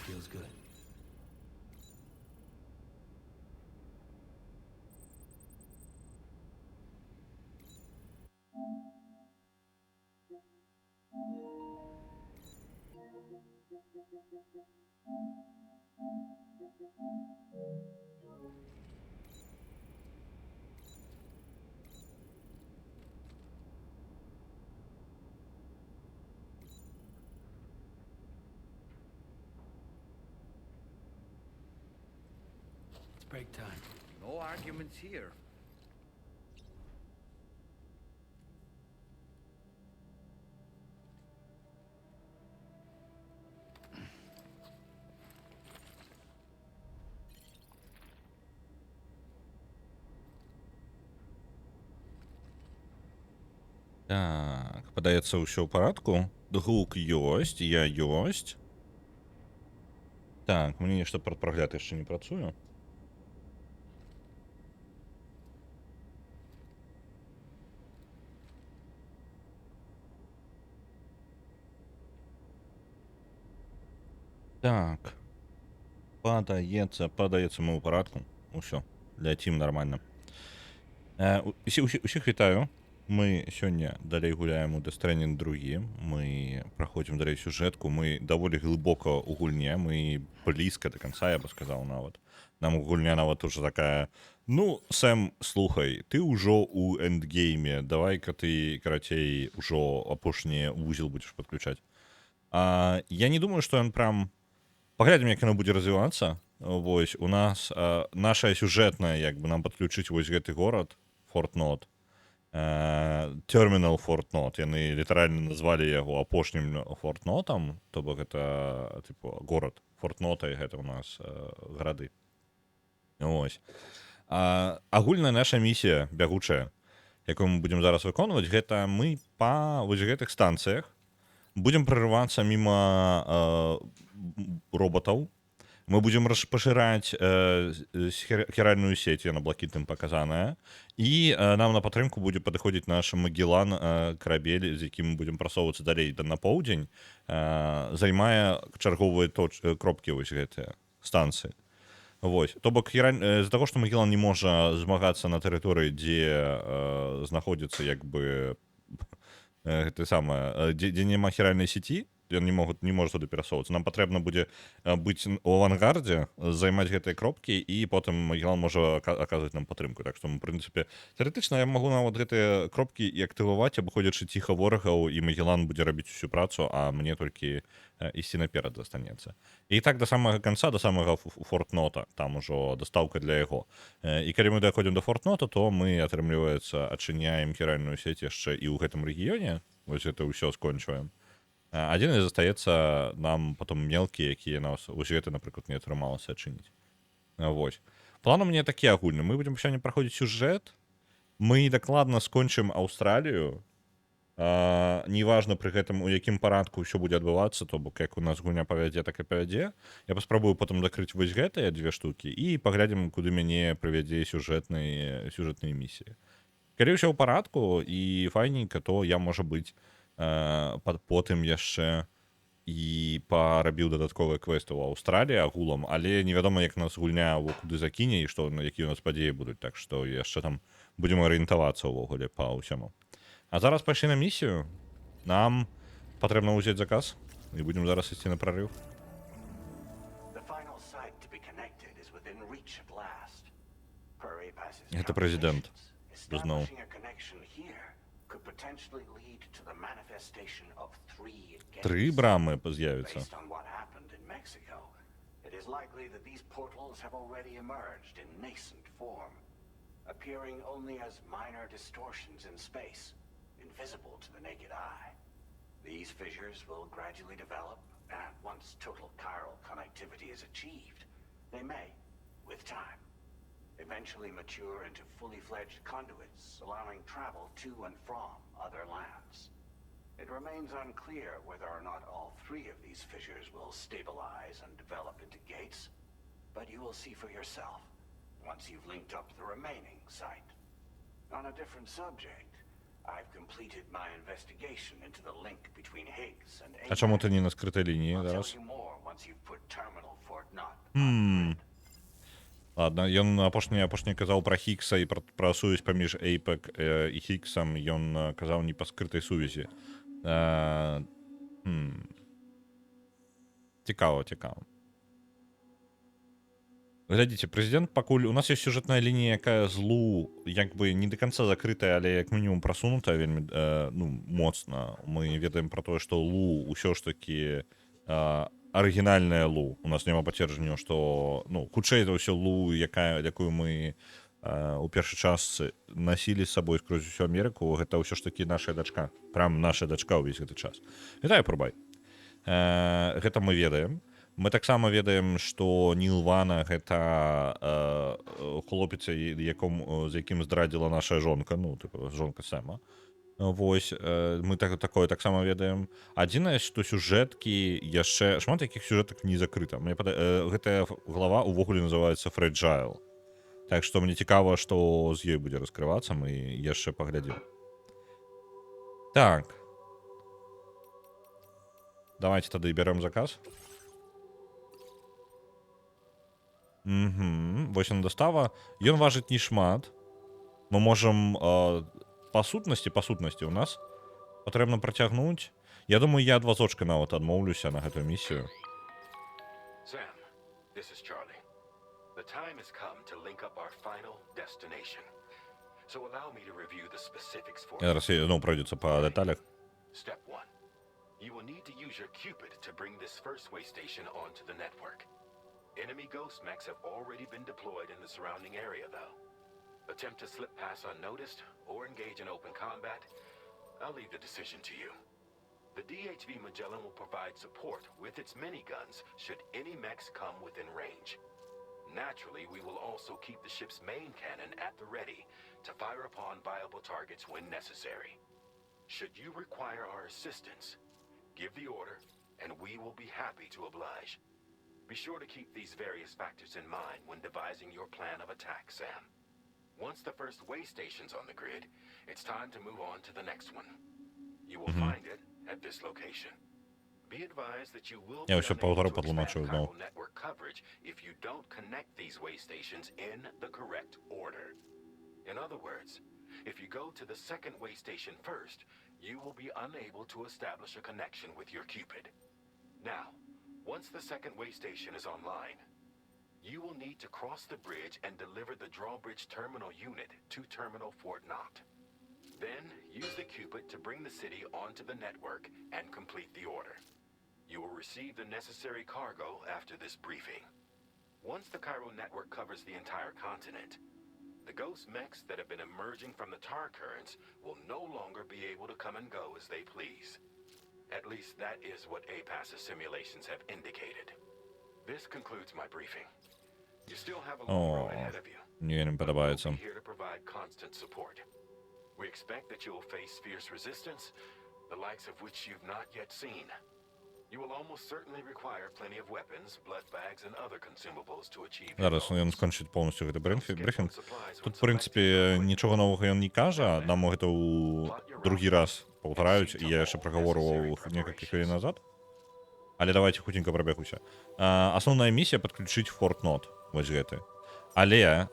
Feels good. It's break time. No arguments here. Так, падаецца ўсё ў парадку. Гук ёсць, я ёсць. Так, мне нешта пад прагляд яшчэ не працуе. Так. Падаецца, мы ў парадку. Усё, ляцім нармальна. Усіх вітаю. Мы сёння далей гуляем у Death Stranding 2. Мы праходзім далей сюжэтку. Мы даволі глыбока ў гульне. Мы блізка да канца, я бы сказаў нават. Нам гульня нават уже такая: ну, Сэм, слухай, ты ўжо ў эндгейме. Давай-ка ты, карацей, ужо апошні вузел будзеш падключаць. Я не думаю, што ён прям... Паглядзім, як яно будзе развівацца. Вось, у нас нашая сюжэтная, як бы нам падключыць вось гэты горад, Форт Нот. Термінал Форт Нот. Яны літаральна назвалі яго апошнім Форт Нотам, то бок гэта, типу, горад Форт Нота, і гэта у нас гарады. Вось. Агульная наша місія бягучая, якую мы будзем зараз выконваць, гэта мы па вось гэтых станцыях будзем прорывацца міма роботаў. Мы будзем пашыраць хіральную сеть, яна блакітным паказаная, і нам на падтрымку будзе падыходзіць наш Магеллан, карабель, з якім мы будзем прасоўвацца далей на поўдзень, займае чарговыя кропкі вось гэтыя станцыі. Вось. То бок, з-за таго, што Магеллан не можа змагацца на тэрыторыі, дзе знаходзіцца, як бы, гэта самае, дзе няма хіральнай сеці, ён не можа туды перасоўвацца. Нам патрэбна будзе быць у авангардзе, займаць гэтыя кропкі, і потым Магеллан можа аказваць нам падтрымку. Так што, в прынцыпе, тэарэтычна я магу нават гэтыя кропкі і актываваць, абыходзячы ціха ворагаў, і Магеллан будзе рабіць усю працу, а мне толькі ісці наперад застанецца. І так да самага канца, да самага Форт Нота, там ужо дастаўка для яго. І калі мы даходзім до Форт Нота, то мы, атрымліваецца, адчыняем хіральную сеть яшчэ і ў гэтым рэгіёне. Вось гэта ўсё скончваем. Адзін і застаецца нам потом мелкія, якія нас вось гэта, напрыклад, не атрымалася адчыніць. Вось. План у мяне такі агульны. Мы будзем сёння праходзіць сюжэт. Мы дакладна скончым Аўстралію. Неважна пры гэтым, у якім парадку ўсё будзе адбывацца, то бок як у нас гульня павядзе, так і павядзе. Я паспрабую потым закрыць вось гэтыя две штукі і паглядзім, куды мяне прывядзе сюжэтныя місіі. Калі ўсё ў парадку і файненька, то я, можа быць, потым яшчэ і парабіў дадатковыя квесты ў Аўстраліі агулам, але невядома, як нас гульня куды закіне і што, якія у нас падзеі будуць, так што яшчэ там будзем арыентавацца ўвогуле па ўсяму. А зараз пайшлі на місію. Нам патрэбна ўзяць заказ і будзем зараз ісці на прарыў. Гэта прэзідэнт зноў. Тры брамы з'явяцца. Appearing only as minor distortions in space, invisible to the naked eye. These fissures will gradually develop, and once total chiral connectivity is achieved, they may, with time, eventually mature into fully fledged conduits, allowing travel to and from other lands. It remains unclear whether or not all three of these fissures will stabilize and develop into gates, but you will see for yourself once you've linked up the remaining site. On a different subject, I've completed my investigation into the link between Higgs and А чому APAC. ти не на скритій лінії I'll tell зараз? you more once you've put Terminal Fort Knot on the grid. Ладно, ён апошні казаў пра Хіггса і пра сувязь паміж APEC і Хіггсам, ён казаў не па скрытай сувязі. Цікава. Глядзіце, прэзідэнт пакуль... У нас ёсць сюжэтная лінія, якая злу як бы не да канца закрытая, але як мінімум прасунутая вельмі моцна. Мы ведаем пра тое, што Лу ўсё ж такі арыгінальная Лу. У нас няма пацверджання, што хутчэй за ўсё Лу, якую мы у першай частцы насілі з сабой скрозь усю Амерыку, гэта ўсё ж такі наша дачка. Прям наша дачка ўвесь гэты час. Вітаю, Пурбай. Гэта мы ведаем. Мы таксама ведаем, што Ніл Вана гэта хлопец, з якім здрадзіла наша жонка, жонка Сэма. Вось, мы такое таксама ведаем. Адзінае, што сюжэткі яшчэ... Шмат якіх сюжэтак не закрыта. Гэтая глава ўвогуле называецца Fragile. Так што мне цікава, што з ёй будзе раскрывацца, мы яшчэ паглядзім. Так. Давайте тады бярем заказ. Вось ён дастава. Ён важыць не шмат. Мы можам па сутнасці у нас патрэбна працягнуць. Я думаю, я ад вазочка нават адмоўлюся на гэтую місію. Sam, this is Charlie. The time has come to link up our final destination. So allow me to review the specifics for you. Зараз пройдецца па дэталях. Step 1. You will need to use your Cupid to bring this first way station onto the network. Enemy ghost mechs have already been deployed in the surrounding area, though. Attempt to slip past unnoticed or engage in open combat, I'll leave the decision to you. The DHV Magellan will provide support with its miniguns should any mechs come within range. Naturally, we will also keep the ship's main cannon at the ready to fire upon viable targets when necessary. Should you require our assistance, give the order, and we will be happy to oblige. Be sure to keep these various factors in mind when devising your plan of attack, Sam. Once the first way station's on the grid, it's time to move on to the next one. You will find it at this location. Be advised that you will be Я ещё unable to потлумачу expand знову. chiral network coverage if you don't connect these way stations in the correct order. In other words, if you go to the second way station first, you will be unable to establish a connection with your Cupid. Now, once the second way station is online, you will need to cross the bridge and deliver the drawbridge terminal unit to Terminal Fort Knot. Then, use the Cupid to bring the city onto the network and complete the order. You will receive the necessary cargo after this briefing. Once the Cairo network covers the entire continent, the ghost mechs that have been emerging from the tar currents will no longer be able to come and go as they please. At least that is what APAS's simulations have indicated. This concludes my briefing. You still have a long road ahead of you. Мне не But we'll подобається. be here to provide constant support. We expect that you will face fierce resistance, the likes of which you've not yet seen. You will almost certainly require plenty of weapons, blood bags, and other consumables to achieve your Зараз ён goals. скончыць полностью гэты брифінг. Supplies Тут, when в принципе, selecting нічога новага ён не кажа. Нам гэта ў другі раз паўтараюць, і я яшчэ прагаворваў некалькі хвілін назад. Але давайте хутенька прабегуся. Асноўная місія падключыць Форт Нот, вось гэты. Але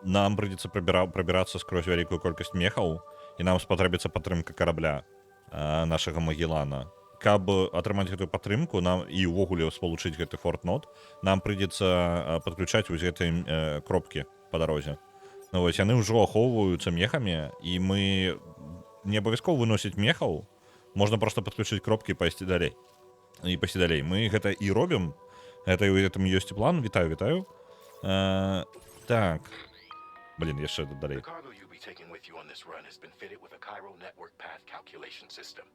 нам прыйдзецца прабірацца скрозь вялікую колькасць мехаў, і нам спатрэбіцца падтрымка карабля нашага Магеллана. Каб атрымаць гэтую падтрымку нам і ўвогуле спалучыць гэты Форт Нот, нам прыйдзецца падключаць вось гэтыя кропкі па дарозе. Вось яны ўжо ахоўваюцца мехамі, і мы не абавязкова выносіць мехаў, можна проста падключыць кропкі і пайсці далей. Мы гэта і робім. Гэта ў гэтым ёсць план. Вітаю. Так. Блін, яшчэ далей. The cargo you'll be taking with you on this run has been fitted with a Cairo network path calculation system.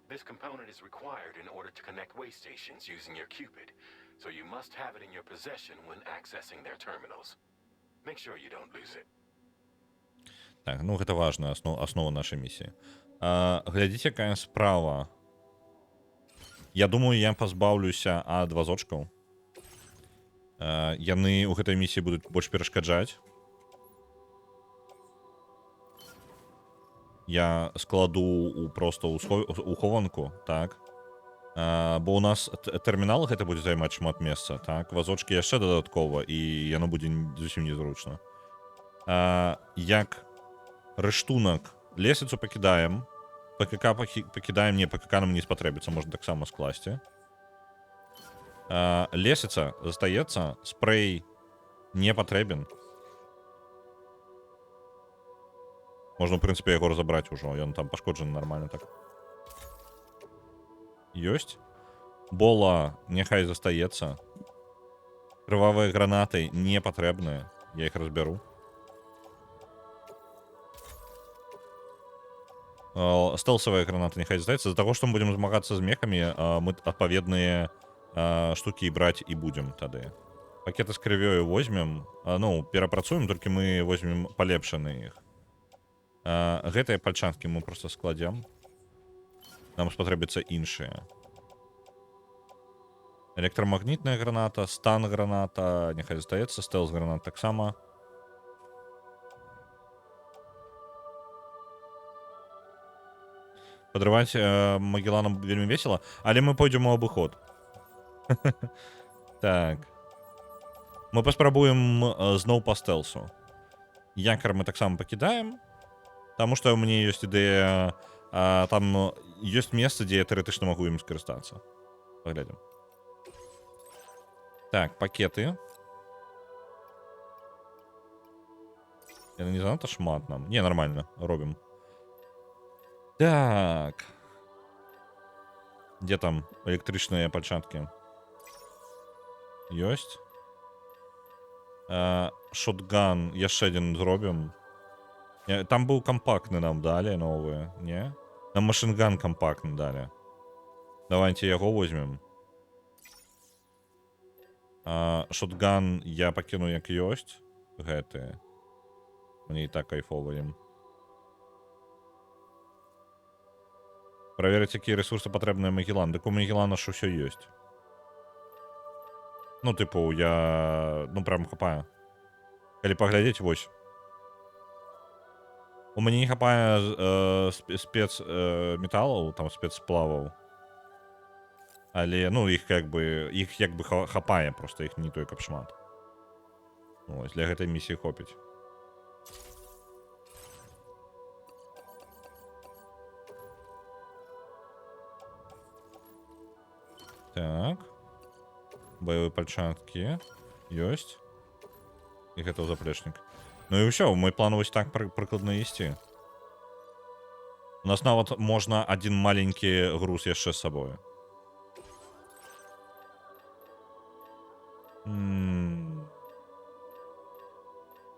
This component is required in order to connect way stations using your Cupid, so you must have it in your possession when accessing their terminals. Make sure you don't lose it. Так, гэта важная аснова нашай місіі. Глядзіце, якая справа. Я думаю, я пазбаўлюся ад вазочкаў. Яны ў гэтай місіі будуць больш перашкаджаць. я складу просто у хованку, так. Бо у нас тэрмінал гэта будзе займаць шмат месца, так, вазочки яшчэ дадаткова, і яно будзе зусім незручна. Як рэштунак лесвіцу пакідаем, ПКК пакідаем, не, ПКК нам не спатрэбіцца, можна таксама скласці. Лесвіца застаецца, спрэй не патрэбен. Можна, в прынцыпе, яго разабраць ужо, ён там пашкоджаны нармальна так. Ёсць. Бола няхай застаецца. Крывавыя гранаты не патрэбныя. Я іх разбяру. Стелсавыя гранаты няхай застаецца. З-за таго, што мы будзем змагацца з мехамі, мы адпаведныя штукі браць і будзем тады. Пакеты з крывёю возьмем. Ну, перапрацуем, толькі мы возьмем палепшаныя іх. Гэтыя пальчаткі мы проста складзем. Нам спатрэбіцца іншыя. Электрамагнітная граната, стан граната, няхай застаецца, стелс гранат таксама. Падрываць Магелланам вельмі весела, але мы пойдзем у абыход. Так. Мы паспрабуем зноў па стелсу. Якар мы таксама пакідаем, таму што ў мяне ёсць ідэя. Там ёсць месца, дзе я тэоретычна магу ім скарыстацца. Паглядзім. Так, пакеты. Яны не занадта шмат нам. Не, нормально, робім. Так. Дзе там электрычныя пальчаткі? Ёсць. Шотган яшчэ адзін зробім. Там быў кампактны нам далі, новыя, не? Нам машинган компактны далі. Давайте яго возьмем. Шотган я пакіну як ёсць. Гэты. Мне і так кайфова ім. Праверыць, якія рэсурсы патрэбныя Магеллан. Дык у Магеллана ж усё ёсць. Ну, тыпу, я... Ну, прям хапаю. Калі паглядзець, вось. У мяне не хапае спецметалаў, там спецсплаваў. Але, ну, іх як бы хапае, просто іх не той каб шмат. Ось, для гэтай місіі хопіць. Так. Баявыя пальчаткі. Ёсць. І гэта ў заплечнік. Ну і ўсё, мой план вось так прыкладна ісці. У нас нават можна адзін маленькі груз яшчэ з сабою.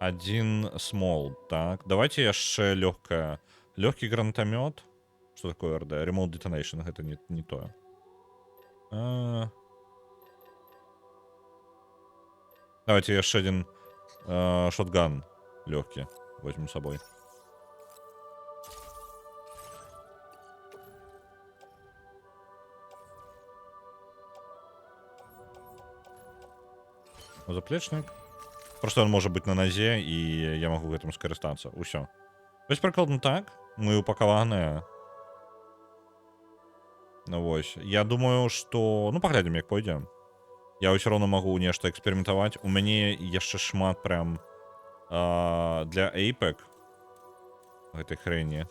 Один смол, так. Давайте яшчэ лёгкая. Лёгкі гранатамёт. Что такое РД? Remote Detonation, гэта не тое. Давайте яшчэ адзін шотган. Легкий. Возьмем с собой. Заплечник. Просто он может быть на нозе, и я могу гэтым скарыстацца. Усё. Вось прыкладна так. Мы упакаваныя. Ну вось. Я думаю, что... Ну, паглядзім, як пойдзем. Я ўсё роўно магу нешта эксперыментаваць. У мяне яшчэ шмат прям... для Apex гэтай хрэні.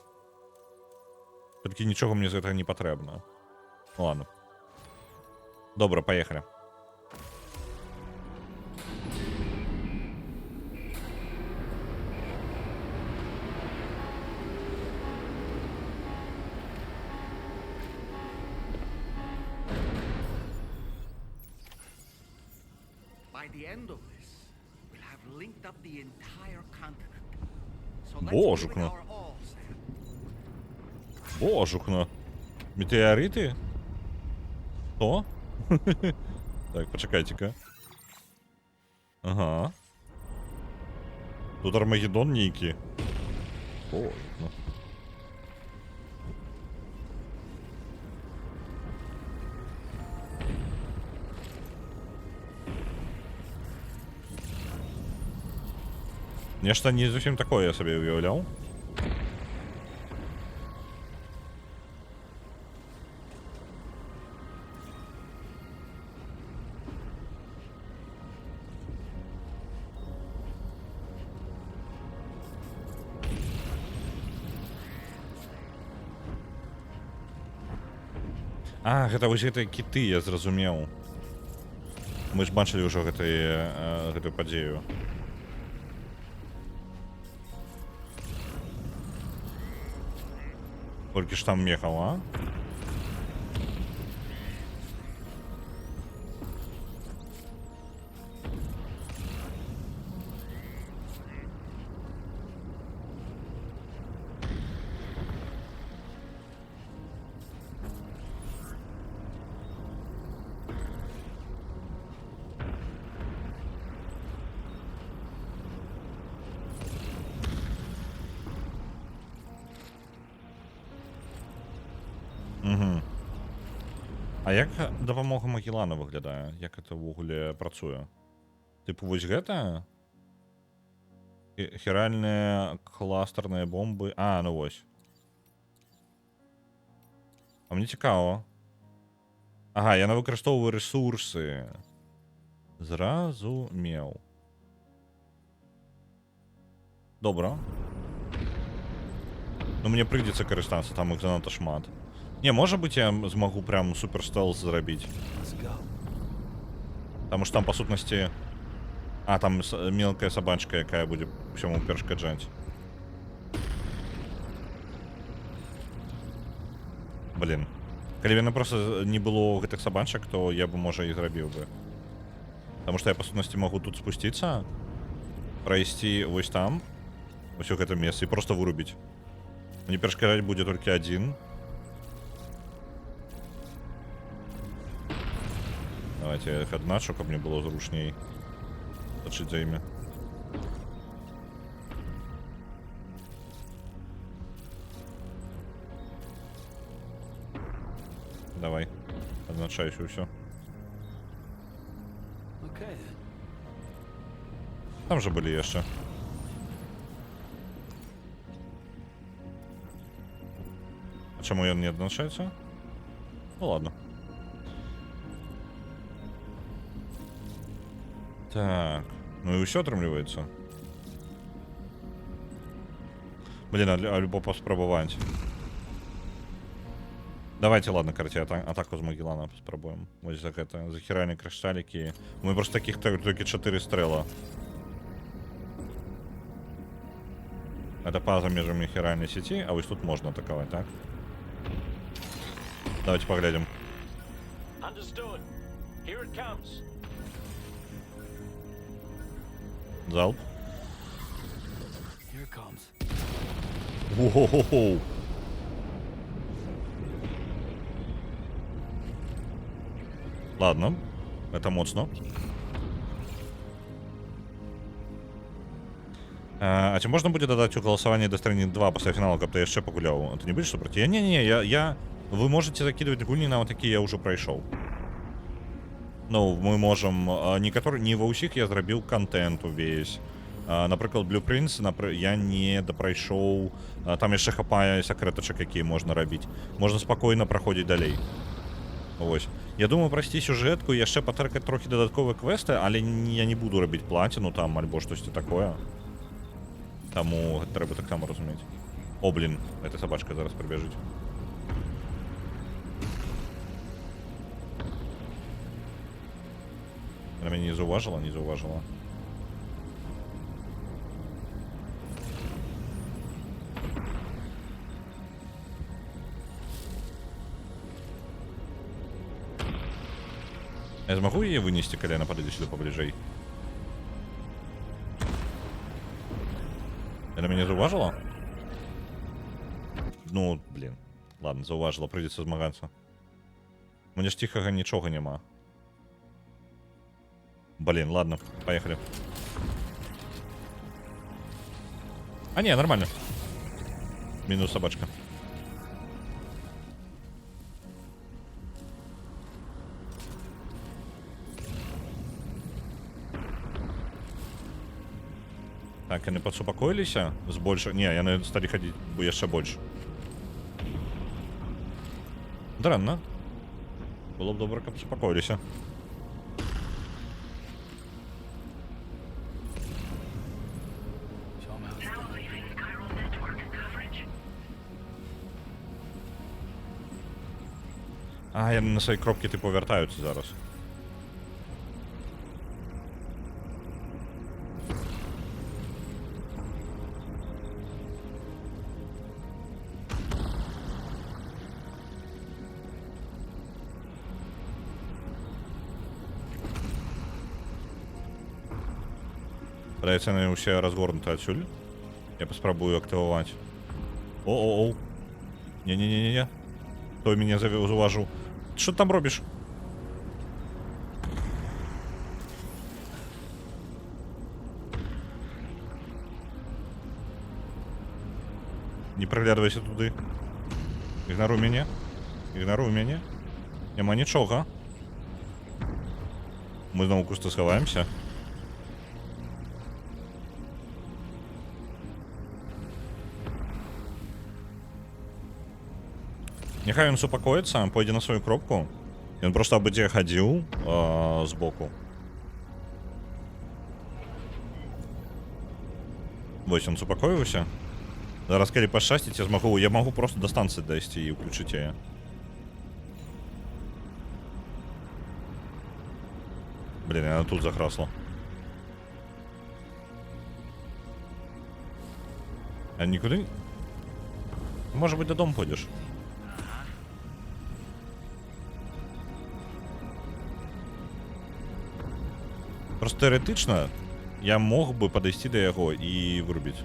Толькі нічога мне з гэтага не патрэбна. Ладно. Добра, паехалі. By the end of this, we'll have linked up the entire continent. So let's Божукна. give it our all, Sam. Божукна. Метеориты? Что? Так, почекайте-ка. Ага. Тут Армагеддон нейкі. Божукна. Нешта не зусім такое я сабе уяўляў. А, гэта вось гэтыя кіты, я зразумеў. Мы ж бачылі ўжо гэтую падзею. Колькі ж там мехаў, а? Угу. А як дапамога Магеллана выглядае? Як это ўвогуле працуе? Тыпу вось гэта? Хіральныя кластарныя бомбы. А, ну вось. А мне цікава. Ага, яна выкарыстоўвае рэсурсы. Зразумеў. Добра. Ну мне прыйдзецца карыстацца, там іх занадта шмат. Не, можа быць, я змагу прям супер стелс зрабіць. Таму што там, па сутнасці... А, там мелкая сабачка, якая будзе ўсяму перашкаджаць. Блін. Калі б яна проста не было гэтых сабачак, то я бы, можа, і зрабіў бы. Таму што я, па сутнасці, магу тут спусціцца, прайсці вось там, вось у гэтым месцы, і проста вырубіць. Мне перашкаджаць будзе толькі адзін. Давайте я их одначу, каб мне было зручней сачыць за імі. Давай, одначайся ўсё. Там же былі яшчэ. А чаму ён не адзначаецца? Ну ладно. Так, ну і ўсё атрымліваецца. Блин, альбо паспрабаваць. Давайте, ладно, карці, атаку з Магеллана паспрабуем. Вось за гэта, за хіральныя крышталікі. Мы просто такіх толькі 4 стрела. Это па-за межамі хіральнай сеці, а вось тут можна атакаваць, так? Давайте паглядзім. Залп. Воу-хоу-хоу. Ладно, это моцно. А ці можна будзе дадаць у галасаванні да Stranding 2 пасля фіналу, каб ты яшчэ пагуляў? Ты не будзеш супраць? Не, вы можете закидывать гульні нават такія я ўжо прайшоў. Ну, мы можам... Не ва ўсіх я зрабіў контент увесь. Напрыклад, Blueprints я не дапрайшоў. Там яшчэ хапае сакрэтачак, якія можна рабіць. Можна спакойна праходзіць далей. Вось. Я думаю прайсці сюжэтку, яшчэ патэркаць трохі дадатковыя квесты, але я не буду рабіць плаціну там, альбо штосьці такое. Таму гэта трэба таксама разумець. О, блін, эта сабачка зараз прыбяжыць. Она меня не зауважила, не зауважила. Я смогу ее вынести, когда она подойдет сюда поближе? Она меня зауважила? Ну, блин. Ладно, зауважила, придется змагаться. Мне ж тихого ничего нема. Блин, ладно, поехали. А не, нормально. Минус собачка. Так, яны падсупакоіліся з больш... Не, яны сталі хадзіць яшчэ больш. Дрэнна. Было б добра, каб супакоіліся. А, я на свої кропки типу вертаються зараз. Здається, вони усі розгорнуті отсюль. Я поспробую активувати. О-о-о. Не-не-не-не-не. Той мене зауважив. Що ти там робиш? Не приглядывайся туди. Ігноруй мене. Ігноруй мене. Нема нічого. Ми знову кусто сховаємося. Нехай він супокоїться, пойде на свою кропку. Він просто обиде ходив збоку. Ось він супокоївся. Зараз, коли пощастить, я могу просто до станції дойти і включити її. Блін, я тут захрасла. А нікуди? Може бути, додому пойдеш? Просто теоретично я мог би подойти до його і вирубити.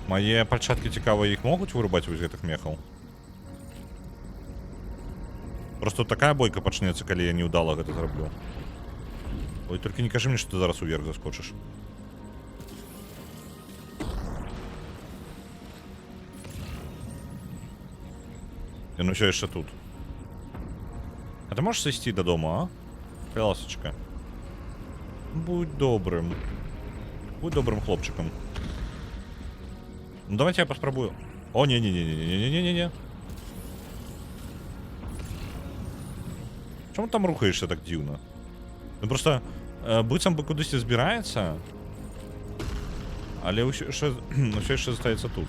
Мої перчатки цікаво, їх можуть вирубати ось гэтых мехаў? Просто така бойка почнеться, коли я неудало гэта зроблю. Ой, тільки не кажи мені, що ти зараз уверх заскочиш. Він все ще тут. А ти можеш сісти додому, а? Ласочка. Будь добрим. Будь добрим хлопчиком. Ну давайте я поспробую. О, не-не-не-не-не-не-не-не-не. Чому там рухаєшся так дивно? Ну просто бицем би кудись збирається. Але все ще залишається тут.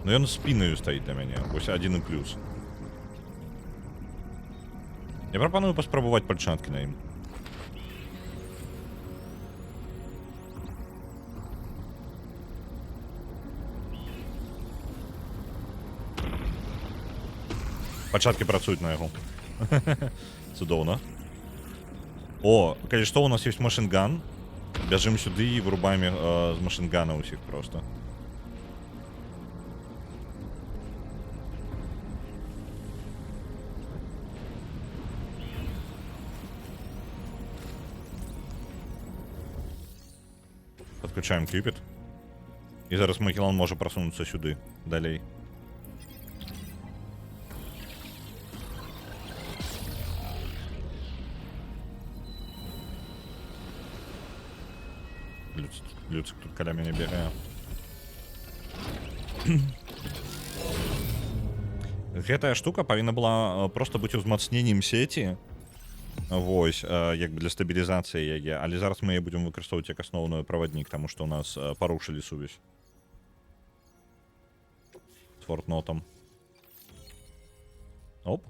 Ну ён спіною стаіць для мяне. Ось один і плюс. Я прапаную паспрабаваць пальчаткі на ім. Пальчаткі працуюць на яго. Цудоўна. О, калі што, у нас ёсць машинган. Бяжым сюды і вырубаем з машингана ўсіх просто. Подключаем Кьюпид. І зараз Магеллан може просунутися сюди, далей. Люцик тут каля мене бігає. Гэтая штука павінна была просто быць узмацненнем сеці. Вось, як бы для стабілізацыі яе, але зараз мы яе будзем выкарыстоўваць як асноўную праваднік, таму што ў нас парушылі сувязь з фортнотам. Оп.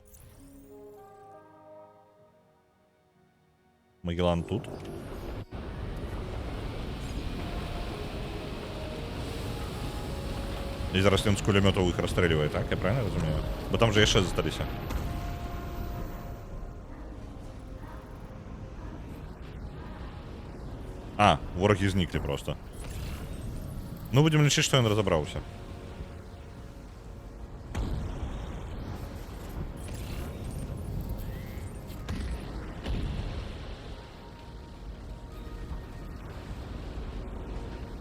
Магеллан тут. І зараз ён з кулемётаў іх расстрэльвае, так? Я правильно разумею? Бо там же яшчэ засталіся. А, вороги зніклі просто. Ну, будем лічыць, што ён разабраўся.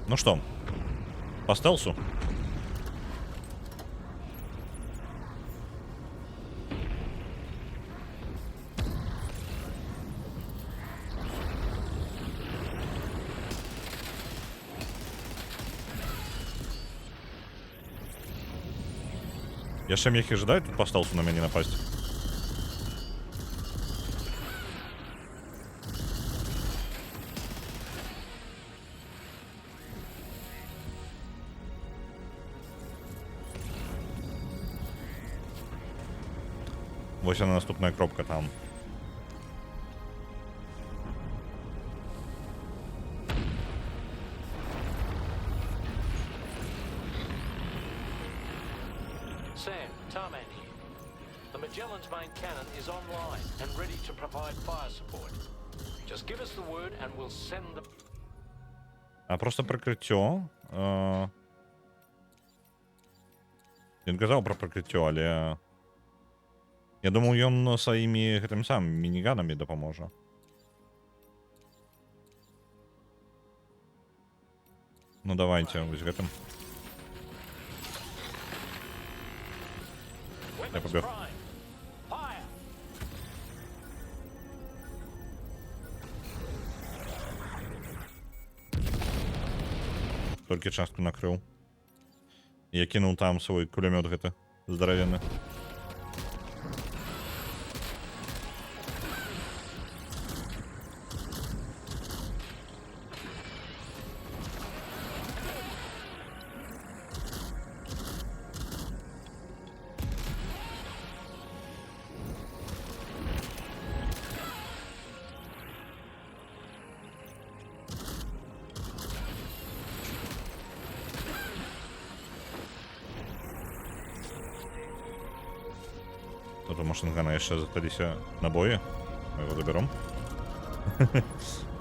Ну што, по стелсу? Яшчэ мехі жадаюць тут па стелсу на мяне напасть? Вось яна наступная кропка там. Sam, Tarman here. The Magellan's main cannon is online and ready to provide fire support. Just give us the word and we'll send the... А просто прыкрыццё. Ён казаў пра прыкрыццё, але... Я думаю, ён сваімі гэтымі самымі мініганамі дапаможа. Ну давайте, вось гэтым. Я Weapons побег. prime. Fire! Толькі частку накрыў. Я кінуў там свой кулямёт гэты здаравенны. Тут у машингана яшчэ засталіся набоі. Мы его заберем.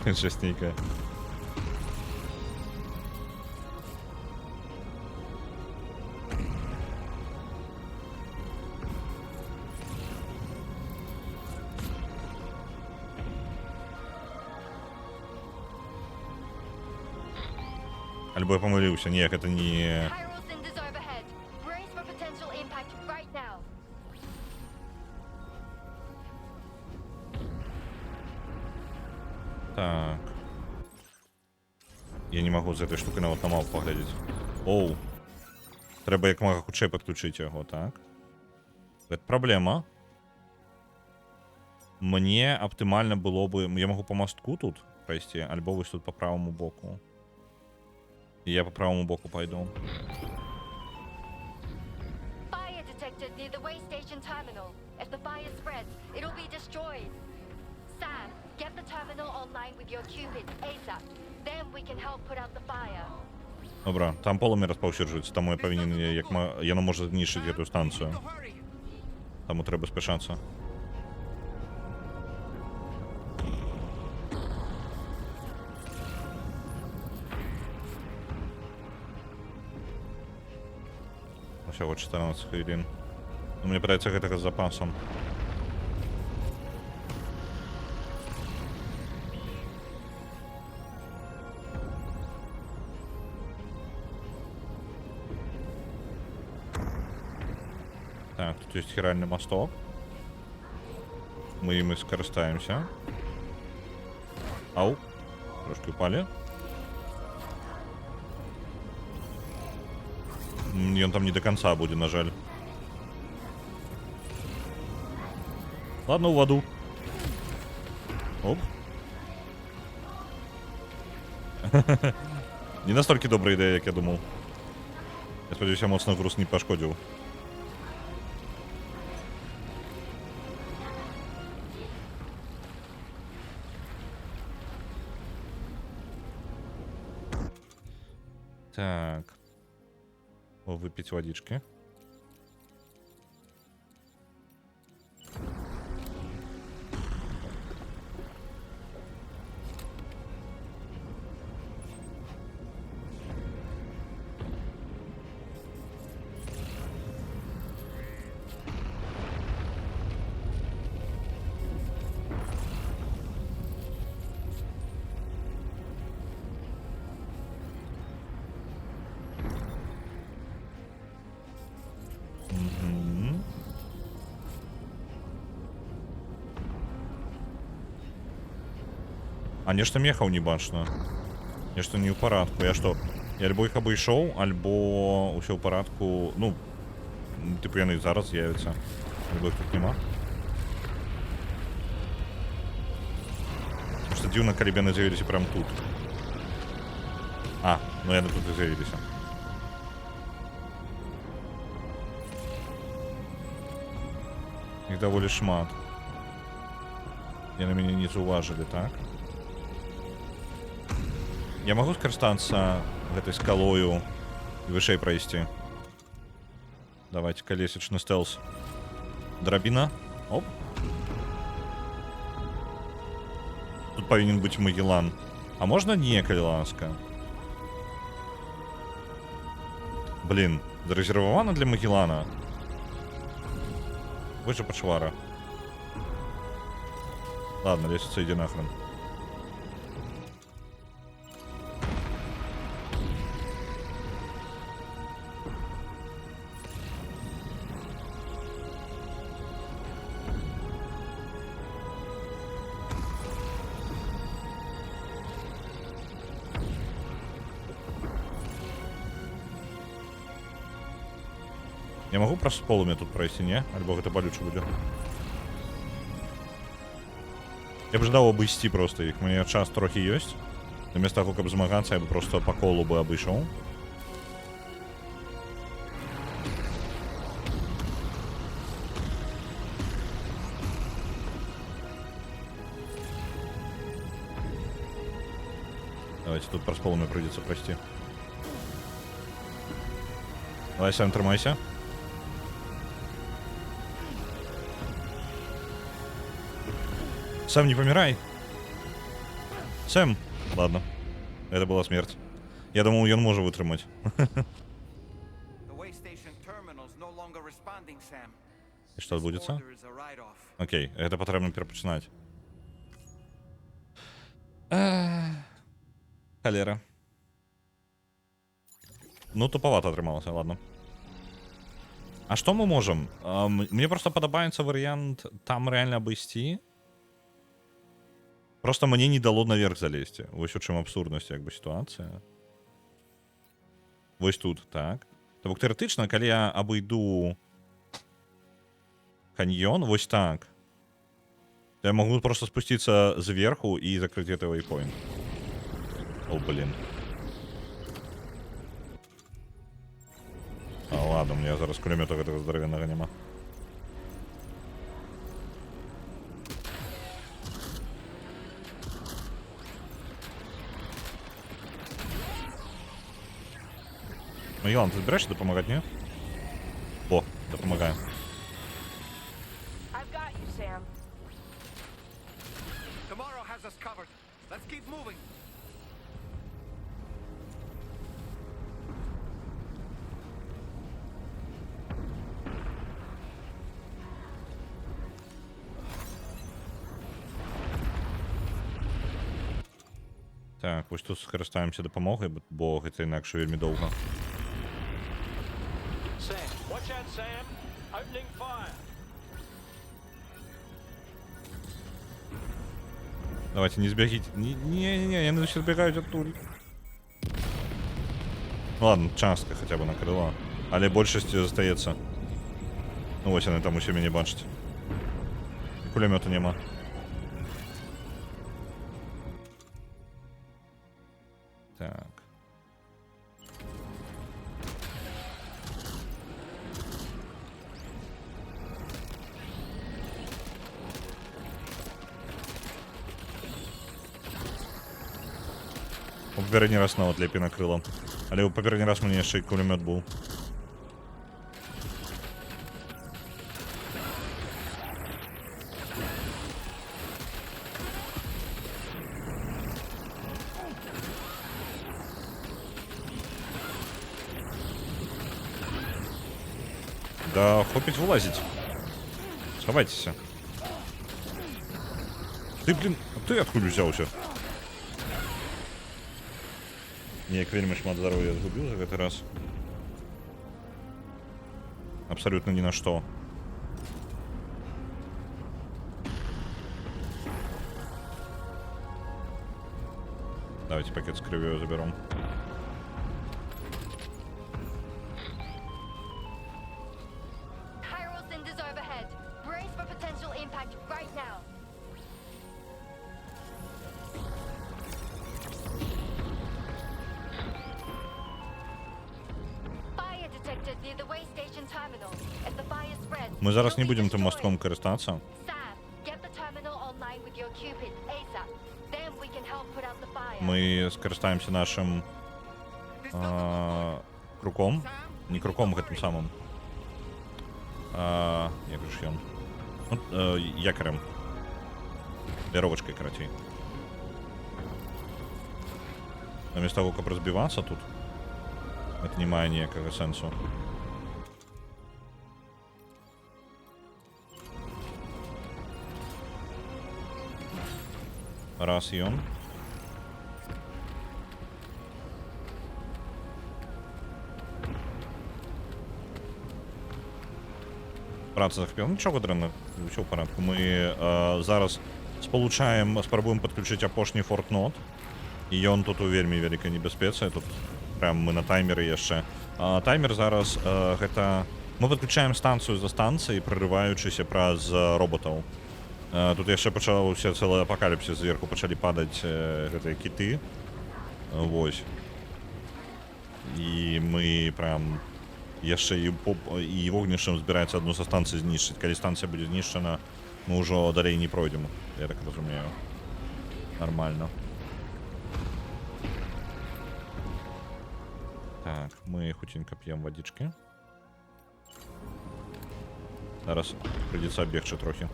Жестненько. Альбо я помылился. Не, это не... Chiral cinders overhead. Brace for potential impact right now. Так. Я не могу з этой штукой нават на мапу паглядзець. Оу. Трэба як мага хутчэй падключыць яго, так. Гэта праблема. Мне аптымальна было бы... Я могу по мостку тут прайсці, альбо вось тут по правому боку. І я по правому боку пайду. Fire detected near the way station terminal. If the fire spreads, it'll be destroyed. Sam, get the terminal online with your Cupid ASAP. Then we can help put out the fire. Добра, там полымя распаўсюджваецца, таму я павінен, як яно можа знішчыць гэтую станцыю. To hurry. Таму трэба спяшацца. Усяго 14 хвілін. Ну, мне падаецца гэтага з запасам. Так, тут есть хиральный мосток. Мы им и скористаемся. Ау. Трошки упали. Он там не до конца будет, на жаль. Ладно, в воду. Оп. Не настолько добрая ідея, як я думав. Я сподіваюся, моцно груз не пошкодив. Так. Выпить водички. А нешта мехаў не бачна. Нешта не ў парадку. Я што? Я альбо іх абышоў, альбо ўсё ў парадку. Ну, типу, яны зараз з'явяцца. Альбо їх тут нема. Потому что дзіўна, калі б яны з'явіліся прям тут. А, ну яны тут і з'явіліся. Их даволі шмат. Яны мяне не заўважылі, так? Я магу скарыстацца гэтай скалою і вышэй прайсці. Давайте колесечный стелс. Драбина. Оп. Тут повинен быть Магеллан. А можно не, калі ласка? Блин, зарезервовано для Магеллана. Вы же почвара. Ладно, лестница, иди нахрен. Я могу просто с полами тут пройти, не? Альбо это болюче будет. Я б ждал обойсти просто их. У меня час трохи есть. Вместо того, как змагаться, я бы просто по колу бы обошел. Давайте тут про с полами придется пройти. Давай, Сэм, тримайся. Сэм, не помирай. Сэм. Ладно. Это была смерть. Я думал, ён може витримати. И что отбудется? Окей, это потрібно перепочинати. Холера. Ну, туповато отрималося, ладно. А что мы можем? Мне просто подобається варіант там реально обойти. Просто мне не дало наверх залезть. Вось у чым абсурднасць, як бы, ситуація. Вось тут, так. Тобто, теоретично, калі я обойду каньон, вось так, то я могу просто спуститься сверху и закрыть это вейпоинт. О, блин. А, ладно, у меня зараз кулемета этого здоровенного нема. Магеллан, ты збираешься допомагати, ні? О, допомагаю. Tomorrow has us covered. Let's keep moving. Так, ось тут скористаємося допомогою, бо це інакше вельми довго. Sam, watch out, Sam. Opening fire. Давайте, не сбегите. Не-не-не, я сейчас бегаю оттуда. Ладно, частка хотя бы накрыла. Але большесть застається. Ну ось вони там усі мені бачать. І кулемету нема. Так. У попередній раз на отлепі накрило. Але у попередній раз мені ще й кулемет був. Да, хопить вылазить. Сховайтесь. Ты, блин, а ты откуда взялся? Як вельми шмат здоров'я згубив за гэты раз. Абсолютно ни на что. Давайте пакет с кровью заберем. near the way station terminal. If the fire spreads, Ми зараз it'll не be будемо тим destroyed. мостком користатися. Sam, get the terminal online with your Cupid ASAP. Then we can help put out the fire. Ми скористаємося нашим This doesn't look good. круком. Sam, Не we круком, need to гэтым hurry. самым. Як же ж ён? Ну, якорем. Веровочкой, короче. Вместо того, как разбиваться тут, это не мае ніякага сенсу. Раз ён. Праца захопіла. Нічого дрэнна, ўсё ў парадку. Мы зараз спрабуем падключыць апошні фортнот. І ён тут у вельмі вялікай небяспецы. Тут прям мы на таймеры яшчэ. Таймер зараз гэта... Мы падключаем станцыю за станцыяй, прарываючыся праз роботаў. Тут яшчэ пачаўся цэлы апакаліпсіс, зверху пачалі падаць гэтыя кіты. Вось. І мы прям яшчэ і вогнішчам збіраецца адну са станцый знішчыць. Калі станцыя будзе знішчана, мы ўжо далей не пройдзем, я так разумею. Нормально. Так, мы хутенька п'ем вадзічкі. Зараз прыйдзецца абегчы трохі.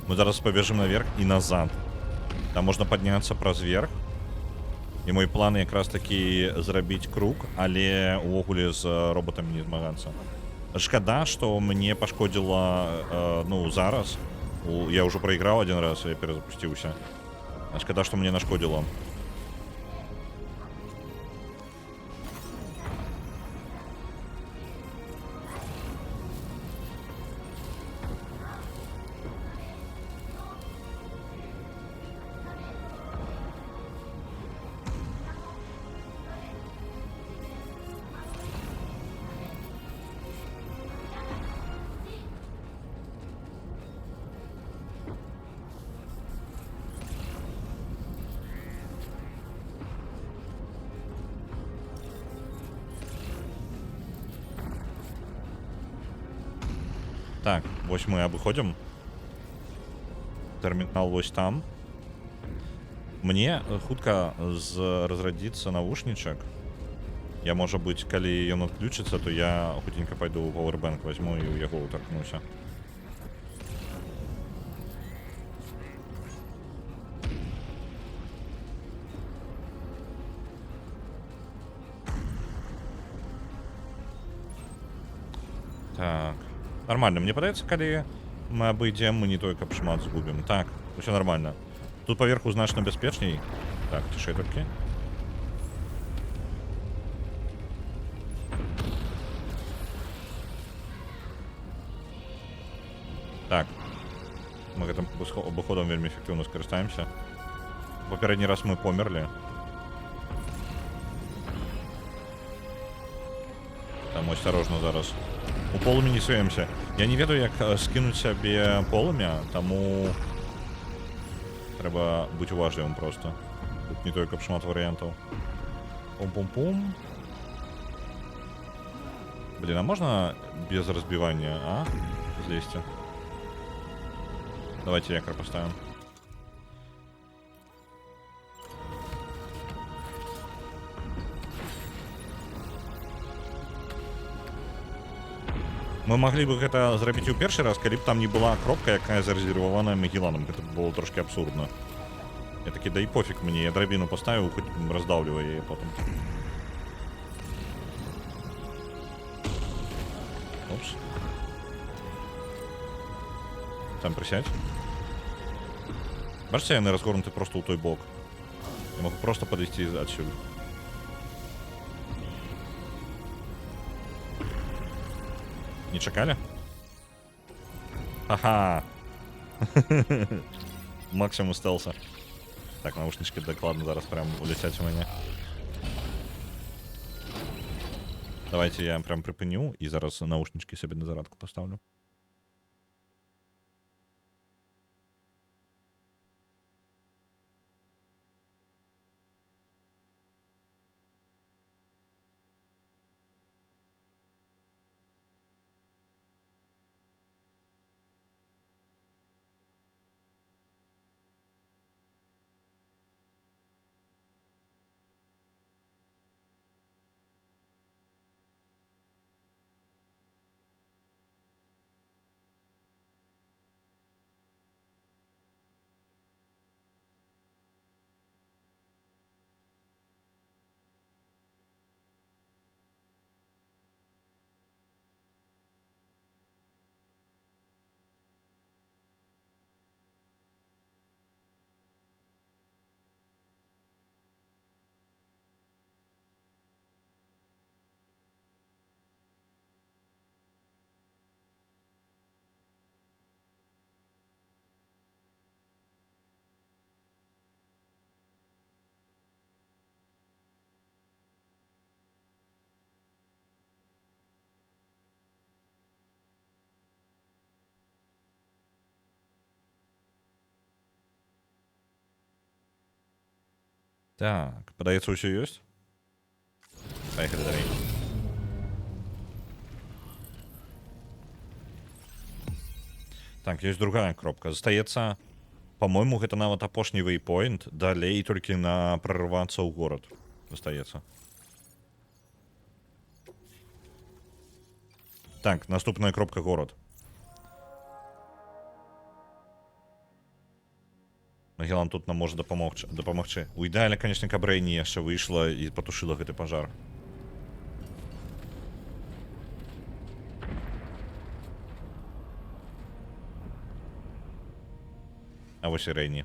Мы зараз побежим наверх и назад. Там можно подняться праз верх. И мой план якраз таки зрабіць круг, але увогуле з роботами не змагацца. Шкада, что мне пашкодзіла, ну, зараз. Я уже проиграл один раз, я перезапустился. Шкада, что мне нашкодило. Так, вось мы абыходзім. Тэрмінал вось там. Мне хутка разрадзіцца навушнічак. Я, можа быць, калі ён адключыцца, то я хутенька пайду ў пауэрбэнк возьму і ў яго ўтаркнуся. Так. Нормально, мне падаецца, калі мы абыдзем, мы не той, каб шмат згубім. Так, усё нормально. Тут паверху значна бяспечней. Так, цішэй толькі. Так. Мы гэтым абыходам вельмі эфектыўна скарыстаемся. Папярэдні раз мы померлі. Там осторожно зараз. У полымя не суемся. Я не ведаю, як скінуць сябе полымя, таму трэба быць уважлівым просто. Тут не той, каб шмат варыянтаў. Пум-пум-пум. Блин, а можно без разбивания, а? Злезьте. Давайте якорь поставим. Мы могли бы гэта зрабіць у першы раз, калі б там не была кропка, якая зарэзерваваная Магелланам. Гэта было трошки абсурдна. Я такі, да і пофіг мне, я драбіну поставіў, хоць раздаўліваю яе потым. Опс. Там присядь. Бачите, яны разгорнуты просто ў той бок. Я могу просто падысці адсюль. Не чакалі? Ха-ха! Максимум стелса. Так, наушнички докладно зараз прям улетять у меня. Давайте я прям припиню и зараз наушнички себе на зарядку поставлю. Так, падаецца, ўсё ёсць? Паехалі далей. Так, ёсць другая кропка. Застаецца, по-мойму, гэта нават апошні вейпоінт, далей толькі на прарывацца ў горад. Застаецца. Так, наступная кропка горад. Магеллан тут нам можа дапамагчы. У ідэале, канешне, каб Рэйні яшчэ выйшла і патушыла гэты пажар. А вось і Рэйні.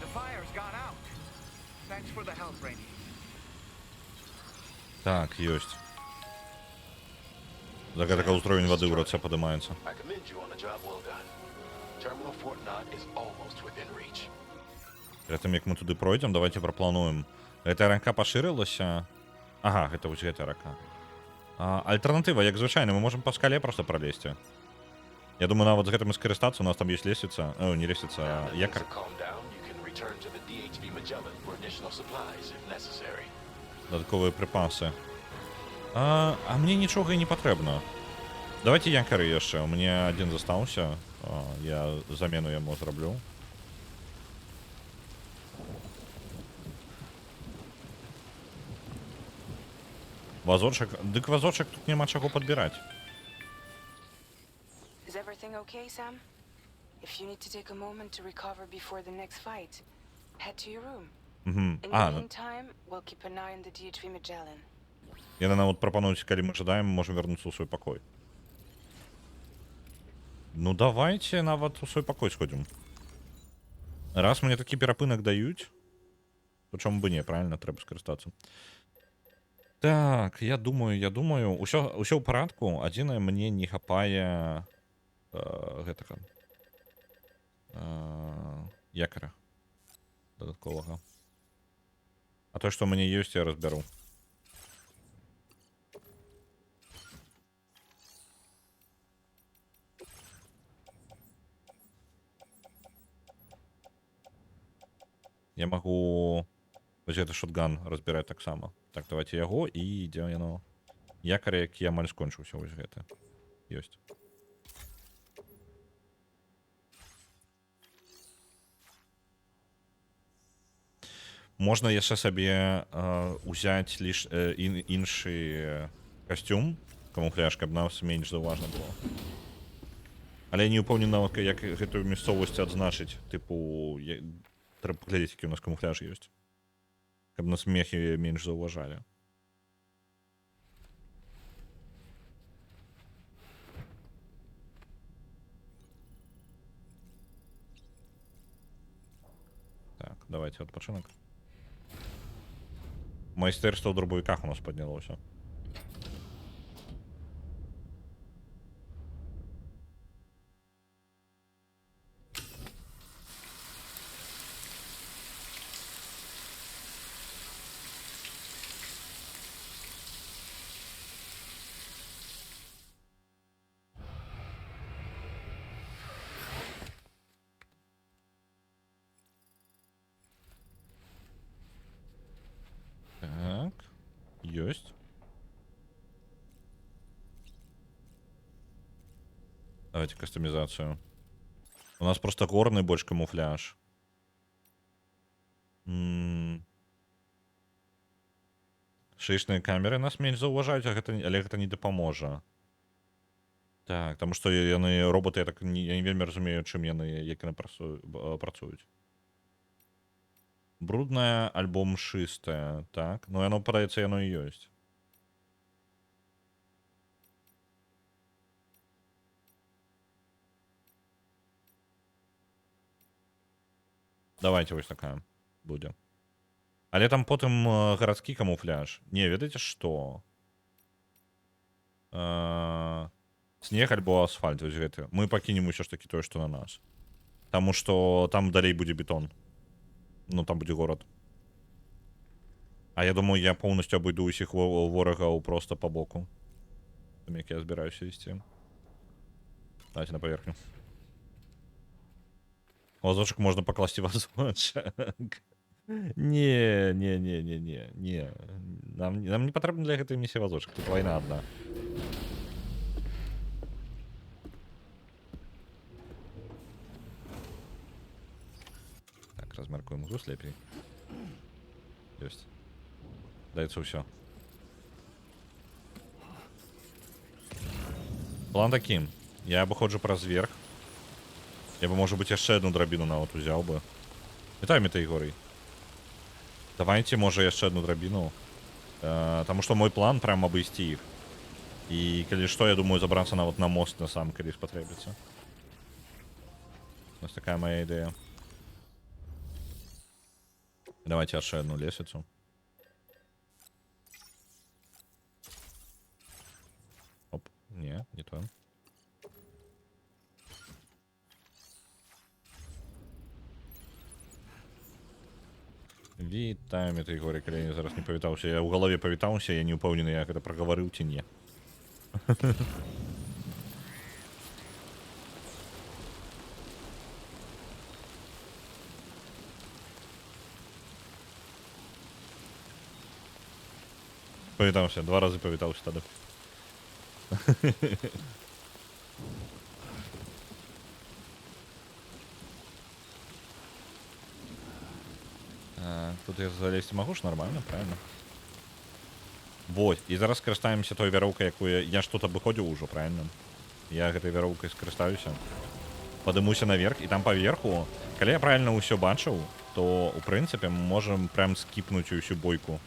The fire's gone out. Thanks for the help, Rainy. Так, ёсць. За гэтага ўзровень вады ў рацэ падымаецца. I commend you on a job well done. Terminal Fort Knott is almost within reach. Перад тым, як мы туды пройдзем, давайте праплануем. Гэтая рака пашырылася. Ага, гэта вось гэтая рака. Альтэрнатыва, як звычайна, мы можам па скале проста пралезці. Я думаю, нават з гэтым і скарыстацца, у нас там ёсць лесвіца. Не лесвіца, а якар. Calm down, you can return to the DHV Magellan for additional supplies if necessary. Дадатковыя прыпасы. А мне нічога і не патрэбна. Давайте якары яшчэ. У мяне адзін застаўся. Я замену яму зраблю. Вазочак. Дык вазочак тут няма чаго падбіраць. Is everything okay, Sam? If you need to take a moment to recover before the next fight, head to your room. In the meantime, we'll keep an eye on the DHV Magellan. Яны нават прапануюць, калі мы жадаем, мы можам вярнуцца ў свой пакой. Ну давайте нават у свой пакой сходзім. Раз мне такі перапынак даюць, то чаму бы не, правильно, трэба скарыстацца. Так, я думаю, ўсё ў парадку. Адзінае, мне не хапае гэтага якара дадатковага. А то, што ў мяне ёсць, я разбяру. Я магу вось гэты шотган разбіраць таксама. Так, давайте яго і ідзе яно. Якар, які амаль скончыўся, вось гэта. Ёсць. Можна яшчэ сабе узяць іншы касцюм, камуфляж, каб нас менш заўважна было. Але я не ўпэўнены нават, як гэтую мясцовасць адзначыць, тыпу, трэба паглядзець, які ў нас камуфляж ёсць. Каб нас мехі менш заўважалі. Так, давайте адпачынак. Майстэрства ў дробавіках у нас паднялося. Так, ёсць. Давайте кастомизацию. У нас просто горный больше камуфляж. Шишные камеры нас менш заўважаюць, але гэта не дапаможа. Так, таму што яны роботы, я не вельмі разумею, чым яны, як яны працуюць. Брудная альбо мшыстая, так? Ну, яно, падаецца, яно і ёсць. Давайте вось такая будзе. Але там потым гарадскі камуфляж. Не, ведаеце што? Снег альбо асфальт, вось гэты. Мы пакінем усё ж такі тое, што на нас. Таму што там далей будзе бетон. Ну, там будзе горад. А я думаю, я поўнасцю абыду ўсіх ворагаў просто па боку. Там, як я збіраюся ісці. Давайте на паверхню. Вазочак можна пакласці вазочак. Не. Нам не патрэбна для гэтай місіі вазочак. Тут вайна адна. Так, размяркуем груз лепей. Ёсць. Даецца ўсё. План такі. Я абыходжу праз верх. Я бы, может быть, яшчэ одну драбіну нават узяў бы. Вітаю, Метэйгорый. Давайте, можа, яшчэ одну драбіну. Таму што мой план прям абысці іх. І калі што, я думаю, забрацца нават на мост на сам, калі спатрэбіцца. Вось такая моя ідэя. Давайте яшчэ одну лесвіцу. Оп, не то. Вітаю, Метэйгорый, калі я зараз не павітаўся. Я ў галаве павітаўся, я не ўпэўнены, я гэта прагаварыў ці не. Павітаўся, 2 разы павітаўся тады. Тут я залезть могу ж нормально, правильно? Вот, і зараз скарыстаемся той вяроўкай, якую я что-то абыходзіў ужо, правильно? Я гэтай вяроўкай скарыстаюся. Падымуся наверх, і там паверху, калі я правильно ўсё бачыў, то, у прынцыпе, мы можам прям скіпнуць усю бойку.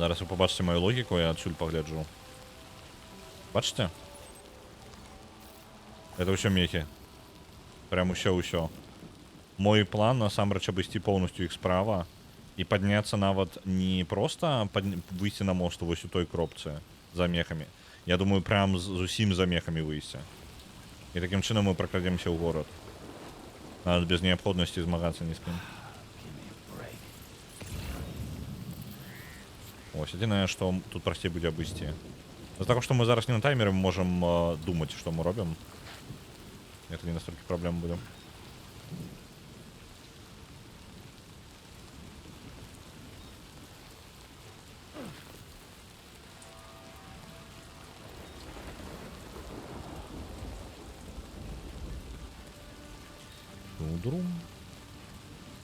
Зараз вы побачыце мою логіку, я адсюль пагляджу. Бачыце? Это ўсё мехі. Прям усё. Мой план, насамрэч, абысці поўнасцю іх справа і падняцца нават не просто выйсці на мост вось у той кропцы за мехамі. Я думаю, прям з усім за мехамі выйсці. І такім чынам мы пракрадземся ў горад. Нават без неабходнасці змагацца ні з кім. Ось, адзінае, што тут прасцей будзе абысці. З-за таго, што мы зараз не на таймеры, мы можам думаць, што мы робім. Это не настолькі праблем будзе.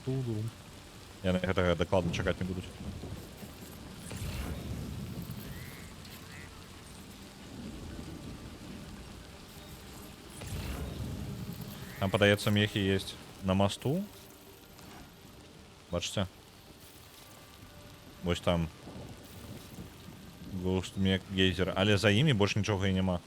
Тудурум. Я на гэтага дакладна чакаць не буду. Там, падаецца, мехі есть на мосту. Бачыце? Вось там. Гоустмек гейзер. Але за імі больш нічога і няма.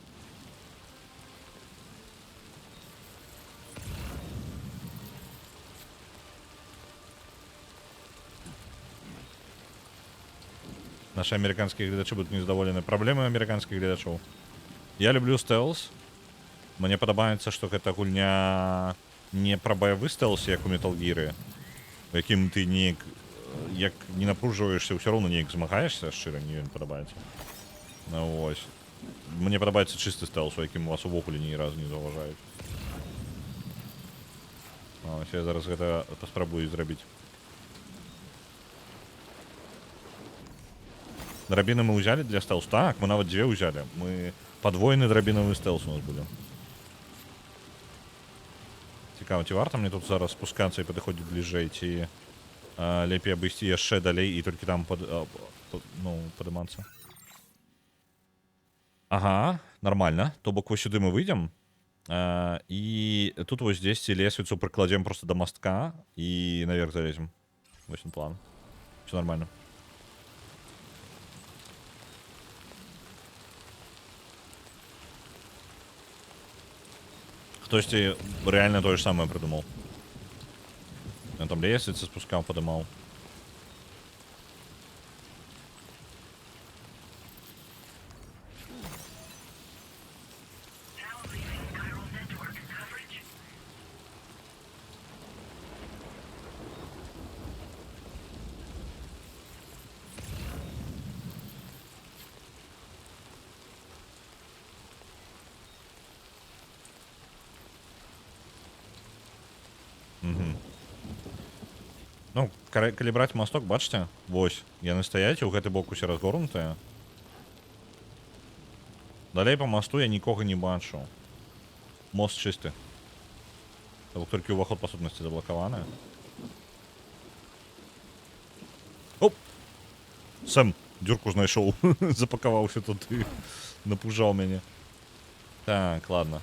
Наши американские глядачи будут незадоволены. Проблемы американских глядачоў. Я люблю стелс. Мне падабаецца, што гэта гульня не пра баявы стелс, як у Metal Gear, у якім ты неяк, як не напружваешся, ўсё роўна неяк змагаешся, шчыра, мне ён падабаецца. Ну, вось. Мне падабаецца чысты стелс, у якім вас увогуле ні разу не заўважаюць. Ось, я зараз гэта паспрабую зрабіць. Драбіны мы ўзялі для стелс? Так, мы нават 2 ўзялі. Мы падвойны драбінавы стелс у нас будзе. Цікава, ці варта мне тут зараз спускацца і падыходзіць бліжэй, ці лепей абысці яшчэ далей і толькі там падымацца. Ага, нормально. То бок вось сюды мы выйдзем. І тут вось дзесьці лесвіцу прыкладзем просто да мастка і наверх залезем. Вось он план. Все нормально. Хтосьці реально то же самое придумал. Он там лестницы спускал, подымал. Ну, калі браць масток, бачыце? Вось, яны стаяць, у гэты бок усе разгорнутыя. Далей па масту я нікога не бачу. Мост чысты. То бок толькі ўваход па сутнасці заблакаваны. Оп! Сэм дзюрку знайшоў. Запакаваўся тут і напужаў мяне. Так, ладно.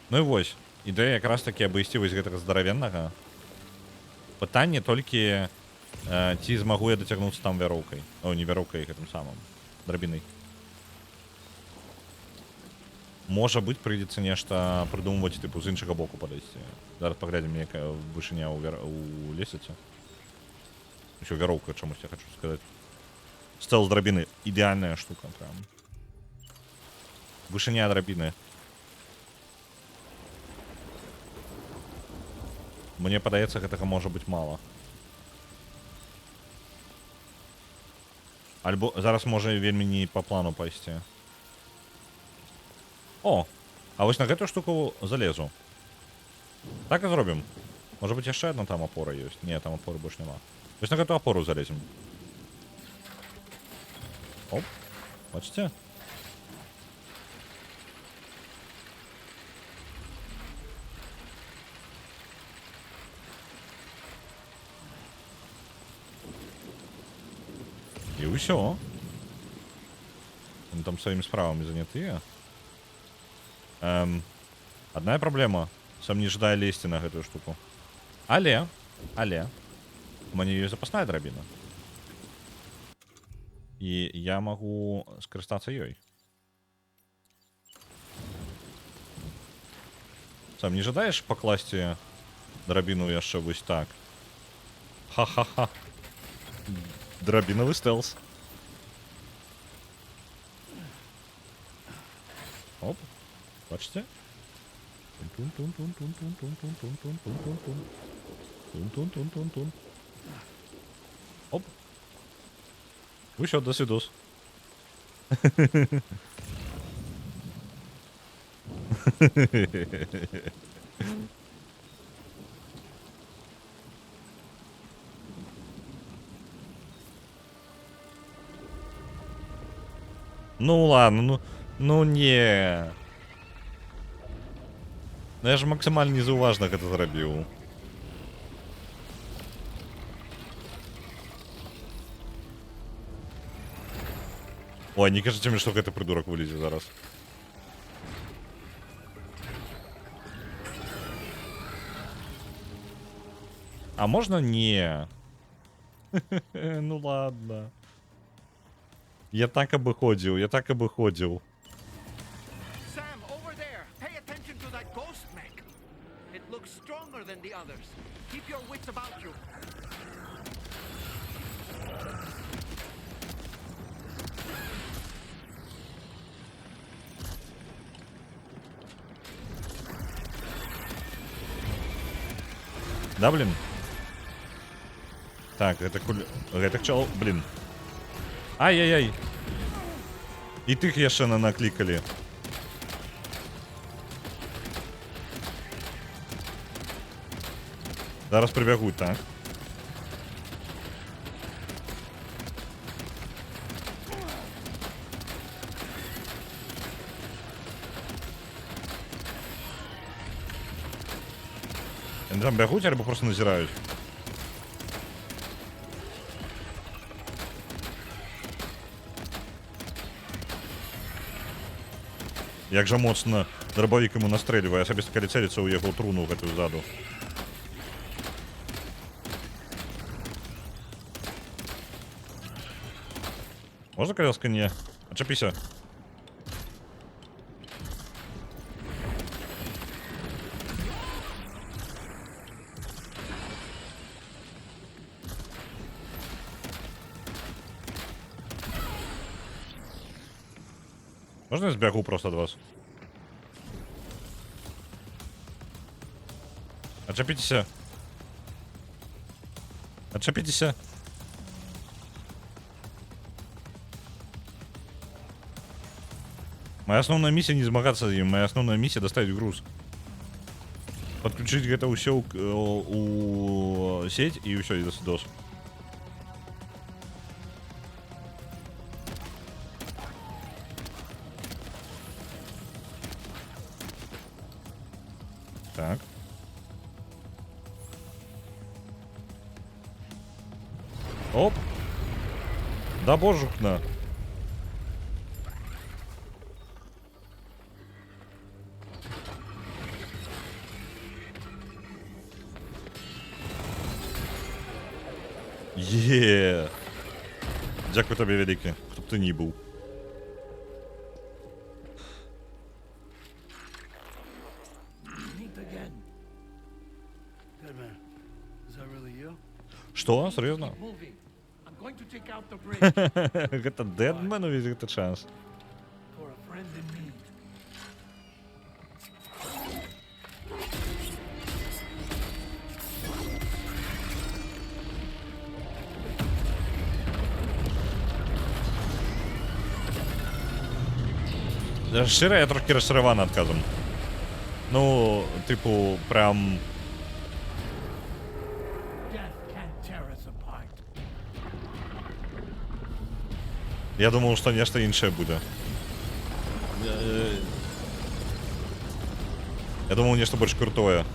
Ну і вось. Ідэя якраз такі абысці вось гэтага здаравеннага. Пытанне толькі, ці змагу я дацягнуцца там вяроўкай. О, не вяроўкай, гэтым самым. Драбінай. Можа быць, прыйдзецца нешта прыдумваць, тыпу, з іншага боку падысці. Зараз паглядзім, якая вышыня ў лесіцы. Еще вяроўка, чамусь я хочу сказаць. Сцэл з драбіны. Ідэальная штука, прям. Вышыня драбіны. Мне падаецца, гэтага можа быць мала. Альбо зараз можа вельмі не па плану пайсці. О! А вось на гэтую штуку залезу. Так і зробім. Можа быць, яшчэ адна там апора ёсць. Не, там апоры больш няма. Вось на гэтую апору залезем. Оп. Бачыце? І ўсё. Они там сваімі справамі занятыя. Адная праблема. Сам не жадае лезці на гэтую штуку. Але, у мяне ёсць запасная драбіна. І я магу скарыстацца ёй. Сам не жадаеш пакласці драбіну яшчэ вось так? Ха-ха-ха. Драбиновый стелс. Оп. Бачите? Оп. Еще до свидос. Ну ладно, ну не. Ну я ж максимально незауважна гэта зрабіў. Ой, не кажите мне, что гэты придурок вылезе зараз. А можно не? Ну ладно. Я так обыходил, Sam, over there. Pay attention to that ghost mech. It looks stronger than the others. Keep your wits about you. Да, блин? Так, это это чел, блин. Ай-яй-яй. І тих яшчэ наклікалі. Зараз прибягуть, так? Вони там бягуть, або просто назирають? Як жа моцна дробавік йому настрэльвае, асабіста калі цэліцца ў яго труну гэтую ззаду. Можна, каляска, не? Ачапіся. Можна я збягу просто від вас? Отчепитесь. Отчепитесь. Моя основная миссия не змагаться з ним, моя основная миссия доставить груз. Подключить это все у сеть и все, и до свидос. Так. Оп. Да божухна. Є. Дякую тобі велике, хто б ти ні був. Meet again. Deadman, is that really you? Що? Серйозно? Moving. I'm going to take out the bridge Це Дедмену візити шанс. for a friend in need. Щиро, я трошки розчарований відказом. Ну, типу, прям... Death can't tear us apart. Я думав, що нечто інше буде. Я думав, нечто більш крутое.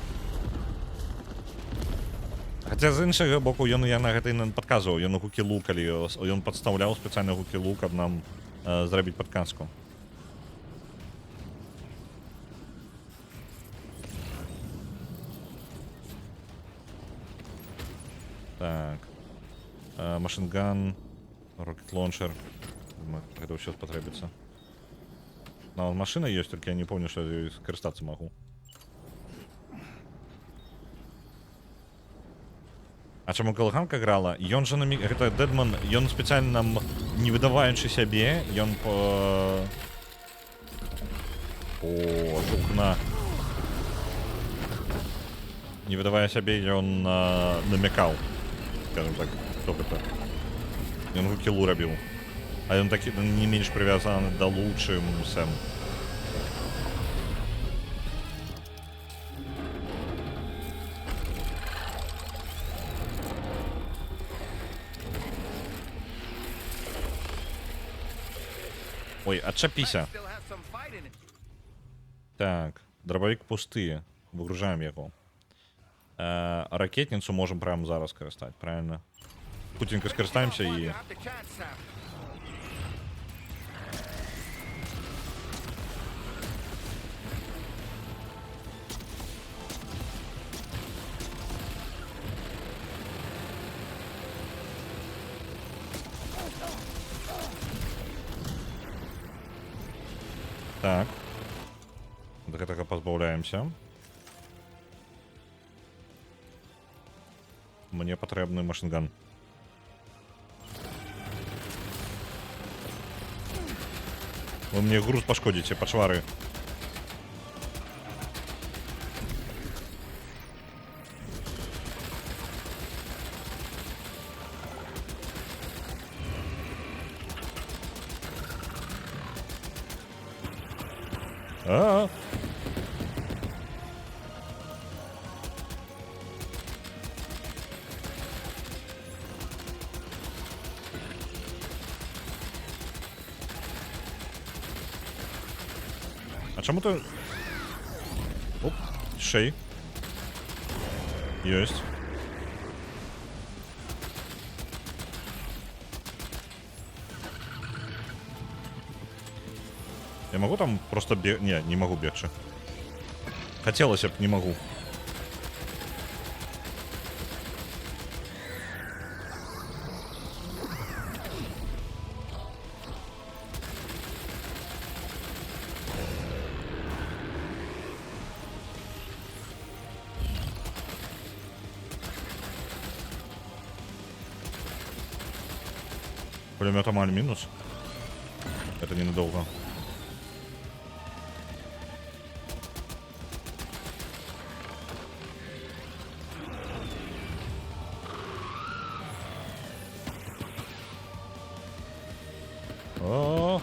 Хоча з іншого боку, ён я на гэта і не падказваў, ён гукі-лу, калі ён падстаўляў спецыяльна гукі-лу, каб нам зрабіць падказку. Так. Машинган, рокет лончер. Это все потребуется. Но машина есть, только я не помню, что я скористаться могу. А чаму калганка грала? Ён же намі... Гэта Дэдман, ён спецыяльна нам, не выдаваючы сябе, ён по... О, чукна. Не выдавая сябе, ён намекал. Скажем так, кто это. Ён гукі-лу рабіў. А ён такі не менш прывязаны да лу, чым Сэм. Ой, отчапіся. Still has some fight in it. Так, дробовик пусты. Выгружаем его. Ракетницу можем прямо зараз скористать, правильно? Путинка скористаемся You и... have the chance, Sam. Так. От гэтага пазбаўляемся. Мне патрэбны машинган. Вы мне груз пашкодзіце, пачвары. А-а-а. А чому ти... Оп, шей. Есть. Я могу там просто бег... Не, не могу бегче. Хотелось бы, не могу. Пулемет Амаль минус. Это ненадолго. О.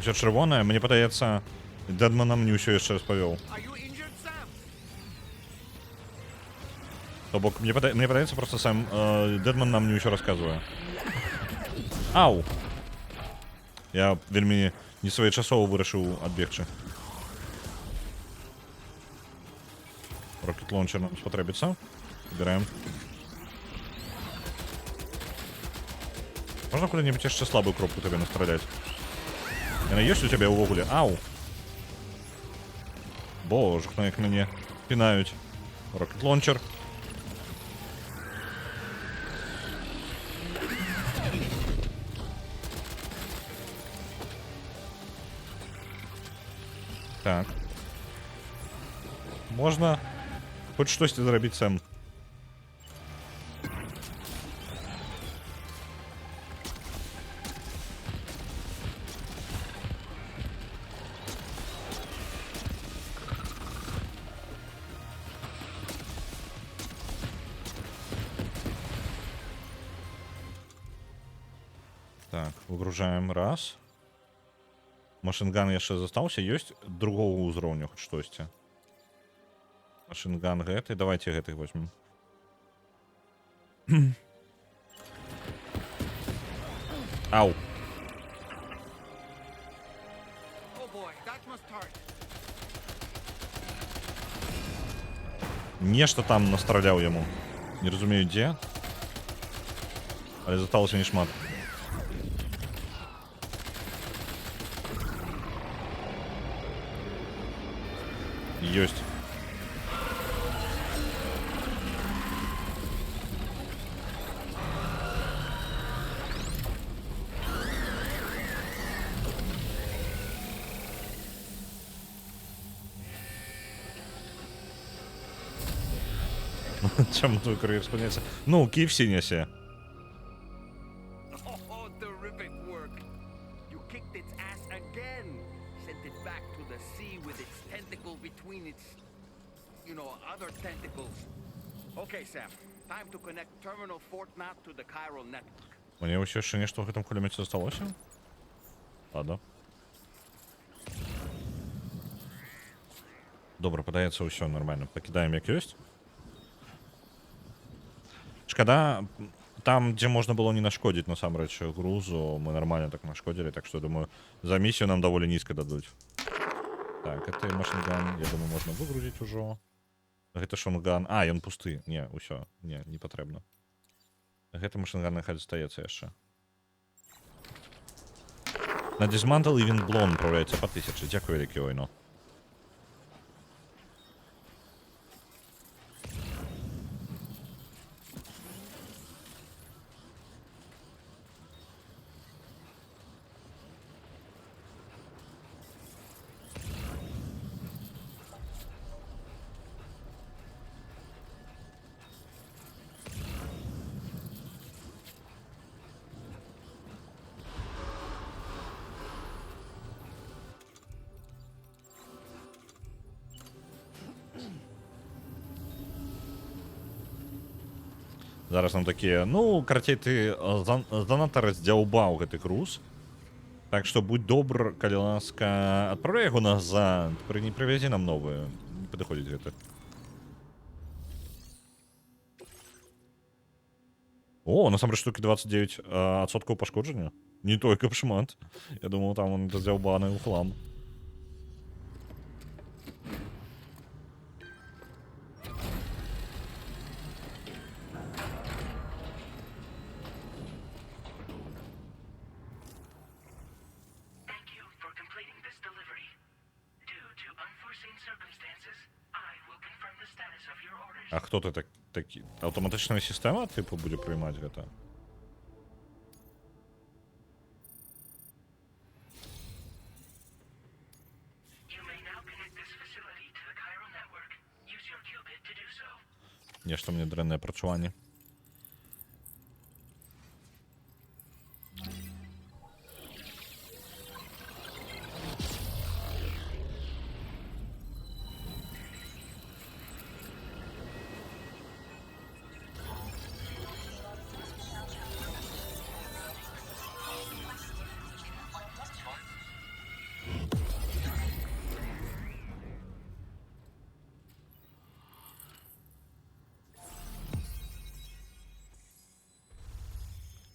Все червоне, мені подається, Дедман нам не все ще розповів. Are you injured, Sam? Тобто, мені подається просто сам Дедман нам не все розказує. Ау! Я вельми не своєчасово вирішив відбігти. Rocket Launcher нам спотребиться. Убираем. Можно куда-нибудь еще слабую кропку тебе настрелять? Она есть у тебя увогуле? Ау! Боже, як мені пінають. Rocket Launcher. Так. Можна хоч щось зробити сам. Так, выгружаем раз. Машинган яшчэ застаўся, ёсць другого ўзроўню хоць штосьці. Машинган гэты, давайте гэтых возьмем. Ау. Oh boy, that must hurt. Нешта там настраляў яму. Не разумею дзе. Але засталося не шмат. Ёсць. Чому твой кур'єр спиняється? Ну, KFC несе. Oh, terrific work. You kicked its ass again. Sent it back to the sea with its tentacle between its, other tentacles. Okay, Sam. Time to connect Terminal Fort Map to the chiral network. Мені ўсё яшчэ нешта ў гэтым кулемёце засталося? Ладно. Добра, падаецца ўсё нормально. Пакідаем як ёсць. Шкада, там, дзе можна было не нашкодзіць, насамрэч, грузу, мы нормально так нашкодзілі, так што, думаю, за місію нам даволі нізка дадуць. Так, это машинган, я думаю, можна выгрузіць ужо. Гэта шонган. А, ён пусты. Не, ўсё. Не патрэбна. Гэты машинган няхай застаецца яшчэ. На Dismantle і Windblown направляецца па 1000. Дзякуй вялікі, Ойно. Зараз нам такія, ну, карацей, ты занадта раздзяўбаў гэты груз. Так што будь добр, калі ласка, адпраўляй яго назад, не прывязі нам новую. Не падыходзіць гэта. О, насамрэч штукі 29% пашкоджання. Не той, каб шмат. Я думаў, там он раздзяўбаны ў хлам. А хто ты такі? Аўтаматычная сістэма, типу, будзе прыймаць гэта? Нешта мне дрэннае працаванне.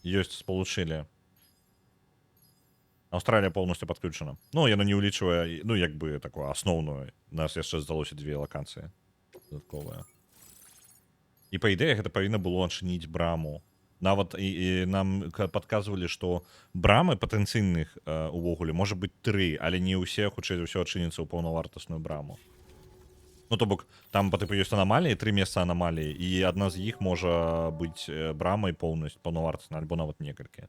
ёсць спалучылі. Аўстралія полностью подключена. Ну, яно не ўлічвае, ну, як бы такую асноўную. У нас яшчэ здалося 2 лакацыі дадатковыя. І па ідэі гэта павінна было адчыніць браму. Нават і нам падказвалі, што брамы патэнцыйных увогуле можа быць 3, але не ўсе, хутчэй за ўсё, адчыняцца ў паўнавартасную браму. Ну, то бок, там па тыпу ёсць анамаліі, 3 месца анамаліі, і адна з іх можа быць брамай поўнасць паўнавартаснай, альбо нават некалькі.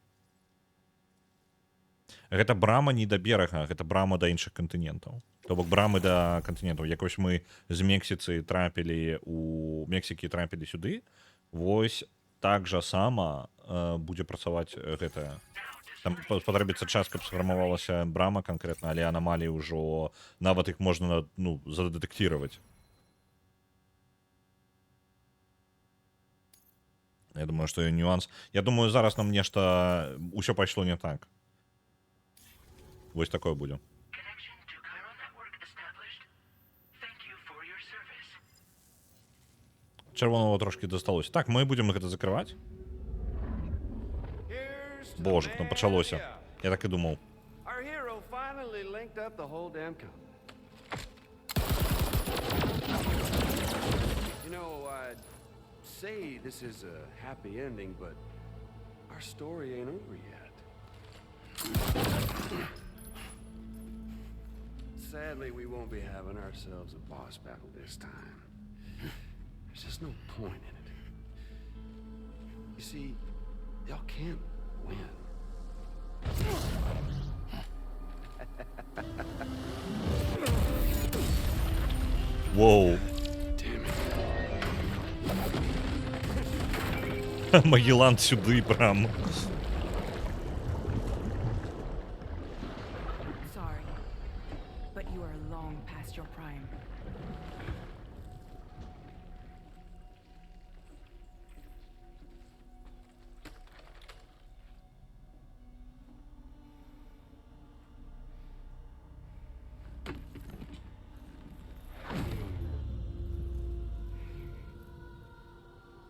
Гэта брама не да берага, гэта брама да іншых кантынентаў. То бок брамы да кантынентаў. Як вось мы з Мексіцы трапілі у Мексікі трапілі сюды, вось так жа сама будзе працаваць гэтая. Там спатрэбіцца час, каб сфармавалася брама канкрэтна, але анамаліі ўжо нават іх можна, ну, задэтэктировать. Я думаю, што нюанс. Я думаю, зараз нам нешта ўсё пайшло не так. Вось такое будзе. Чырвонага трошки дасталося. Так, мы будзем гэта закрываць. Боже, ну пачалося. Я так і думаў. Say this is a happy ending, but our story ain't over yet. Sadly, we won't be having ourselves a boss battle this time. There's just no point in it. You see, y'all can't win. Whoa. Магеллан сюди прям. Sorry, but you are long past your prime.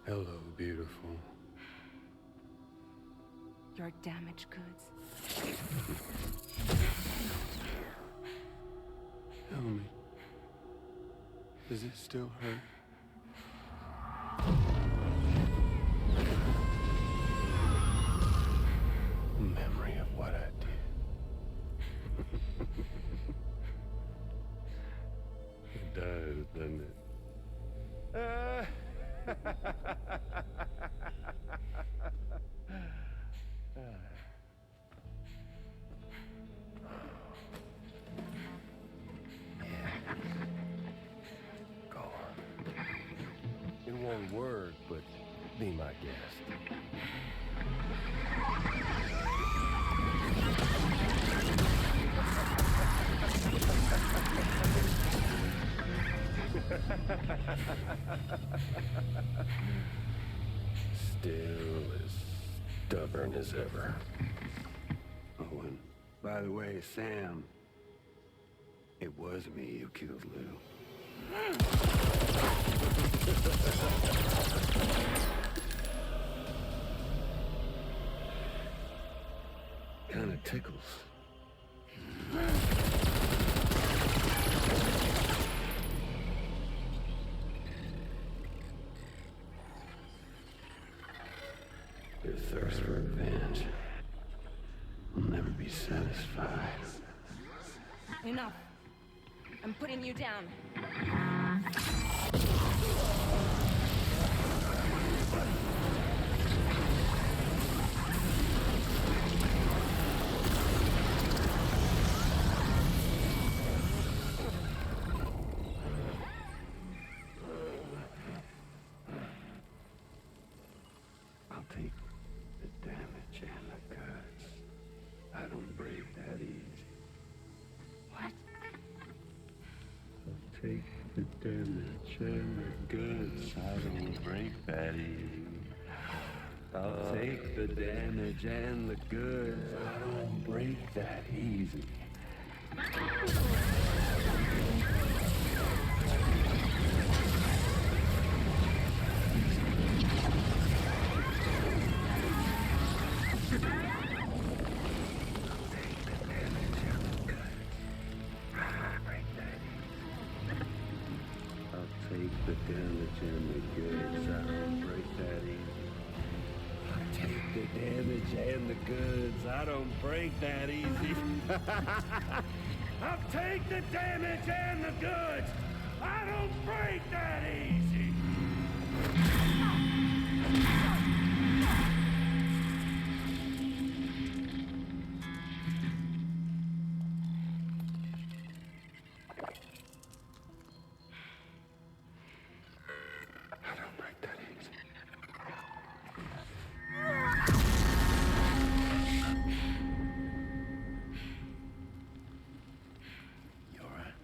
Hello, beautiful. Your damaged goods. Tell me, does it still hurt? Memory of what I did. It does, doesn't it? Go on. In one word, but be my guest. Still as stubborn as ever. Oh, and by the way, Sam, it was me who killed Lou. Kinda tickles. Your thirst for revenge will never be satisfied. Enough. I'm putting you down. I'll take the damage and the guts. I don't break that easy. What? I'll take the damage and the guts. I don't break that easy. I'll take the damage and the goods. I don't break that easy. the damage and the goods. I don't break that easy. I take the damage and the goods. I don't break that easy. I'll take the damage and the goods. I don't break that easy. I don't break that easy. You all right?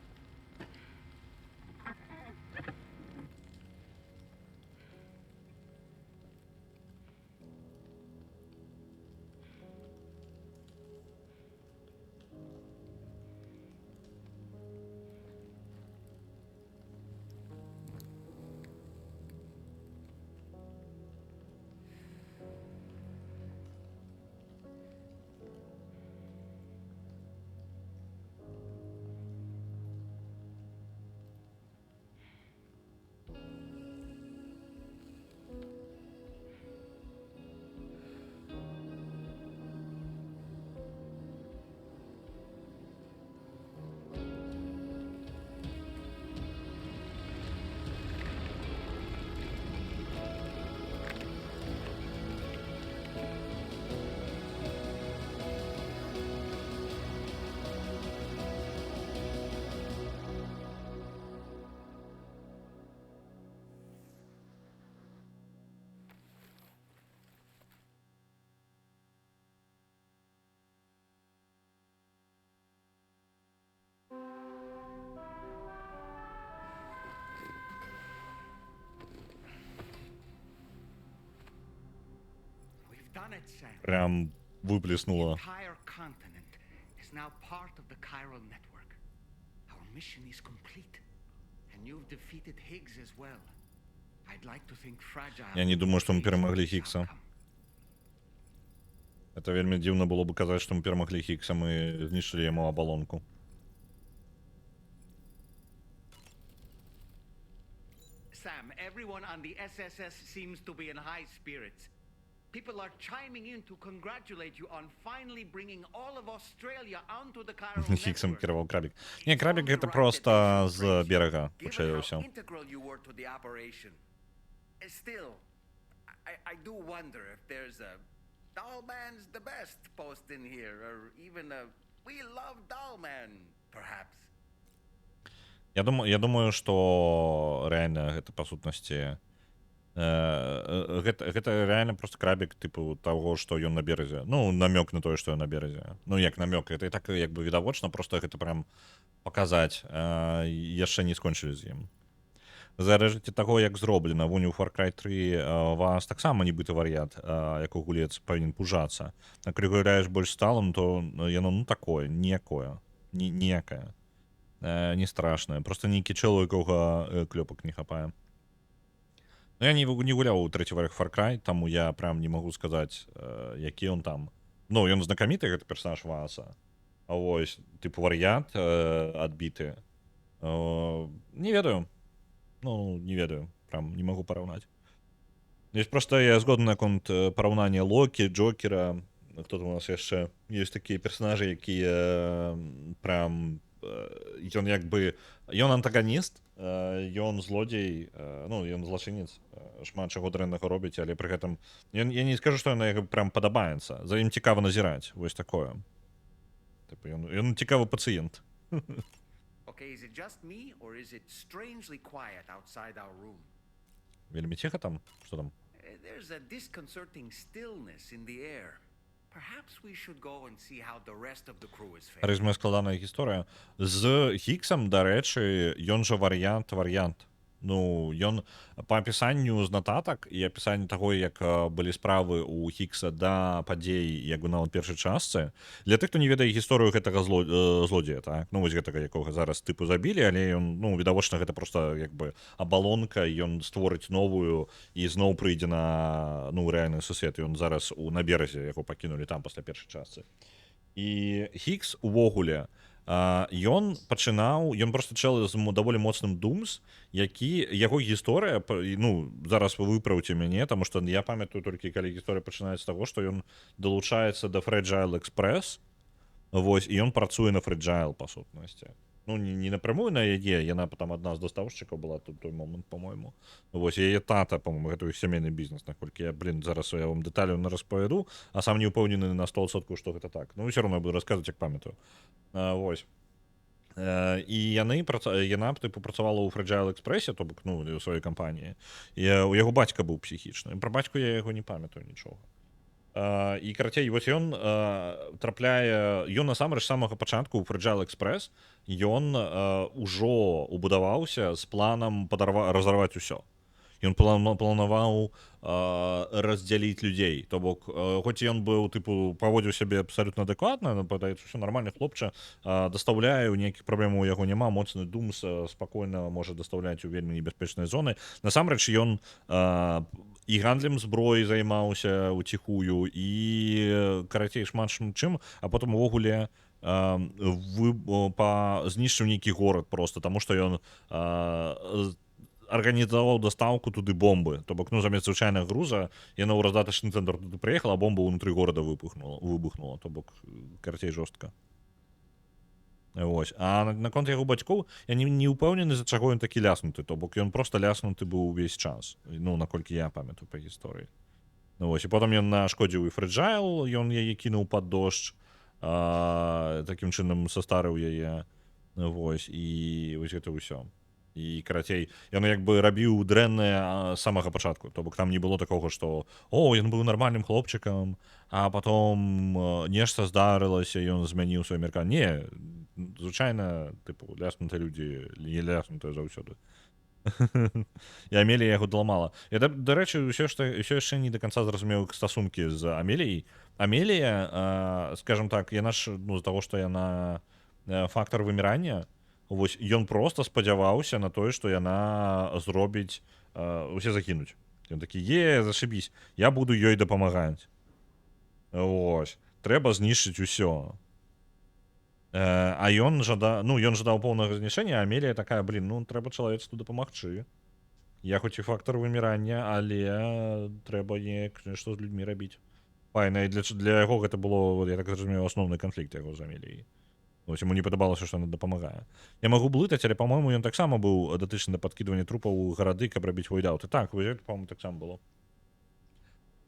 We've done it, Sam. Прям The выплеснуло. entire continent is now part of the chiral network. Our mission is complete. And you've defeated Higgs as well. I'd like to think Fragile. Я не думаю, што мы перамаглі is Хіггса. outcome. Это вельмі дзіўна было бы казаць, што мы перамаглі Хіггса, мы знішчылі яму абалонку. Sam, everyone on the SSS seems to be in high spirits. People are chiming in to congratulate you on finally bringing all of Australia onto the chiral Хіггсом network. кіраваў крабік. Не, крабік гэта проста з берага пачалося. Integral you were to the operation. Still, I do wonder if there's a Dollman's the best post in here, or even a We Love Dollman, perhaps. Я думаю, што рэальна гэта па сутнасці гэта рэальна просто крабік тыпу таго, што ён на беразе. Ну, намёк на тое, што ён на беразе. Ну, як намёк, гэта і так як бы відавочна, просто гэта прям паказаць. Яшчэ не скончылі з ім. Залежыць ад таго, як зроблена. Вунь у Far Cry 3 вас таксама нібыта вар'ят, як у гулец павінен пужацца. А калі гуляеш больш сталым, то яно ну такое, ніякае. Не страшнае. Просто нейкі чэл, у якога клёпак не хапае. Ну, я не гуляў у трэці варых Far Cry, таму я прям не магу сказаць, які ён там. Ну, ён знакаміты, гэты персонаж Вааса. А вось, тыпу вар'ят адбіты. Не ведаю. Ну, не ведаю. Прям не могу параўнаць. Здесь просто я згодны наконт параўнання Локі, Джокера. Кто-то у нас яшчэ ёсць такія персонажы, якія прям ён як бы ён антаганіст, ён злодзей, ну ён злачынец, шмат чаго дрэннага робіць, але пры гэтым я не скажу, што ён прям падабаецца. За ім цікава назіраць, вось такое. Типу ён цікавы пацыент. Okay, is it just me or is it strangely quiet outside our room? Вельмі ціха там? Што там? There's a disconcerting stillness in the air. Perhaps we should go and see how the rest of the crew is faring. Резюме складаная гісторыя. З Хіггсам, дарэчы, ён жа варыянт. Ну, ён па апісанню з нататак і апісанню таго, як былі справы ў Хіггса да падзей, як бы нават першай частцы. Для тых, хто не ведае гісторыю гэтага злодзея, так? Ну, вось гэтага, якога зараз тыпу забілі, але ён, ну, відавочна, гэта проста як бы абалонка, ён створыць новую і зноў прыйдзе на, ну, рэальны сусвет. Ён зараз на беразе, яго пакінулі там пасля першай частцы. І Хіггс увогуле Ён пачынаў, ён просто чел з даволі моцным думс, які яго гісторыя, ну зараз вы выпраўце мяне, таму што я памятаю толькі калі гісторыя пачынаецца з таго, што ён далучаецца да Fragile Express, вось, і ён працуе на Fragile па сутнасці. Ну, не напрямую на яе, яна там адна з дастаўшчыкаў была тут той момант, по-мойму. Вось, яе тата, по-мойму, гэта сямейны бізнес, наколькі я, зараз я вам дэталю не распавяду, а сам не ўпэўнены на 100%, што гэта так. Ну, ўсё роўно я буду расказваць, як памятаю. Вось. І яна типу, працавала ў Fragile Express, то бок, ну, у сваёй кампаніі. І у яго бацька быў псіхічны. Пра бацьку я яго не памятаю нічога. І карацей, вось ён трапляе, ён насамрэч з самага пачатку ў Fragile Express, ён ужо убудаваўся з планам разарваць усё. Ён планаваў раздзяліць людзей. То бок, хоць ён быў, тыпу, паводзіў сябе абсалютна адэкватна, падаецца, ўсё нармальны хлопча, дастаўляе, ніякіх праблем у яго няма, моцны думс, спакойна можа дастаўляць у вельмі небяспечныя зоны. Насамрэч, ён і гандлем зброі займаўся ўціхую, і, карацей, шмат чым, а потым увогуле знішчыў нейкі горад проста, таму што ён арганізаваў дастаўку туды бомбы. То бок, ну, замест звычайнага груза, яна ў раздатачны цэнтр туды прыехала, а бомба ўнутры горада выбухнула. То бок, карацей, жорстка. Вось. А наконт яго бацькоў, я не ўпэўнены, за чаго ён такі ляснуты. То бок, ён проста ляснуты быў увесь час. Ну, наколькі я памятаю па гісторыі. Вось. І потым ён нашкодзіў і Fragile, ён яе кінуў пад дождж, такім чынам састарыў яе. Вось. І вось гэта ўсё. І, карацей, ён як бы рабіў дрэннае з самага пачатку. То бок, там не было такога, што ён быў нармальным хлопчыкам, а потом нешта здарылася, ён змяніў свой меркат. Не, звычайна, тыпу, ляснутыя людзі, не ляснутыя заўсёды. І Амелія яго дламала. Я, дарэчы, ўсё яшчэ не да канца зразумеў стасункі з Амеліяй. Амелія, скажем так, яна ж, ну, з таго, што яна фактар вымірання, вось, ён проста спадзяваўся на тое, што яна зробіць, усе загінуць. Ён такі, зашибісь, я буду ёй дапамагаць. Вось, трэба знішчыць усё. А ён жадаў поўнага знішчэння, а Амелія такая, ну, трэба чалавецтву дапамагчы. Я хоць і фактар вымірання, але трэба нешта з людзьмі рабіць. Файна, і для яго гэта было, я так разумею, асноўны канфлікт яго з Амеліяй. Вось, яму не падабалася, што яна дапамагае. Я магу блытаць, але, па-мойму, ён таксама быў датычны да падкідвання трупаў у гарады, каб рабіць войдаўты. Так, па-мойму, таксама было.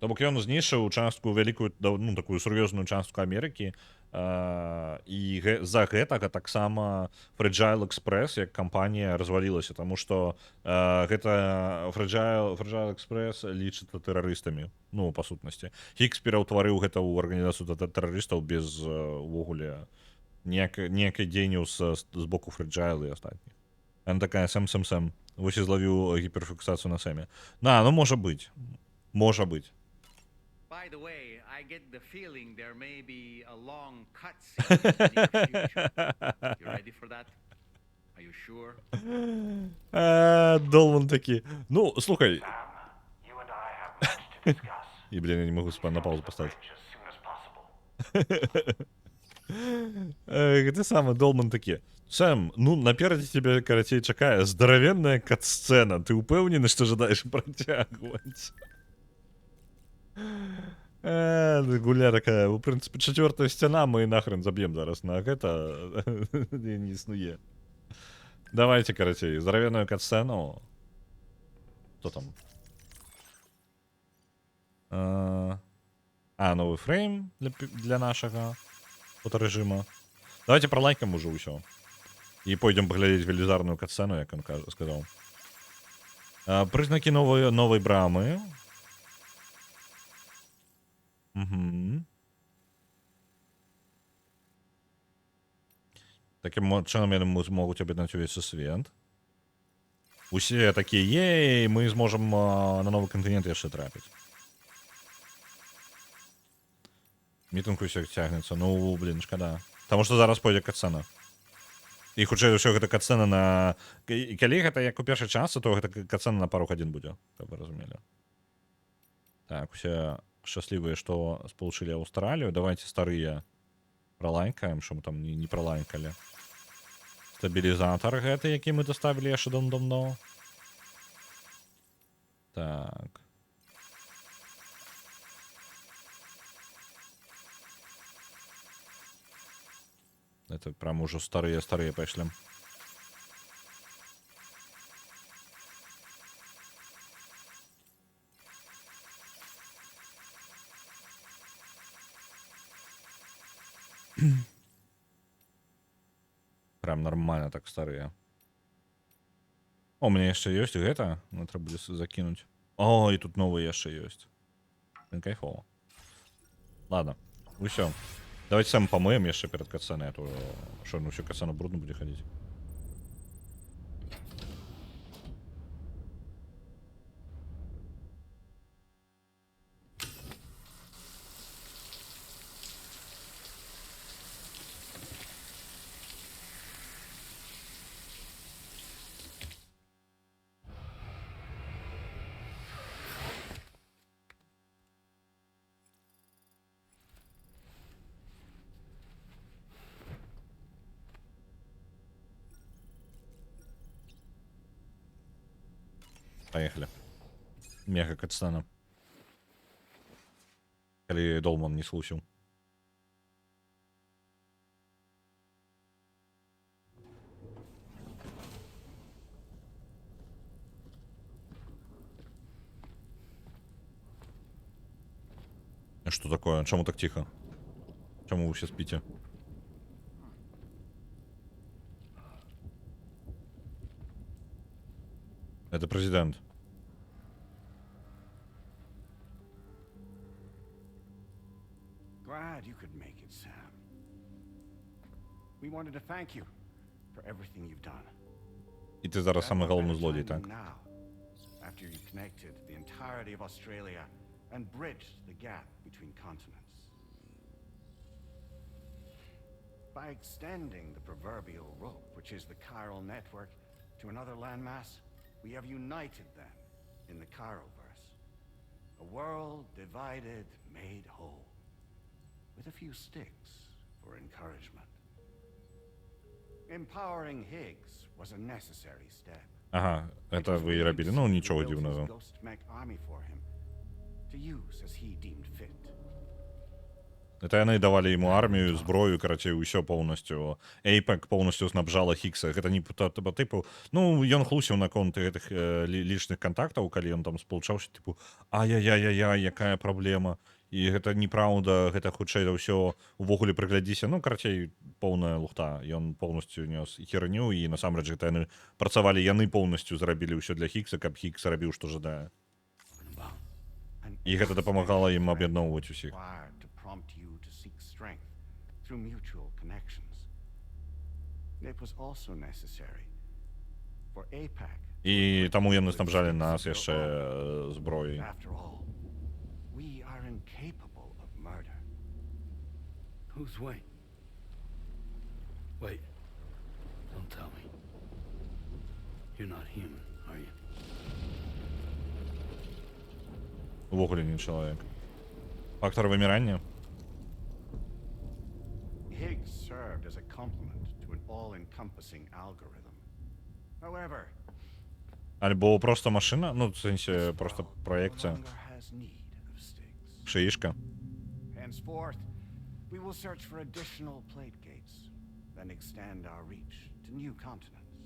То бок ён знішчыў частку вялікую, ну, такую сур'ёзную частку Амерыкі, і з-за гэтага таксама Fragile Express як кампанія развалілася, таму што гэта Fragile Express лічыцца тэрарыстамі, ну, па сутнасці. Хікс пераўтварыў гэта ў арганізацыю тэрарыстаў без увогуле ніякай дзеянняў з боку Fragile і астатніх. Яна такая сэм. Вось і злавіў гіперфіксацыю на сэме. Ну, можа быць. Можа быць. By the way, I get the feeling there may be a long cutscene in the near future. You ready for that? Are you sure? Долман такі. Ну, слухай. Sam, you and I have much to discuss. І, блін, я не можу на паузу поставити. As soon as possible. Гэта саме, Долман такі. Сэм, ну, наперадзе тебе, карацей, чакае здаравенная кат-сцэна. Ты ўпэўнены, што жадаеш працягваць? Гуля такая, у прынцыпе, 4-я сцяна, мы нахрен заб'ем зараз на гэта. Не існуе. Давайте, карацей, здаравенную кат-сцэну. Што там? Новы фрейм для нашага фотарэжыма. Давайте пролайкаем уже ўсё. І пойдем паглядзець велізарную кат-сцэну, як он сказаў. Прызнакі новай брамы. Таким чынам яны могуць аб'яднаць увесь свет. Усе такія, мы зможам на новы кантынент яшчэ трапіць. Мітынг усё цягнецца. Ну, блін, шкада. Таму што зараз пойдзе кат-сцэна. І хутчэй ўсё гэта кат-сцэна на... Калі гэта як у першай частцы, то гэта кат-сцэна на пару гадзін будзе, каб вы разумелі. Так, усе шчаслівыя, што спалучылі Аўстралію. Давайте старыя Пролайкаем, що ми там не пролайкали. Стабілізатор гэты, які ми доставили яшчэ давно. Так. Это прям уже старые пошли. Прям нормально так старые. О, у меня еще есть это. Надо будет закинуть. О, и тут новые еще есть. Кайфово. Ладно. Ну все. Давайте сам помоем еще перед катсценой, а то что, ну все катсцену брудно будет ходить. Поехали. Мега катсцена. Или Долман не слушал. Что такое? Чему так тихо? Чему вы все спите? Это президент. Glad you could make it, Sam. We wanted to thank you for everything you've done. И ты зараз самый головный злодей, так? Now, after you connected the entirety of Australia and bridged the gap between continents. By extending the proverbial rope, which is the chiral network, to another landmass, we have united them in the Chiralverse. A world divided, made whole. With a few sticks for encouragement. Empowering Higgs was a necessary step. Ага, это вы и робили. Ну, ничего дивного. Это яны давали ему армію, зброю, короче, ўсё полностью. Эйпек полностью снабжала Хиггса. Гэта не по типу... Ну, ён хлусіў наконт гэтых лишних контактаў, калі ён там спалучаўся, типу, ай-яй-яй-яй, якая праблема. І гэта неправда, гэта хутчэй за ўсё увогуле прыглядзіся. Ну, карацей, поўная лухта. Ён полностью нёс херню, і насамрэч гэта яны працавалі, яны полностью зрабілі ўсё для Хиггса, каб Хиггс рабіў, што жадае. І гэта дапамагала ім аб'ядноўваць усіх. І таму яны снабжалі нас яшчэ зброяй. We are incapable of murder. Who's Wayne? Wait. Don't tell me. You're not human, are you? Увогуле не чалавек. Фактор вымірання? Higgs served as a complement to an all-encompassing algorithm. However, альбо просто машина? Ну, в сенсі, просто проекція. Шиишка. Henceforth, we will search for additional plate gates, then extend our reach to new continents.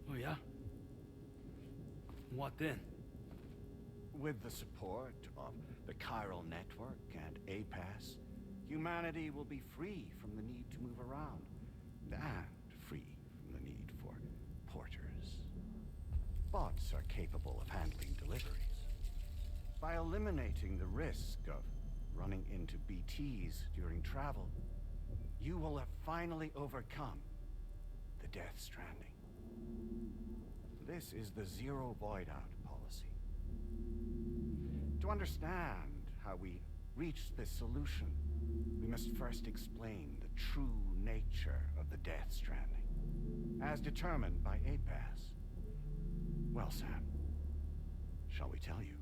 Oh yeah? What then? With the support of the chiral network and APAS, humanity will be free from the need to move around, and free from the need for porters. Bots are capable of handling deliveries. By eliminating the risk of running into BTs during travel, you will have finally overcome the Death Stranding. This is the Zero Void Out policy. To understand how we reached this solution, we must first explain the true nature of the Death Stranding, as determined by APAS. Well, Sam, shall we tell you?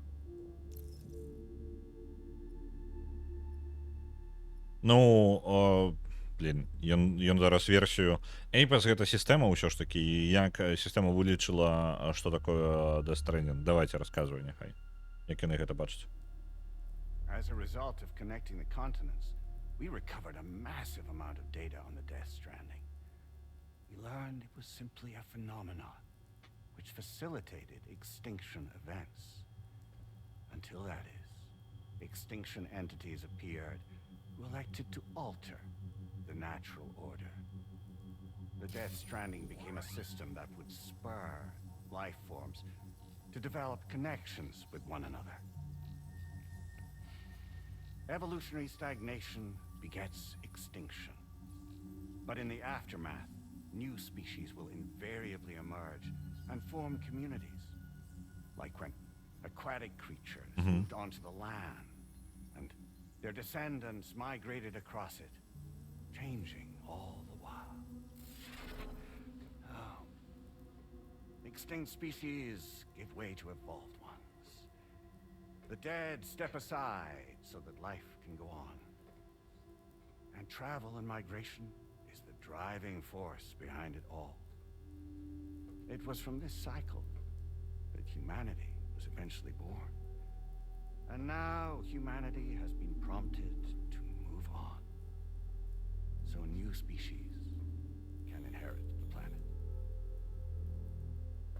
Ну, ён зараз версію Apex гэта сістэма ўсё ж такі, і як сістэма вылічыла, што такое Death Stranding. Давайте расказвай няхай, як яны гэта бачаць. As a result of connecting the continents, we recovered a massive amount of data on the Death Stranding. We learned it was simply a phenomenon which facilitated extinction events. Until that is, extinction entities appeared who elected to alter the natural order. The Death Stranding became a system that would spur life forms to develop connections with one another. Evolutionary stagnation begets extinction. But in the aftermath, new species will invariably emerge and form communities. Like when aquatic creatures moved onto the land and their descendants migrated across it, changing all the while. Oh. Extinct species give way to evolved ones. The dead step aside so that life can go on. And travel and migration is the driving force behind it all. It was from this cycle that humanity was eventually born. And now humanity has been prompted to move on. So new species can inherit the planet.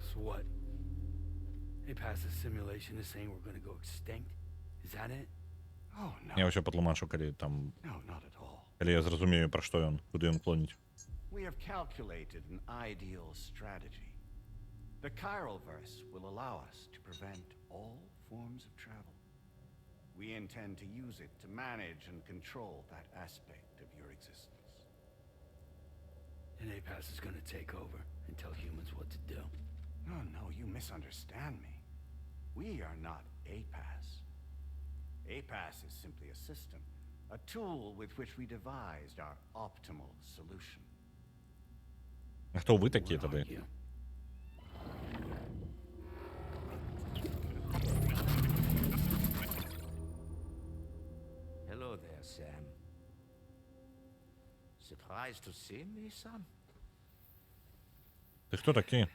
So what? They passed a simulation is saying we're gonna go extinct? Is that it? Oh, no. Я ўсё патлумачу, калі там, No, not at all. калі я зразумею, пра што ён, куды ён клоніць. We have calculated an ideal strategy. The Chiralverse will allow us to prevent all forms of travel. We intend to use it to manage and control that aspect of your existence. And APAS is gonna take over and tell humans what to do. No, you misunderstand me. We are not APAS. APAS is simply a system, a tool with which we devised our optimal solution. А хто ви такі What тоді? are you? Hello there, Sam. Surprised to see me, son? Ти хто такий?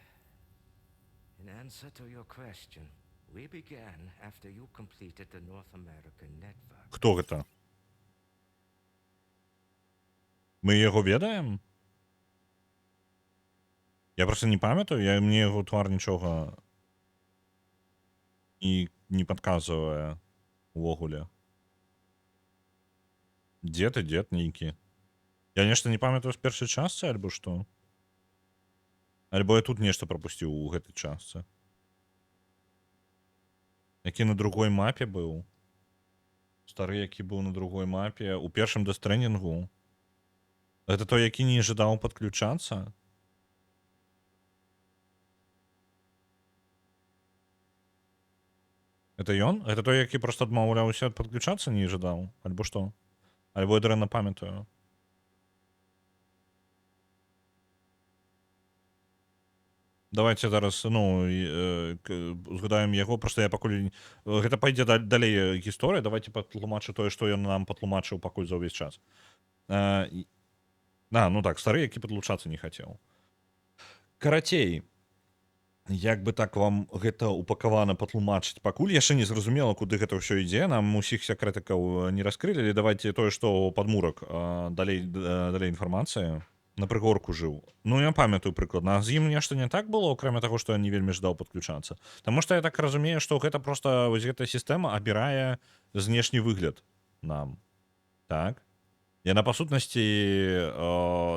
In answer to your question, we began after you completed the North American network. Хто гэта? Мы яго ведаем? Я просто не памятаю, мне яго твар нічога і не падказвае увогуле. Дед і дед нейкі. Я нешта не памятаю з першай частцы, альбо што? Альбо я тут нешта прапусціў у гэтай частцы. Які на другой мапе быў. Стары, які быў на другой мапе. У першым дэстрэнінгу. Гэта той, які не жадаў падключацца? Это ён? Гэта той, які проста адмаўляўся ад падключацца, не жадаў? Альбо што? Альбо я дрэнна памятаю. Давайте зараз, ну, згадаем яго, просто я пакуль... Гэта пайдзе далей гісторыя, давайте патлумачу тое, што ён нам патлумачыў пакуль за ўвесь час. Ну так, стары, які падлучацца не хацеў. Карацей, як бы так вам гэта упакавана патлумачыць, пакуль яшчэ не зразумела, куды гэта ўсё ідзе, нам усіх сакрэтыкаў не раскрылі, давайте тое, што падмурак, далей інфармацыя. На прыгорку жыў. Ну, я памятаю прыкладна. А з ім нешта не так было, акрамя таго, што я не вельмі ждаў падключацца. Таму што я так разумею, што гэта проста вось гэтая сістэма абірае знешні выгляд нам. Так? Яна па сутнасці,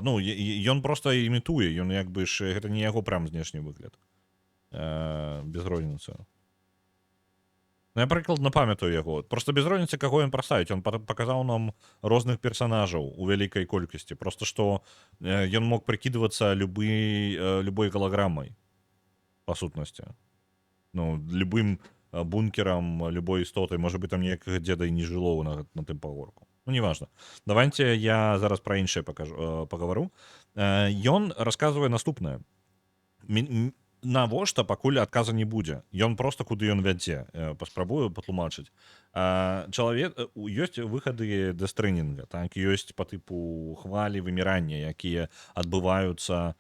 ну, ён проста імітуе, ён як бы ж, гэта не яго прям знешні выгляд. Без розніцы. Ну, я прыкладна памятаю яго. Просто без розніцы, каго ён праставіць. Ён паказаў нам розных персанажаў у вялікай колькасці. Просто што ён мог прыкідвацца любой галаграмай, па сутнасці. Ну, любым бункерам, любой істотай. Можа быць, там ніякага дзеда і не жыло на тым пагорку. Ну, неважна. Давайте я зараз пра іншае пагавару. Ён расказвае наступнае. навошта пакуль адказа не будзе, ён просто куды ён вядзе, паспрабую патлумачыць. Чалавек ёсць выхады дэстрэнінга, так, ёсць па тыпу хвалі вымірання, якія адбываюцца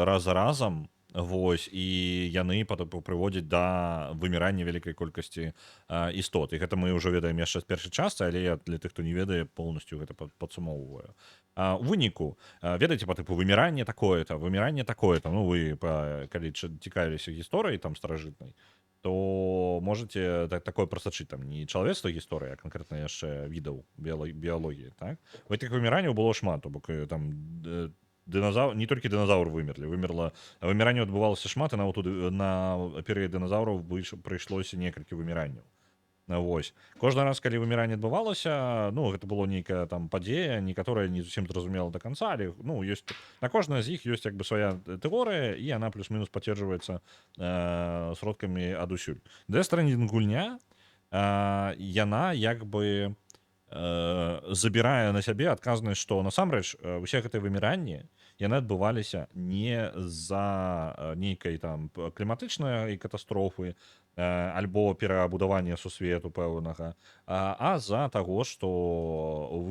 раз за разам. Вось, і яны прыводзяць да вымірання вялікай колькасці істот. І гэта мы ўжо ведаем яшчэ з першай частцы, але я для тых, хто не ведае, полностью гэта падсумоўваю. У выніку, ведаеце, па тыпу выміранне такое-то, ну вы, калі цікавіліся гісторыяй там старажытнай, то можете такое прасачыць, там не чалавецтва гісторыя, а канкрэтна яшчэ відаў біялогіі, так? Гэтых выміранняў было шмат, то бок там не толькі дыназаўры вымерла, выміранне адбывалася шмат, і нават на перыяд дыназаўраў прыйшлося некалькі выміранняў. Вось. Кожны раз, калі выміранне адбывалася, ну, гэта было нейкая там падзея, некаторая не зусім зразумела да канца, але ну, ёсць, на кожнай з іх ёсць як бы свая тэорыя, і яна плюс-мінус пацверджваецца сродкамі адусюль. Death Stranding гульня, яна як бы забірае на сябе адказнасць, што насамрэч усе гэтыя выміранні яны адбываліся не з-за нейкай там кліматычнай катастрофы альбо перабудавання сусвету пэўнага, а з-за таго, што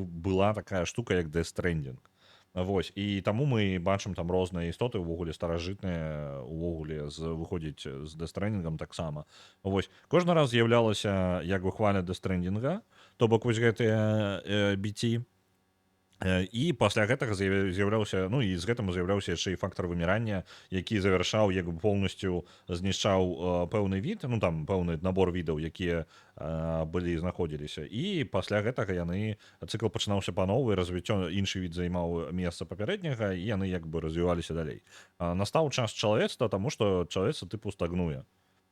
была такая штука, як Death Stranding. Вось, і таму мы бачым там розныя істоты, увогуле старажытныя, увогуле выходзіць з Death Stranding таксама. Вось, кожны раз з'яўлялася як бы хваля Death Stranding, то бок вось гэтыя BT, і пасля гэтага з'яўляўся, ну і з гэтым з'яўляўся яшчэ і фактар вымірання, які завяршаў, як бы полностью знішчаў пэўны від, ну там пэўны набор відаў, якія знаходзіліся, і пасля гэтага яны, цыкл пачынаўся па-новы, развіццё, іншы від займаў месца папярэдняга, і яны як бы развіваліся далей. Настаў час чалавецтва, таму што чалавецтва тыпу стагнуе.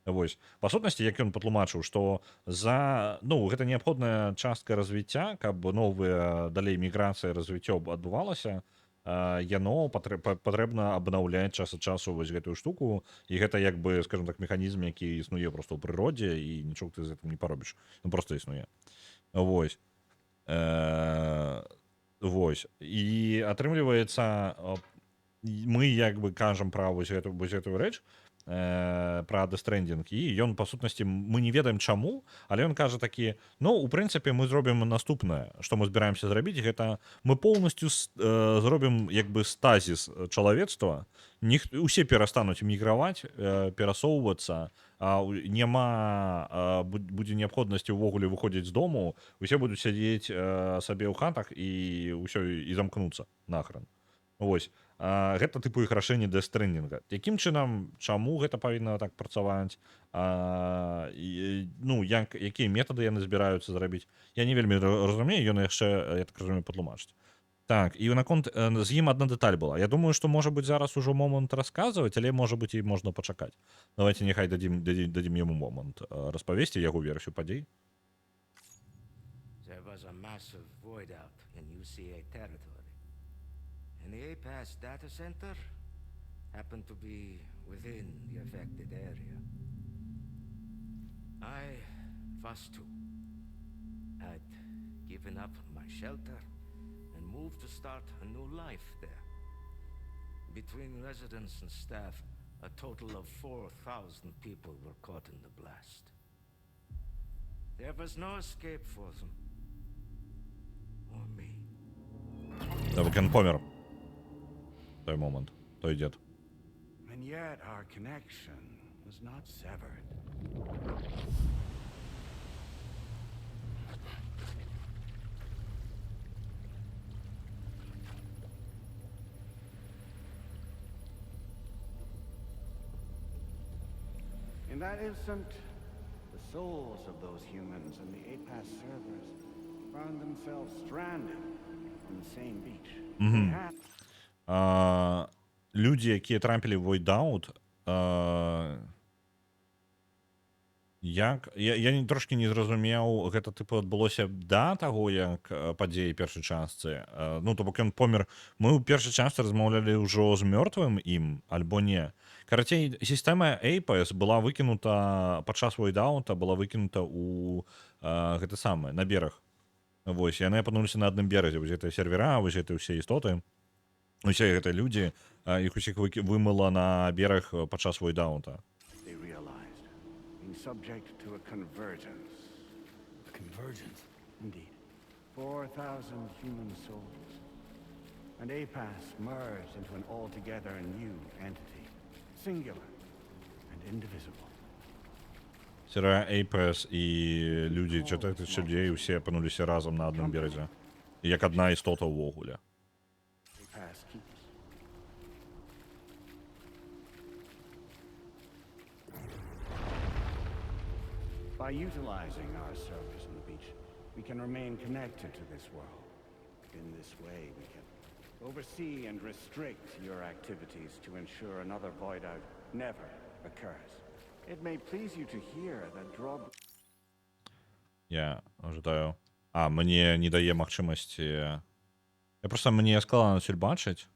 Вось. Па сутнасці, як ён патлумачыў, што гэта неабходная частка развіцця, каб новая далей міграцыя, развіццё адбывалася, яно патрэбна абнаўляць час ад часу вось гэтую штуку, і гэта як бы, скажем так, механізм, які існуе проста ў прыродзе, і нічога ты з гэтым не паробіш. Ну, проста існуе. Вось. Вось. І атрымліваецца, мы як бы кажам пра вось гэтую рэч, пра Death Stranding, і ён па сутнасці мы не ведаем чаму, але ён кажа такі, ну у прынцыпе мы зробім наступнае, што мы збіраемся зрабіць, гэта мы полностью зробім як бы стазіс чалавецтва, усе перастануць міграваць, перасоўвацца, няма будзе неабходнасці ўвогуле выходзіць з дому, усе будуць сядзець сабе ў хатах і ўсё і замкнуцца нахрен. Вось. Гэта тыпу іх рашэнне Death Stranding. Якім чынам, чаму гэта павінна так працаваць, ну, якія метады яны збіраюцца зрабіць, я не вельмі разумею, ён яшчэ, я так разумею, патлумачыць. Так, і наконт, з ім адна дэталь была. Я думаю, што можа быць зараз ужо момант расказваць, але можа быць і можна пачакаць. Давайте няхай дадзім яму момант распавесці яго версію падзей. There was a massive void out in UCA territory. And the APAS data center happened to be within the affected area. I was too. I'd given up my shelter and moved to start a new life there. Between residents and staff, a total of 4,000 people were caught in the blast. There was no escape for them. Or me. Він помер. Той момент, той дід. And yet our connection was not severed. In that instant, the souls of those humans and the APAS servers found themselves stranded on the same beach. Людзі, якія трапілі ў Void-Out, я трошкі не зразумеў, гэта тыпу адбылося да таго, як падзеі першай частцы. Ну, то бок ён помер. Мы ў першай частцы размаўлялі ўжо з мёртвым ім, альбо не. Карацей, сістэма APAS была выкінута падчас Void-Out, была выкінута ў гэта самае, на бераг. Вось, яны апынуліся на адным беразе, вось гэтыя сервера, вось гэтыя ўсе істоты. Усе гэтыя людзі, іх усіх вымыла на бераг падчас войдаунта. They realized being subject to a convergence. Convergence. Indeed. 4,000 human souls. And APAS merged into an altogether new entity. Singular and indivisible. Сера Эйпэс і людзі 4000 людзей усе апынуліся разам на адным беразе. Як адна істота ўвогуле. APAS keeps. By utilizing our service on the beach, we can remain connected to this world. In this way, we can oversee and restrict your activities to ensure another void out never occurs. It may please you to hear that Я ожидаю. Мне не дае магчымасці. Я просто мне складана адсюль бачыць.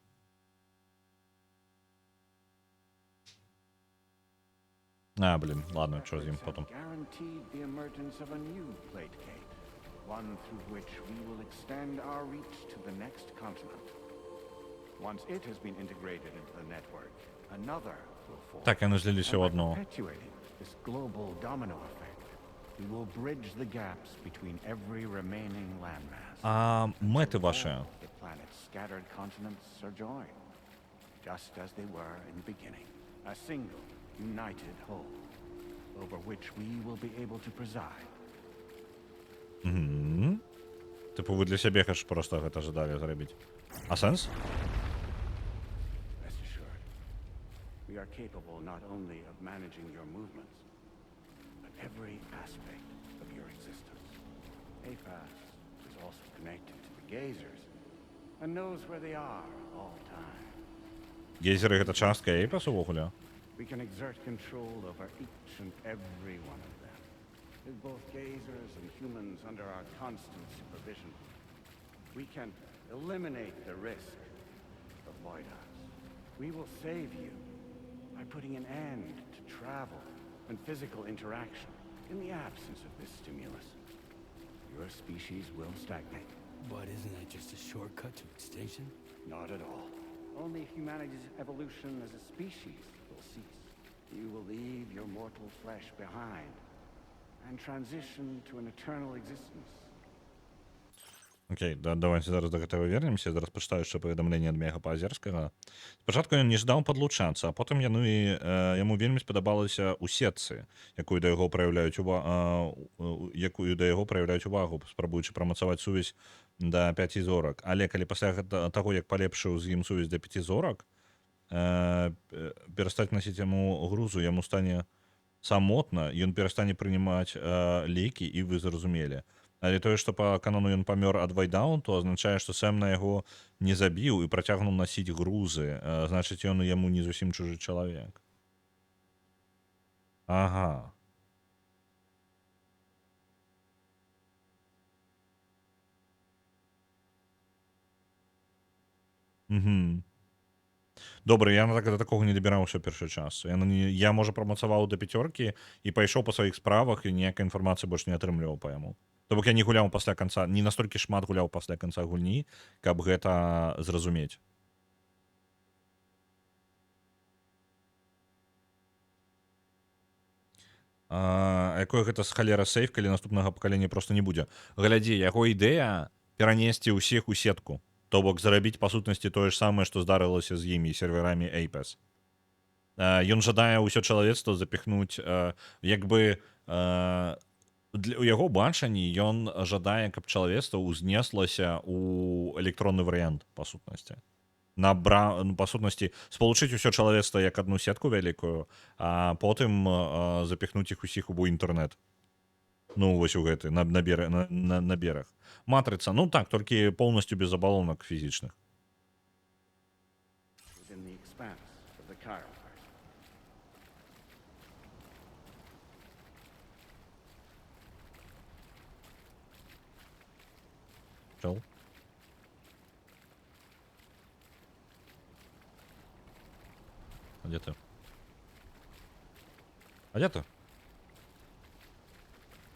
Блин, ладно, что з ім потом. guaranteed the emergence of a new plate gate, one through which we will extend our reach to the next continent. Once it has been integrated into the network, another will form. Так, яны зліліся ў And by одно. perpetuating this global domino effect, we will bridge the gaps between every remaining landmass. Мэты ваши? All the planet's scattered continents are joined, just as they were in the beginning. A single, united whole, over which we will be able to preside. Типу ви для себе ж просто гэта жадалі зрабіць. А сэнс? Rest assured, we are capable not only of managing your movements, but every aspect of your existence. APAS is also connected to the gazers and knows where they are all time. Гейзеры гэта частка Эйпас увогуле? We can exert control over each and every one of them, with both gazers and humans under our constant supervision. We can eliminate the risk of voidouts. We will save you by putting an end to travel and physical interaction in the absence of this stimulus. Your species will stagnate. But isn't that just a shortcut to extinction? Not at all. Only humanity's evolution as a species will cease. You will leave your mortal flesh behind and transition to an eternal existence. Окей, давайте зараз до гэтага вернемся. Зараз пачытаю яшчэ паведамленне ад Мега Паазерскага. Спачатку ён не жадаў падлучацца, а потым яму вельмі спадабалася ў сетцы, якую да яго праяўляюць увагу, спрабуючы прамацаваць сувязь да 5 зорак. Але калі пасля таго, як палепшыў з ім сувязь да 5 зорак, перастаць насіць яму грузу, яму стане самотна, ён перастане прынимаць лекі, і вы зразумелі. Але тое, што па канону ён памёр ад вайдаунту, азначае, што Сэм на яго не забіў і працягнуў насіць грузы. Значыць, ён яму не зусім чужы чалавек. Ага. Добра, я да такога не дабіраўся першы час. Я можа, прамацаваў да 5 і пайшоў па сваіх справах, і ніякай інфармацыі больш не атрымліваў па яму. То бок я не гуляў пасля канца, не настолькі шмат гуляў пасля канца гульні, каб гэта зразумець. Якое гэта з халера сейф, калі наступнага пакалення проста не будзе. Глядзі, яго ідэя перанесці ўсіх у сетку. То бок зарабіць па сутнасці тое ж самае, што здарылася з імі, серверамі APAS. Ён жадае ўсё чалавецтва запіхнуць, як бы у яго бачанні ён жадае, каб чалавецтва ўзнеслася ў электронны варыянт па сутнасці. Па сутнасці спалучыць усё чалавецтва як адну сетку вялікую, а потым запіхнуць іх усіх у інтэрнэт. Ну, вось у гэты, на бераг. Матрыца, ну так, толькі поўнасцю без абалонак фізічных. Чел? А где ты? А где ты?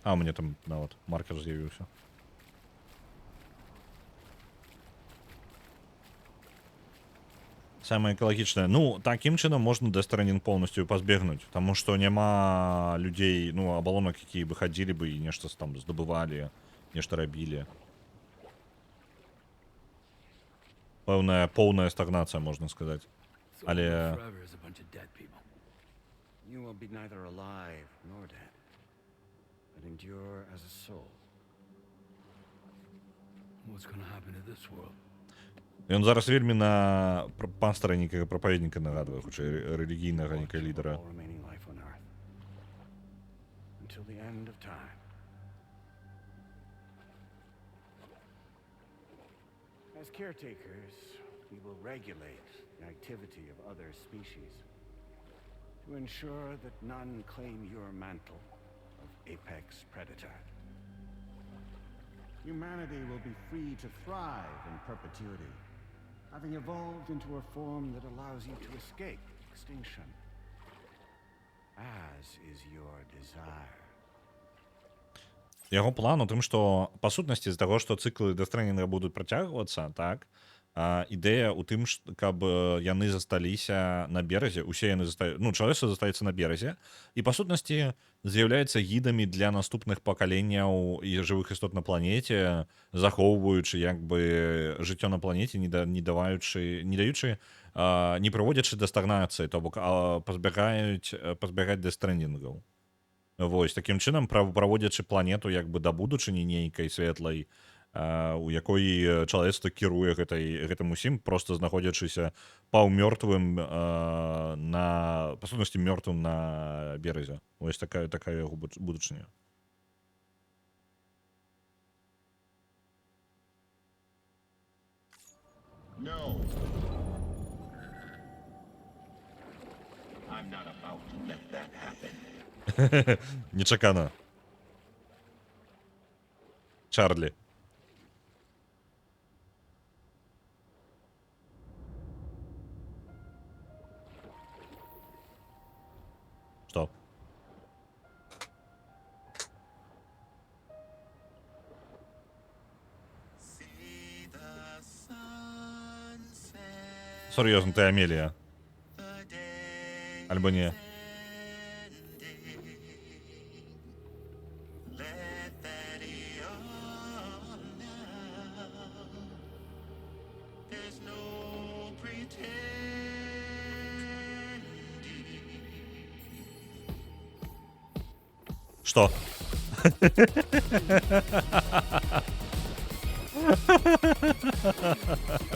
У меня там, вот, маркер з'явіўся. самое экалагічнае. Ну, такім чынам можна Death Stranding полностью пазбегнуць, таму што няма людзей, ну, абалонак, якія бы хадзілі бы і нешта там здабывалі, нешта рабілі. Поўная стагнацыя, можна сказаць. Але Forever is a bunch of dead people. You will be neither alive nor dead, but endure as a soul. What's gonna happen to this world? ён зараз вельмі на пастара нейкага прапаведніка нагадвае, хутчэй рэлігійнага нейкага лідара. All remaining life on Earth. Until the end of time. As caretakers, we will regulate the activity of other species to ensure that none claim your mantle of apex predator. Humanity will be free to thrive in perpetuity, having evolved into a form that allows you to escape extinction, as is your desire. Яго план у тым, што па сутнасці з таго, што цыклы Death Stranding будуць працягвацца, так, ідэя ў тым, каб яны засталіся на беразе, усе яны ну, чалавецтва застаецца на беразе, і па сутнасці з'яўляецца гідамі для наступных пакаленняў і жывых істот на планеце, захоўваючы як бы жыццё на планеце, не прыводзячы да стагнацыі, то бок пазбягаць Death Stranding'аў. Вось, такім чынам, праводзячы планету як бы да будучыні нейкай светлай, у якой чалавецтва кіруе гэтым усім, проста знаходзячыся паўмёртвым па сутнасці мёртвым на беразе. Вось такая яго будучыня. No. I'm not about to let that happen. Нечакана. Чарлі. Что? Серьезно, ты Амелия? Альбо не? Что?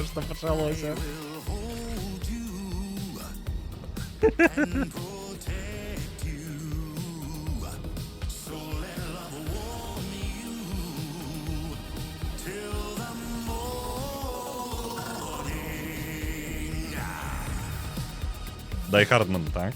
Что почалось? Die Hardman, так?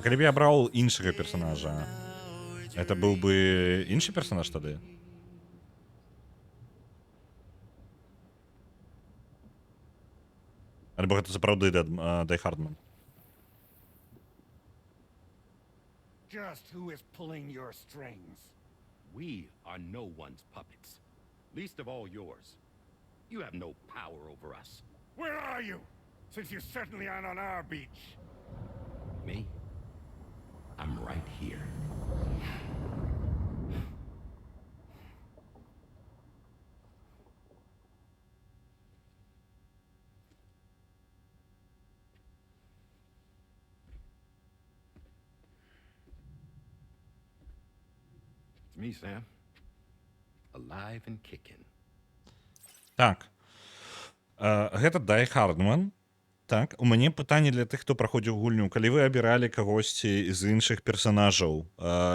Калі б я браў іншага персонажа, это быў бы іншы персонаж тады? Альбо гэта сапраўды Die Hardman? Just who is pulling your strings? We are no one's puppets, least of all yours. You have no power over us. Where are you? Since you certainly aren't on our beach. Me? I'm right here. It's me, Sam. Alive and kicking. Так. Гэта Die Hardman. Так, у мяне пытанне для тых, хто праходзіў гульню. Калі вы абіралі кагосьці з іншых персонажаў,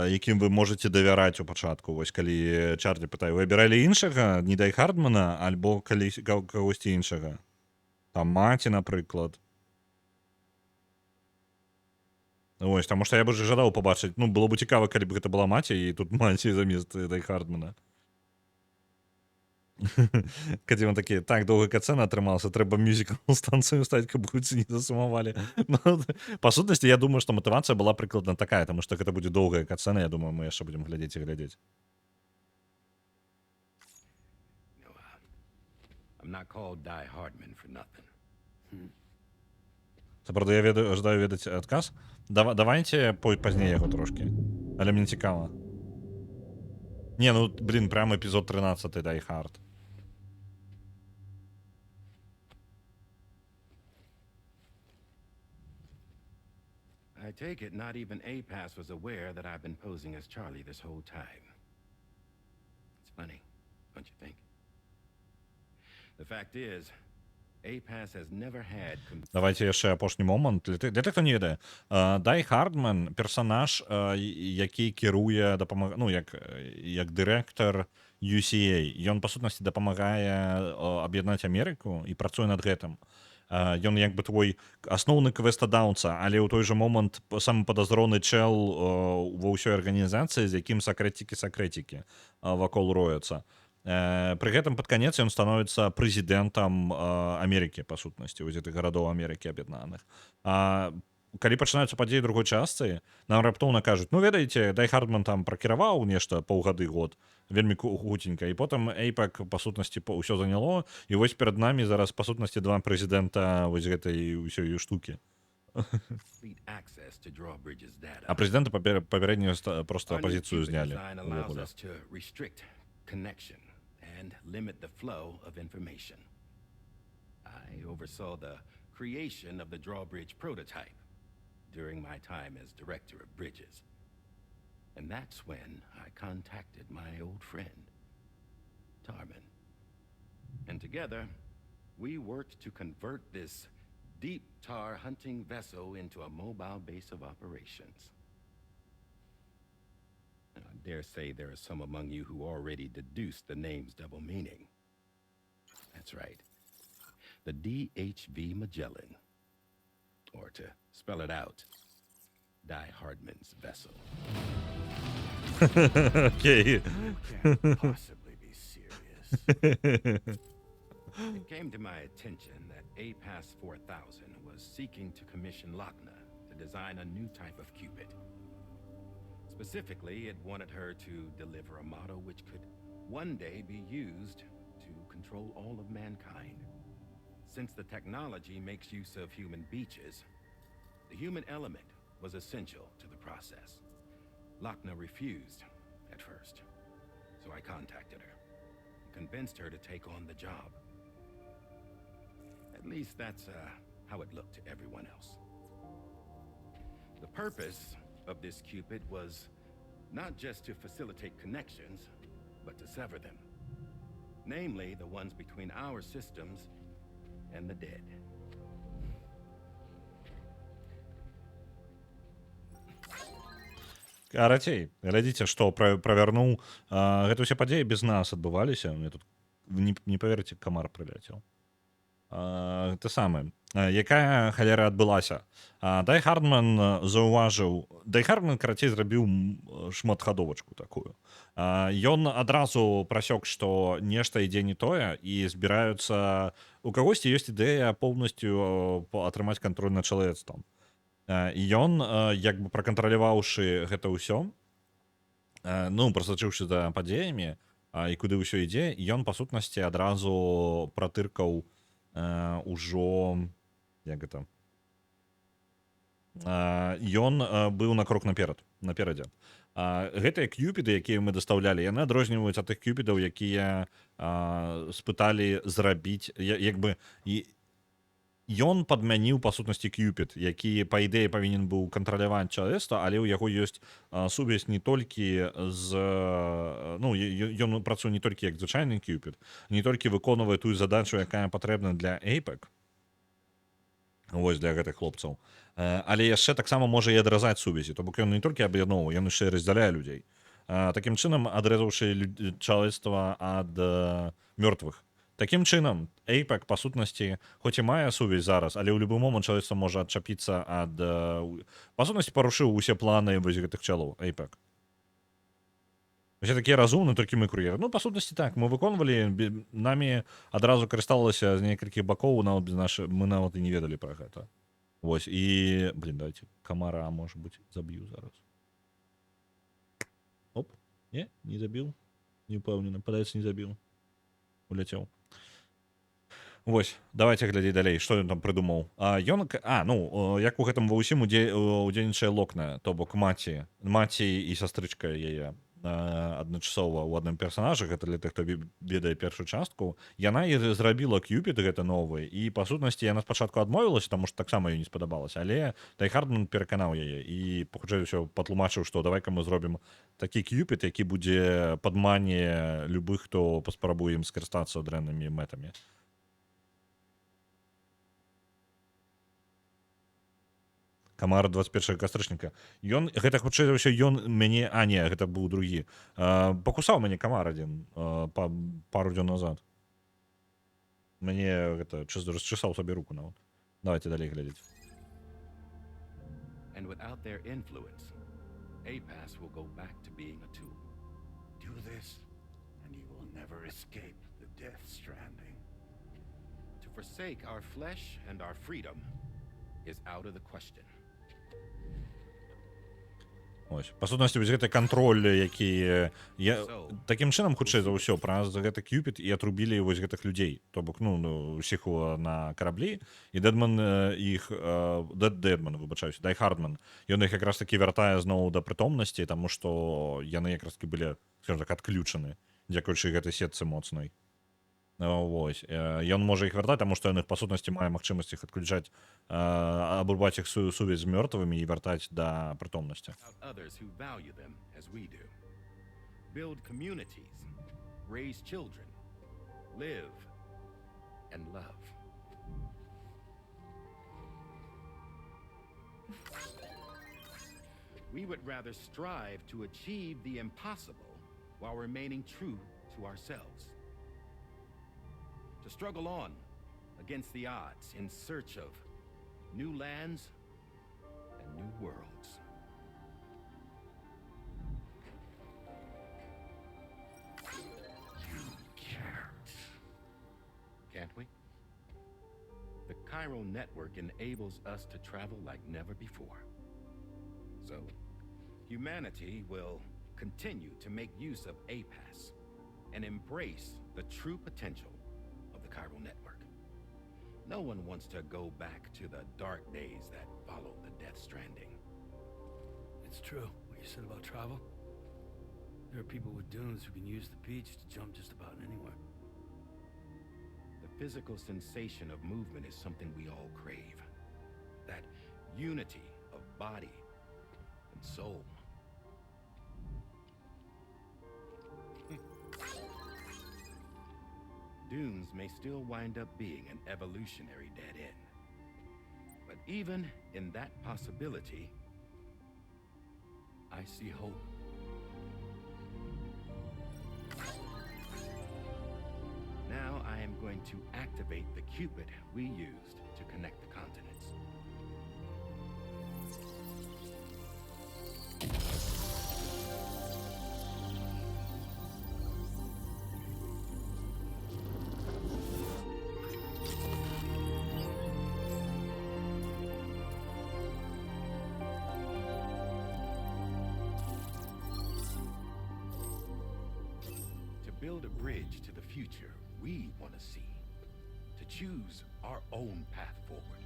якім вы можаце давяраць у пачатку, вось калі Чарлі пытае, вы абіралі іншага, не Die Hardmana, альбо кагосьці іншага? Там маці, напрыклад. Ось, таму што я бы ж жадаў пабачыць, ну, было бы цікава, калі б гэта была маці, і тут маці замест Дай Хардмана. Калі он такі, так, доўга кацэна атрымалася, трэба мюзікл станцыю стаць, каб гульцы не засумавалі. Ну, па сутнасці, я думаю, што матывацыя была прыкладна такая, таму што гэта будзе доўгая кацэна, я думаю, мы яшчэ будзем глядзець і глядзець. I'm not called Die Hardman for nothing. Сапраўды, я жадаю ведаць адказ. Давайце пазней яго трошкі. Але мне цікава. Не, ну, блин, прям эпізод 13 Die Hard. I take it not even APAS was aware that I've been posing as Charlie this whole time. It's funny, don't you think? The fact is, APAS has never had... Давайте яшчэ апошні момант. Для тых, хто не ведае. Дай Хардман — персанаж, які кіруе, ну, як дырэктар UCA. Ён, па сутнасці, дапамагае аб'яднаць Амерыку і працуе над гэтым. Ён як бы твой асноўны квестадаунца, але ў той жа момант самы падазроны чэл ва ўсёй арганізацыі, з якім сакрэцікі вакол рояцца. Пры гэтым пад канец ён становіцца прэзідэнтам Амерыкі, па сутнасці, вось гэтых гарадоў Амерыкі аб'яднаных. Калі пачынаюцца падзеі другой частцы, нам раптоўна кажуць, ну, ведаеце, Дай Хардман там пракіраваў нешта паўгады, год, вельмі хутенька, і потым APEC, па сутнасці, ўсё заняло, і вось перад намі зараз, па сутнасці, два прэзідэнта вось гэтай ўсёй штукі. А прэзідэнта папярэднюю проста апазіцыю знялі. And limit the flow of information. I oversaw the creation of the drawbridge prototype during my time as director of bridges. And that's when I contacted my old friend, Tarman. And together, we worked to convert this deep tar hunting vessel into a mobile base of operations. I dare say there are some among you who already deduced the name's double meaning. That's right. The DHV Magellan. Or to spell it out, Die Hardman's vessel. Okay. Can't possibly be serious. It came to my attention that APAS 4000 was seeking to commission Lochna to design a new type of Cupid. Specifically, it wanted her to deliver a model which could one day be used to control all of mankind. Since the technology makes use of human beaches, the human element was essential to the process. Lochna refused at first, so I contacted her and convinced her to take on the job. At least that's how it looked to everyone else. The purpose of this Cupid was not just to facilitate connections, but to sever them. Namely, the ones between our systems and the dead. Карацей, глядзіце, што правярнуў. Гэта ўсе падзеі без нас адбываліся. Мне тут, не паверыце, камар прыляцеў. Те саме. Якая халера адбылася? Дай Хардман заўважыў... Дай Хардман, карацей, зрабіў шматхадовачку такую. Ён адразу прасёк, што нешта ідзе не тое, і збіраюцца... У кагосьці ёсць ідэя поўнасцю атрымаць кантроль над чалавецтвам. І ён, як бы пракантраляваўшы гэта ўсё, ну, прасачыўшы за падзеямі, і куды ўсё ідзе, ён, па сутнасці, адразу пратыркаў ужо... Як гэта? Ён быў на крок наперадзе. Гэтыя кюпіды, якія мы дастаўлялі, яны адрозніваюць ад тых кюпідаў, якія спыталі зрабіць, як бы... Ён падмяніў, па сутнасці, кюпід, які, па ідэі, павінен быў кантраляваць чалавецтва, але ў яго ёсць сувязь не толькі з... Ну, ён працуе не толькі як звычайны кюпід, не толькі выконвае тую задачу, якая патрэбна для APEC, вось для гэтых хлопцаў, але яшчэ таксама можа і адразаць сувязі, то бок ён не толькі аб'ядноўвае, ён яшчэ і раздзяляе людзей. Такім чынам, адрэзаўшы чалавецтва ад мёртвых Таким чынам, APEC, па сутнасці, хоць і мае сувязь зараз, але ў любы момант чалавецтва можа адчапіцца ад... Па сутнасці, парушыў усе планы вось гэтых чалоў, APEC. Усе такія разумны, толькі мы кур'еры. Ну, па сутнасці, так, мы выконвалі, намі адразу карысталася з некалькіх бакоў, нават без мы нават і не ведалі пра гэта. Вось, і... Блін, давайте, камара, можа быць, заб'ю зараз. Оп, не забіў. Не ўпэўнены, падаецца, не забіў. Уляцеў. Вось, давайте глядзець далей, што ён там прыдумаў. Як у гэтым ва ўсім удзельнічае Локна, то бок маці і сястрычка яе адначасова ў адным персанажы, гэта для тых, хто ведае першую частку. Яна і зрабіла Кьюпід гэта новы, і па сутнасці яна спачатку адмовілася, таму што таксама ёй не спадабалася, але Дай Хардман пераканаў яе і хутчэй усё патлумачыў, што давай-ка мы зробім такі Кьюпід, які будзе падмане любых, хто паспрабуе ім скарыстацца дрэннымі мэтамі. Камара 21 кастрычніка. Ён, гэта хутчэй за ўсё, ён мяне... гэта быў другі. Пакусаў мяне камар адзін пару дзён назад. Мяне гэта расчесаў сабе руку нават. Давайте далей глядзець. And without their influence, APAS will go back to being a tool. Do this, and you will never escape the Death Stranding. To forsake our flesh and our freedom is out of the question. Ось. Па сутнасці, вось гэты кантроль, які... Такім чынам, хутчэй за ўсё, праз гэты Кьюпід і атрубілі вось гэтых людзей. То бок, усіх на караблі, і выбачаюся, Дай Хардман. Ён іх якраз такі вяртае зноў да прытомнасці, таму што яны якраз такі былі, скажем так, адключаны, дзякуючы гэтай сетцы моцнай. Вось. Ён можа іх вяртаць, таму што ён іх, па сутнасці, мае магчымасць іх адключаць, абрубаць іх сувязь з мёртвымі і вяртаць да прытомнасці. Build communities, raise children, live and love. We would rather strive to achieve the impossible while remaining true to ourselves. To struggle on against the odds in search of new lands and new worlds. You can't. Can't we? The Chiral network enables us to travel like never before. So, humanity will continue to make use of APAS and embrace the true potential of the Chiral network. No one wants to go back to the dark days that followed the Death Stranding. It's true, what you said about travel. There are people with dunes who can use the beach to jump just about anywhere. The physical sensation of movement is something we all crave. That unity of body and soul. Dunes may still wind up being an evolutionary dead end. But even in that possibility, I see hope. Now I am going to activate the Cupid we used to connect the continents. Build a bridge to the future we want to see, to choose our own path forward.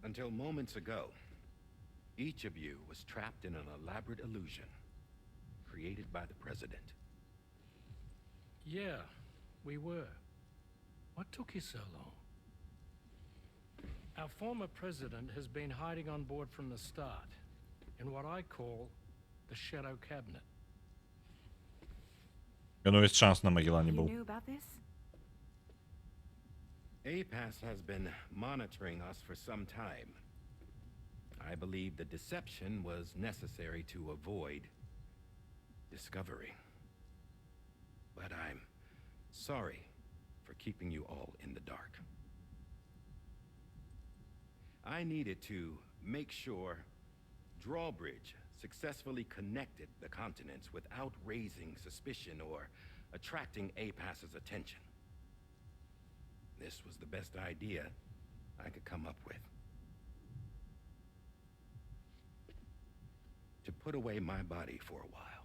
Until moments ago, each of you was trapped in an elaborate illusion created by the President. Yeah, we were. What took you so long? Our former president has been hiding on board from the start, in what I call the Shadow Cabinet. Він увесь час на Магеллані був. You knew about this? APAS has been monitoring us for some time. I believe the deception was necessary to avoid discovery. But I'm sorry for keeping you all in the dark. I needed to make sure Drawbridge successfully connected the continents without raising suspicion or attracting APAS's attention. This was the best idea I could come up with. To put away my body for a while.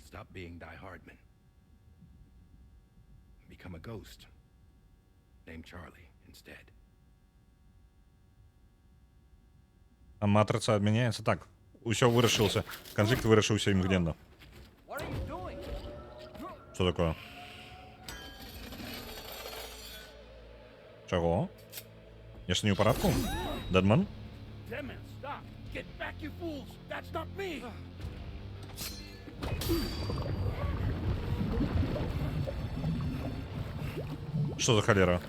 Stop being Die Hardman. Become a ghost. Named Charlie instead. А матрица отменяется. Так, все вырашился. Конфликт вырашился мгновенно. Что такое? Чего? Я ж не у порядку? Дедман? Что за холера?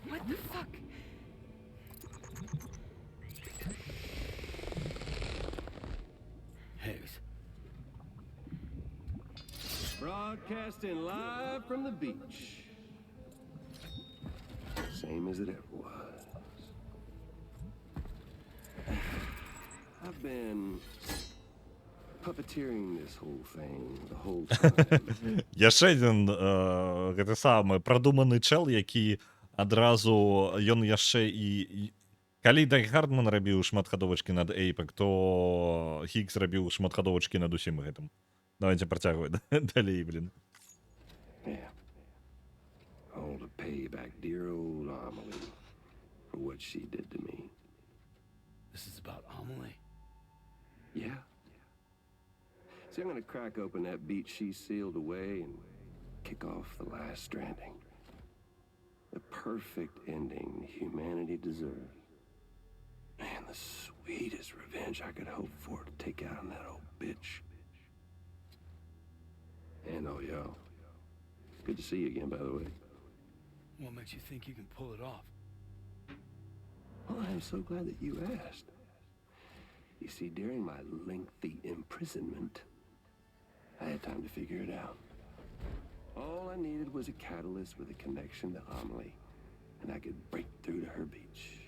What the fuck? Hayes. Broadcasting live from the beach. Same as it ever was. I've been puppeteering this whole thing the whole time. Я ще один, гэты самы прадуманы чел, які адразу ён яшчэ і калі Дай Хардман рабіў шматхадовачкі над Эйпек, то Хіггс рабіў шматхадовачкі над усім гэтым. Давайте працягвай далей, блин. Yeah. All to pay back dear old Amelie for what she did to me. This is about Amelie? Yeah. See, I'm gonna crack open that beach she sealed away and kick off the last stranding. The perfect ending humanity deserves. Man, the sweetest revenge I could hope for to take out on that old bitch. And oh, yo. Good to see you again, by the way. What makes you think you can pull it off? Well, I'm so glad that you asked. You see, during my lengthy imprisonment, I had time to figure it out. All I needed was a catalyst with a connection to Amelie, and I could break through to her beach.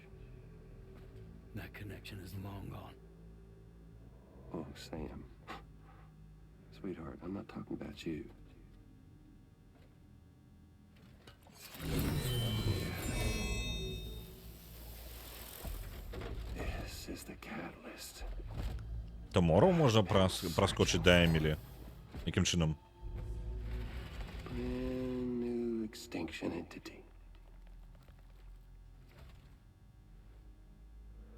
That connection is long gone. Oh, Sam. Sweetheart, I'm not talking about you. This is the catalyst. Tomorrow можна проскочити до Емілі. Яким чином? Brand new extinction entity.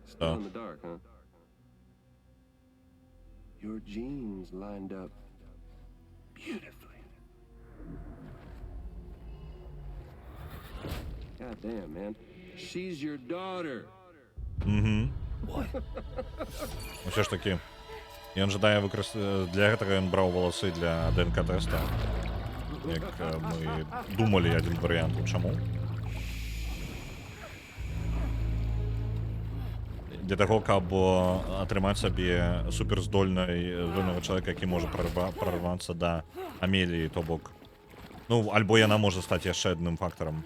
Still in the dark, huh? Your genes lined up beautifully. God damn, man. She's your daughter. Все ж таки. Ён жадае для гэтага ён браў валасы для ДНК-тэста. Як мы думалі, адзін варыянт. Чаму? Для таго, каб атрымаць сабе суперздольнага чалавека, які можа прарвацца да Амеліі, то бок. Ну, альбо яна можа стаць яшчэ адным фактарам.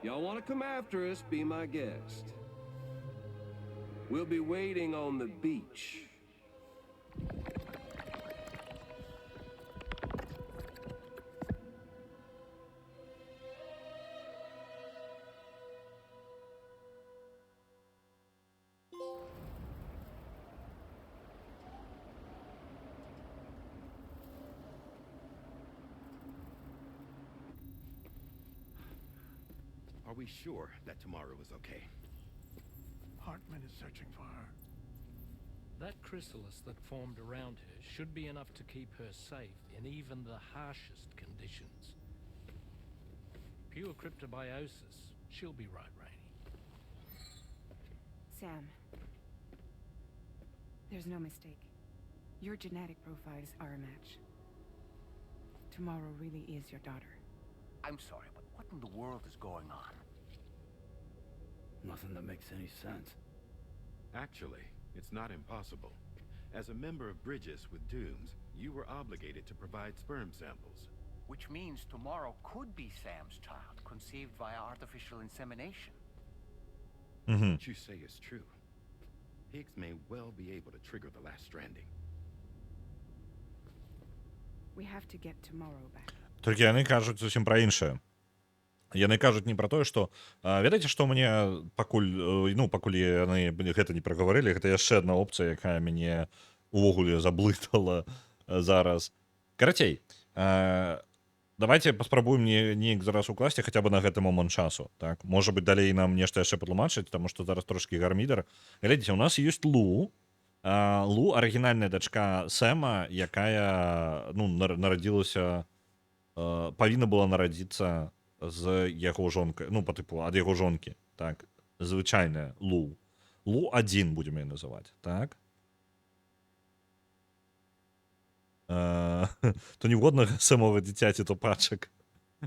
Y'all want to come after us, be my guest. We'll be waiting on the beach. Are we sure that tomorrow is okay? Hartman is searching for her. That chrysalis that formed around her should be enough to keep her safe in even the harshest conditions. Pure cryptobiosis. She'll be right, Rainey. Sam. There's no mistake. Your genetic profiles are a match. Tomorrow really is your daughter. I'm sorry, but what in the world is going on? Nothing that makes any sense. Actually, it's not impossible. As a member of Bridges with Dooms, you were obligated to provide sperm samples. Which means tomorrow could be Sam's child, conceived via artificial insemination. What you say is true. Higgs may well be able to trigger the last stranding. We have to get tomorrow back. Толькі яны кажуць зусім пра іншае. Яны кажуць не пра тое, што ведаеце, што мне пакуль яны гэта не прагаварылі, гэта яшчэ адна опцыя, якая мяне увогуле заблытала зараз. Карацей, давайте паспрабуем неяк зараз укласці хаця бы на гэты момант часу, так? Можа быць, далей нам нешта яшчэ патлумачыць, таму што зараз трошкі гармідар. Глядзіце, у нас ёсць Лу, арыгінальная дачка Сэма, якая нарадзілася, павінна была нарадзіцца з яго жонкай, па тыпу ад яго жонкі, так? Звычайная Лу. Лу-1 будзем яе называць, так? То ніводнага Сэмова дзіцяці, то пачак.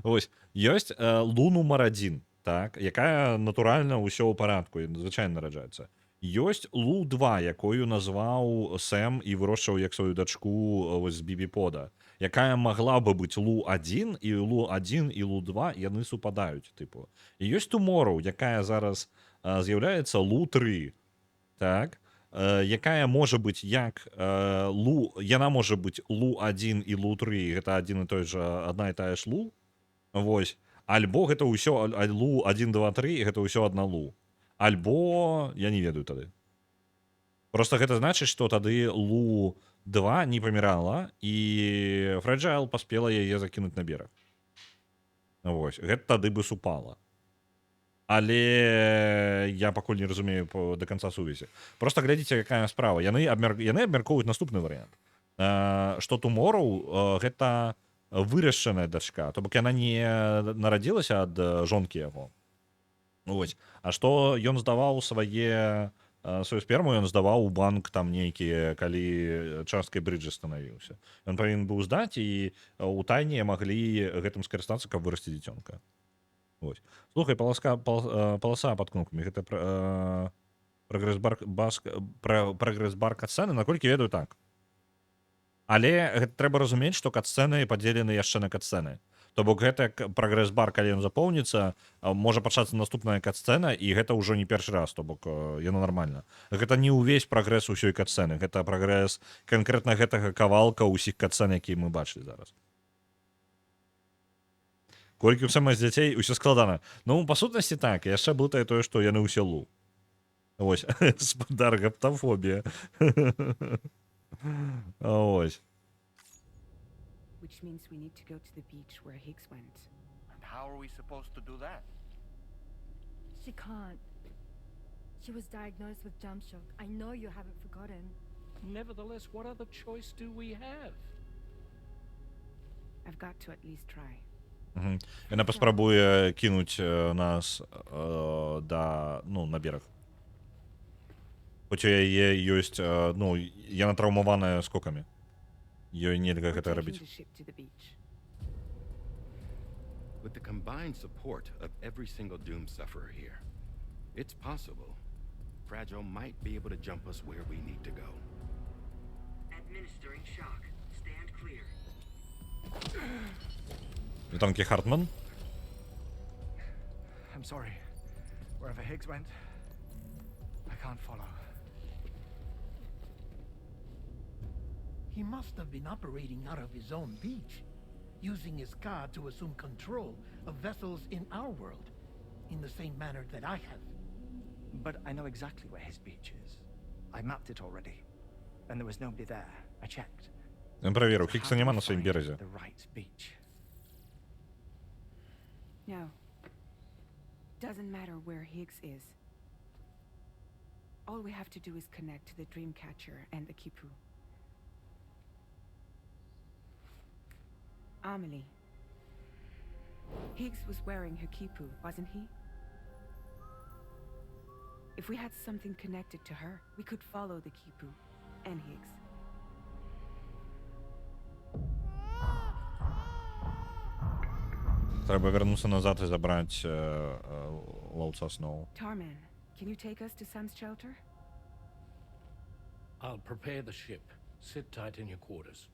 Вось, ёсць Лу нумар 1, так? Якая натуральна ўсё ў парадку, звычайна нараджаецца. Ёсць Лу-2, якую назваў Сэм і вырошчваў як сваю дачку з бібіпода, якая магла бы быць Лу-1, і Лу-1 і Лу-2 яны супадаюць, тыпу. І ёсць Тумороу, якая зараз з'яўляецца Лу-3, так? Якая можа быць як яна можа быць Лу-1 і Лу-3, гэта адна і тая ж Лу, вось, альбо гэта ўсё Лу-1, 2, 3, гэта ўсё адна Лу. Альбо, я не ведаю тады. Просто гэта значыць, што тады Лу-2 не памірала, і Фрэджайл паспела яе закінуць на бераг. Вось, гэта тады бы супала. Але я пакуль не разумею да канца сувязі. Просто глядзіце, якая справа. Яны абмяркоўваюць наступны варыянт. Што Тумороу гэта вырашчаная дачка, то бок яна не нарадзілася ад жонкі яго. Вось. А што ён здаваў сваю сперму, ён здаваў у банк там нейкія, калі часткай Бриджес станавіўся. Ён павінен быў здаць, і ў тайне маглі гэтым скарыстацца, каб вырасці дзіцёнка. Вось. Слухай, паласа пад кнопкамі, гэта прагрэс-бар катсцэны, наколькі ведаю, так. Але гэта трэба разумець, што катсцэны падзелены яшчэ на катсцэны. То бок гэта прагрэс-бар, калі ён запоўніцца, можа пачацца наступная катсцэна, і гэта ўжо не першы раз, то бок яно нармальна. Гэта не ўвесь прагрэс усёй катсцэны, гэта прагрэс канкрэтна гэтага кавалка ўсіх катсцэн, якія мы бачылі зараз. Колькі ў Сэма з дзяцей, усё складана. Ну, па сутнасці так, яшчэ блытае тое, што яны ўсе Лу. Вось, спадар гаптафобія. Ось. Which means we need to go to the beach where Higgs went. And how are we supposed to do that? She can't. She was diagnosed with jump shock. I know you haven't forgotten. Nevertheless, what other choice do we have? I've got to at least try. Яна паспрабуе кінуць нас на бераг. Хоць у яе ёсць, яна траўмаваная скокамі. Ёй нельга гэта рабіць. With the combined support of every single Doom sufferer here, it's possible Fragile might be able to jump us where we need to go. Administering shock. Stand clear. Танки Хартман. I'm sorry. Wherever Higgs went, I can't follow. He must have been operating out of his own beach, using his car to assume control of vessels in our world, in the same manner that I have. But I know exactly where his beach is. I mapped it already, and there was nobody there. I checked. Я проверил, Хиггса нема на своем березе. The right beach. No. Doesn't matter where Higgs is. All we have to do is connect to the Dreamcatcher and the Kipu. Amelie. Higgs was wearing her Kipu, wasn't he? If we had something connected to her, we could follow the Kipu and Higgs. Треба вернуться назад і забрати ловца Сноу. Tarman, can you take us to Sam's shelter? I'll prepare the ship. Sit tight in your quarters.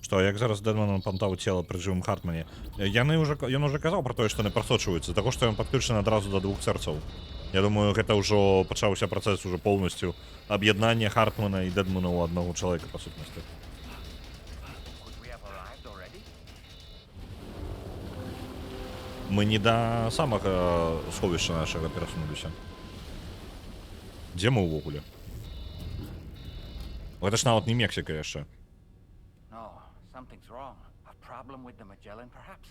Што, як зараз Дэдман памтаў цела пры жывым Хартмане? Ён уже казаў пра тое, што не прасочваюцца, таго, што ён падключаны адразу да 2 сэрцаў. Я думаю, гэта ўжо пачаўся працэс уже поўнасцю аб'яднання Хартмана і Дэдмана ў аднаго чалавека, па сутнасці. Мы не да самага сховішча нашага перасунуліся. Дзе мы ўвогуле? Гэта ж нават не Мексіка яшчэ. No, something's wrong. A problem with the Magellan, perhaps?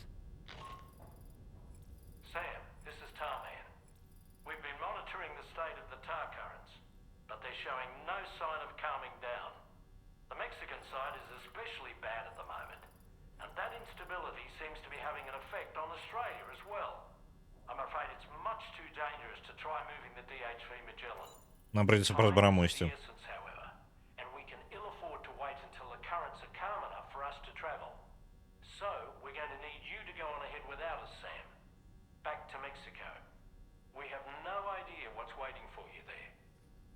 Sam, this is Tarman. We've been monitoring the state of the tar currents, but they're showing no sign of calming down. The Mexican side is especially bad at the moment, and that instability seems to be having an effect on Australia as well. I'm afraid it's much too dangerous to try moving the DHV Magellan. Нам придется просто браму исти. And we can ill afford to wait until the currents are calm enough for us to travel. So, we're going to need you to go on ahead without us, Sam. Back to Mexico. We have no idea what's waiting for you there.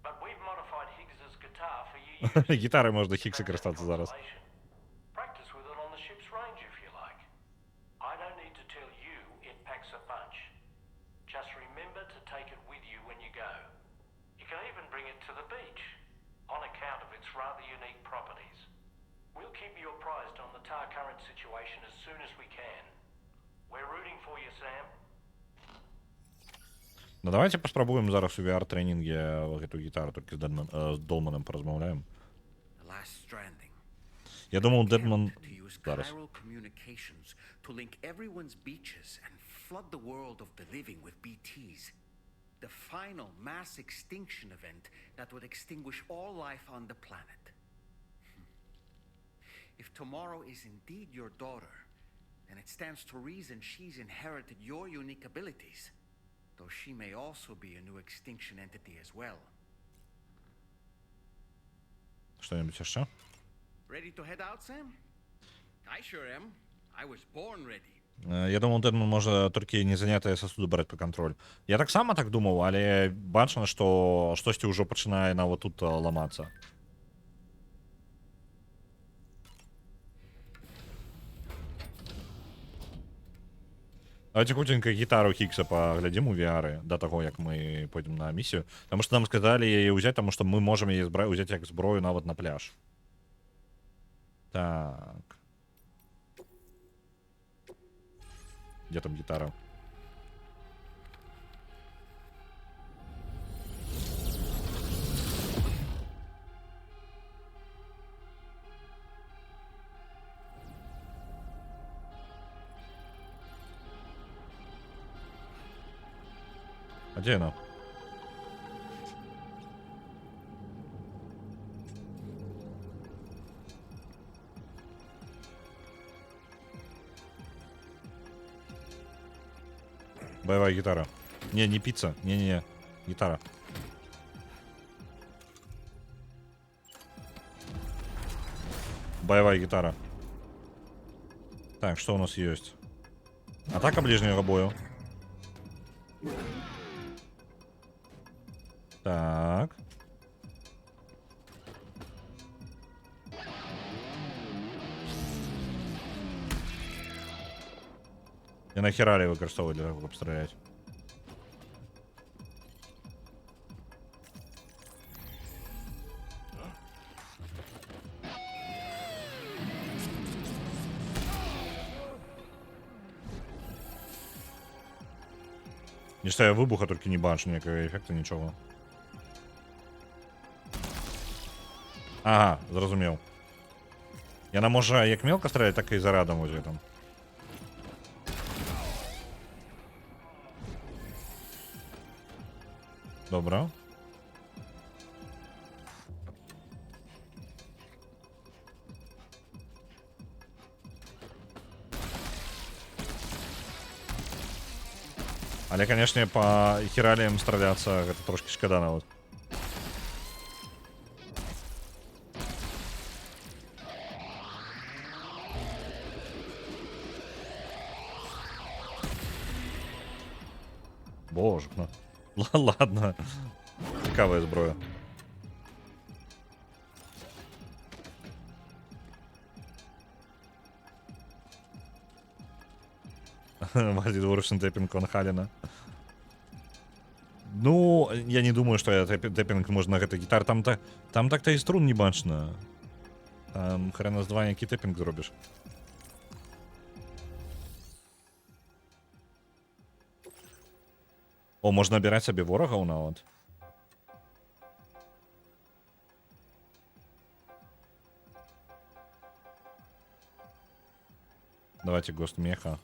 But we've modified Higgs's guitar for you use. Гитарой можно Хиггса користатися зараз. Practice with it on the ship's range if you like. I don't need to tell you it packs a punch. Just remember to take it with you when you go. You can even bring it to the beach, on account of its rather unique properties. We'll keep you apprised on the tar current situation as soon as we can. We're rooting for you, Sam. Ну давайте паспрабуем зараз у VR-трэнінге гэту гітару толькі з Долманом паразмаўляем. Я думаў, Дэдман зараз. To link everyone's beaches and flood the world of the living with BTs. The final mass extinction event that would extinguish all life on the planet. If tomorrow is indeed your daughter, then it stands to reason she's inherited your unique abilities, though she may also be a new extinction entity as well. Что-нибудь еще? Ready to head out, Sam? I sure am. I was born ready. Я думаў, Дэдман можа толькі незанятыя сасуды браць па кантроль. Я таксама так думаў, але бачна, што штосьці ўжо пачынае нават тут ламацца. Давайте хутенька гітару Хиггса паглядзім у VR да таго, як мы пойдзем на місію. Таму што нам сказалі яе ўзяць, таму што мы можам яе ўзяць як зброю нават на пляж. Так. Где там гитара? А где она? Боевая гитара. Не пицца. Не. Гитара. Боевая гитара. Так, что у нас есть? Атака ближнего бою. Так. І нахера ли використовують для того, щоб стріляти? Не що я вибуха тільки не бачу, ніякого ефекту, нічого. Ага, зрозумів. Яна може як мелко стріляти, так і зарядом ось там. Добре. Але, канешне, па хіраліям страляцца гэта трошкі шкада нават. Боже, ну. Ладно. Цікавая зброя. Вадит выручный тэппинг Ван Халена. Ну, я не думаю, что я тэппинг можно на гэтай гітар. Там так-то і струн не бачна. Там хрена з два, які тэппинг зробіш. О, можна абіраць сабе ворагаў нават. Давайте гост меха.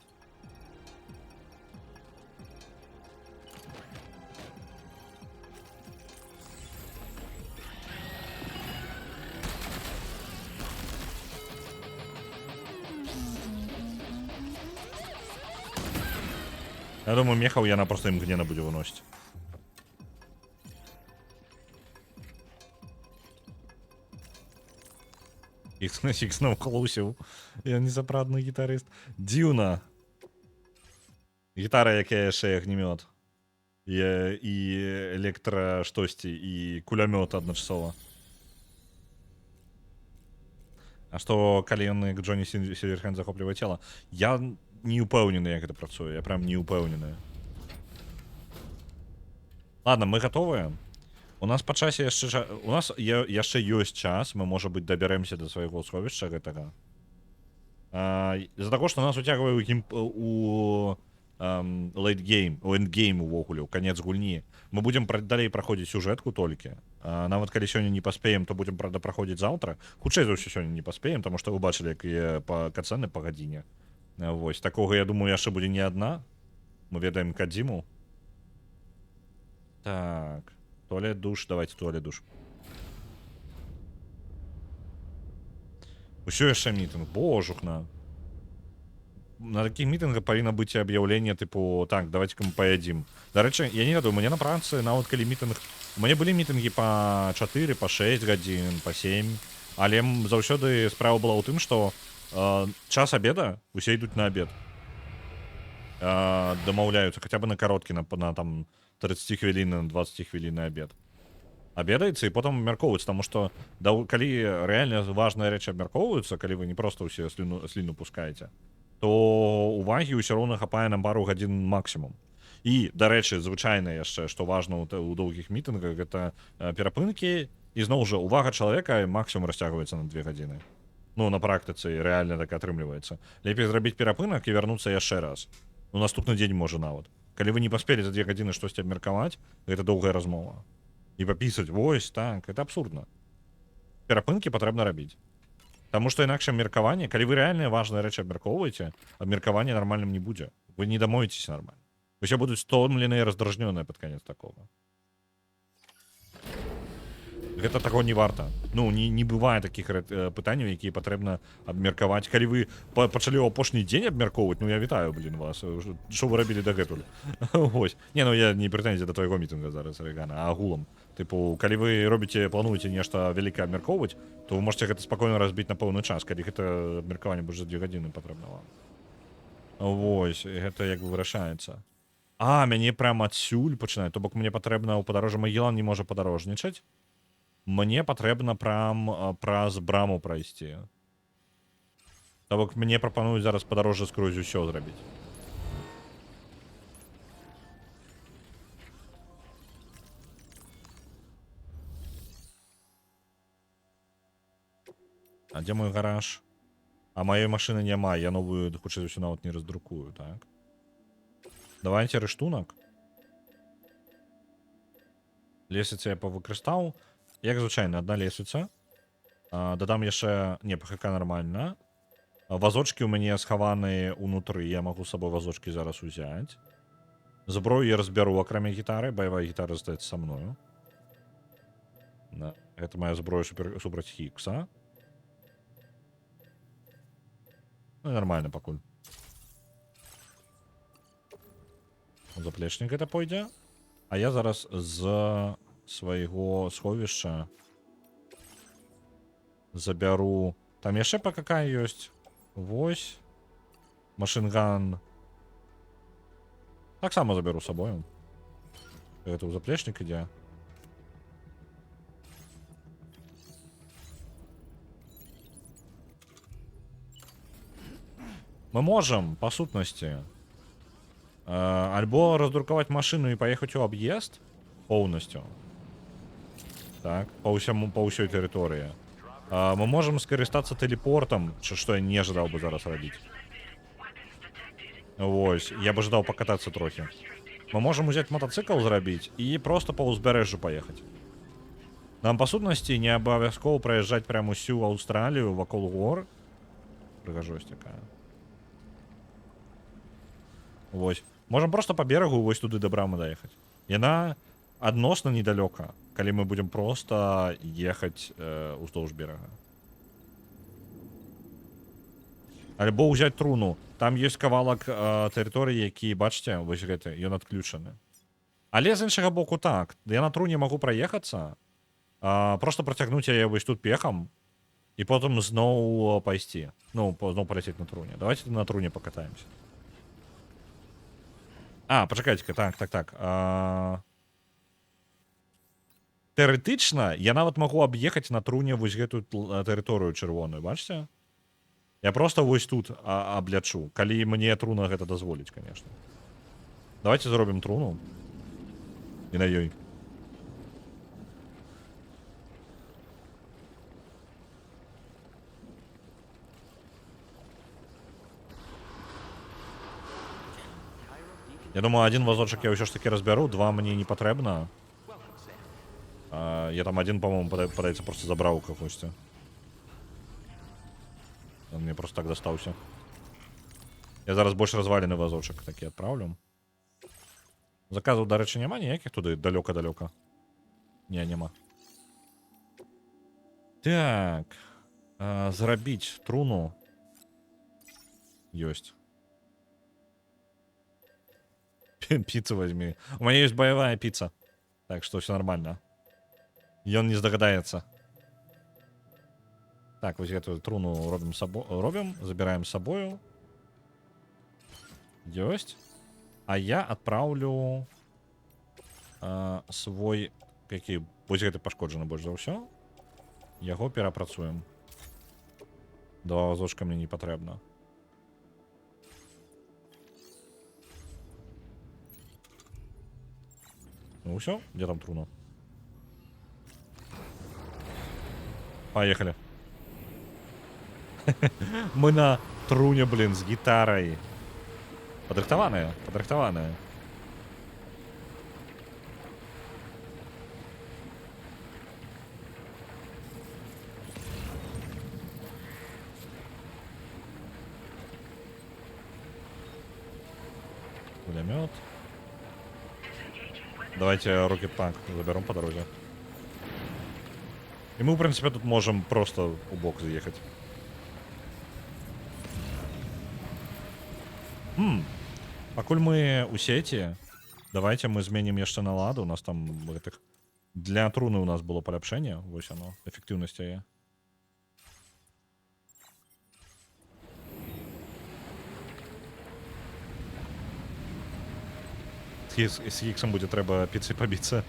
Я думаю, мехаў яна просто імгненна будзе выносіць. Ікс навколусіў. Я незапрадны гітарыст. Дзіўна. Гітара, якая яшчэ агнемёт. І электра штосьці, і кулямёт адначасова. А што, калі ён як Джонні Сильверхенд захоплівае цела? Я не упэўнены, як гэта працуе. Я прям не упэўнены. Ладно, мы готовыя. У нас па часе яшчэ... У нас яшчэ ёсць час. Мы, можа быць, дабярэмся да свайго сховішча гэтага. З-за таго, што нас уцягвае у late game, у endgame увогуле, у канец гульні. Мы будзем далей праходзіць сюжэтку толькі. Нават калі сёння не паспеем, то будзем, правда, праходзіць заўтра. Хутчэй за ўсё сёння не паспеем, таму што вы бачылі, якія кацэны па гадзіне. Вось, такога, я думаю, яшчэ будзе не адна. Мы ведаем Кадзіму. Так, туалет, душ, давайте туалет, душ. Усё яшчэ мітынг, божухна. На такіх мітынгах павінна быць аб'яўленне, типу, так, давайте-ка мы паядзім. Дарэчы, я не ведаю, мне на працы, нават калі мітынг... У мяне былі мітынгі па 4, па 6 гадзін, па 7, але заўсёды справа была ў тым, што час обеда, усе ідуць на обед. Дамаўляюцца, хаця бы на кароткі, на там 30 хвілін, на 20 хвілін на обед. Абедаецца і потым абмяркоўваюцца, таму што калі рэальна важныя рэчы абмяркоўваюцца, калі вы не проста ўсе сліну пускаеце, то увагі ўсё роўна хапае на пару гадзін максімум. І, дарэчы, звычайна яшчэ, што важна ў доўгіх мітынгах, гэта перапынкі, і зноў жа, увага чалавека максімум расцягваецца на 2 гадзіны. Ну, на практыцы рэальна так атрымліваецца. Лепей зрабіць перапынак і вярнуцца яшчэ раз. У наступны дзень можа нават. Калі вы не паспелі за 2 гадзіны штосьці абмеркаваць, гэта доўгая размова. І папісаць, вось, так, это абсурдна. Перапынкі патрэбна рабіць. Таму што інакш абмеркаванне, калі вы рэальныя важныя рэчы абмяркоўваеце, абмеркаванне нармальным не будзе. Вы не дамовіцеся нармальна. Усе будуць стомленыя і раздражнёныя пад канец такога. Гэта таго не варта. Ну, не бывае такіх пытанняў, якія патрэбна абмеркаваць. Калі вы пачалі ў апошні дзень абмяркоўваць, ну я вітаю, блін, вас. Што вы рабілі дагэтуль? Вось. Не, ну я не прэтэнзія да твайго мітынга зараз, Рэгана, а агулам. Тыпу, калі вы плануеце нешта вялікае абмяркоўваць, то вы можете гэта спакойна разбіць на пэўны час, калі гэта абмеркаванне будзе за 2 гадзіны патрэбна вам. Вось, гэта як вырашаецца. Мяне прям адсюль пачынае, то бок мне патрэбна ў падарожжа, Магеллан не можа падарожнічаць. Мне патрэбна праз браму прайсці. То бок мне прапануюць зараз падарожжа скрозь усё зрабіць. А дзе мой гараж? А маёй машыны няма, я новую, хутчэй за ўсё, нават не раздрукую, так? Давайте рыштунак. Лесвіца я павыкарыстаў. Як звычайна, одна лесвіца. Дадам яшчэ... Не, ПХК нормально. Вазочки у мяне схаваныя ўнутры. Я магу з сабой вазочки зараз узяць. Зброю я разбяру акрамя гітары. Баявая гітара застаецца са мною. Гэта моя зброя супраць Хікса. Ну, нормально пакуль. заплечник это пойдзе. А я зараз з свайго сховішча забяру. Там яшчэ ПКК ёсць. Вось. Машинган. Таксама забяру з сабою. Это ў заплечнік ідзе. Мы можем, по сутнасці, альбо раздрукаваць машыну і паехаць у аб'езд поўнасцю. Так, па ўсёй тэрыторыі. Мы можем скарыстацца тэлепортам, што я не жадаў бы зараз рабіць. Вось, я бы жадаў пакатацца трохі. Мы можем узяць мотоцикл зрабіць і просто па ўзбярэжжу паехаць. Нам, па сутнасці, не абавязкова праязджаць прям усю Аўстралію вакол гор. Прыгажосць якая. Вось. Можем просто по берегу вось туды да брамы даехаць. Яна адносна недалёка, калі мы будем просто ехаць уздоўж берага. Альбо ўзяць труну. Там ёсць кавалак тэрыторыі, які, бачце, вось гэты, ён адключаны. Але з іншага боку так, я на труне магу праехацца, просто працягнуць яе вось тут пехам, і потым зноў пайсці. Ну, зноў паляцець на труне. Давайте на труне пакатаемся. Пачакайце-ка, так. Тэарэтычна, я нават магу аб'ехаць на труне вось гэтую тэрыторыю чырвоную, бачце? Я просто вось тут аблячу, калі мне труна гэта дазволіць, конечно. Давайте зробім труну. І на ёй. Я думаю, один вазочек я ўсё ж таки разбяру, два мне не патрэбна. Я там один, по-моему, падаецца, просто забраў у кагосьці. Он мне просто так дастаўся. Я зараз больш развалены вазочек такі адпраўлю. Заказаў, дарэчы, няма ніякіх туды далёка-далёка? Не, няма. Так. Зрабіць труну. Ёсць. Пиццу возьми. У меня есть боевая пицца. Так что все нормально. И он не здогадается. Так, вот эту труну робим, забираем с собою. Есть. А я отправлю свой... Какие... Вот это пошкоджено больше за все. Яго перапрацуем. Два вазочка мне не потребно. Ну все, где там труна? Поехали. Мы на труне, блин, с гитарой. Подрихтованные. Пулемет. Давайте Rocket Tank заберем по дороге. И мы, в принципе, тут можем просто у бок заехать. Пакуль мы у сети, давайте мы зменим яшчэ наладу. У нас там гэтых... Для труны у нас было паляпшэнне. Вось оно, эффективность яе. С Хиксом будет трэба пиццей побиться.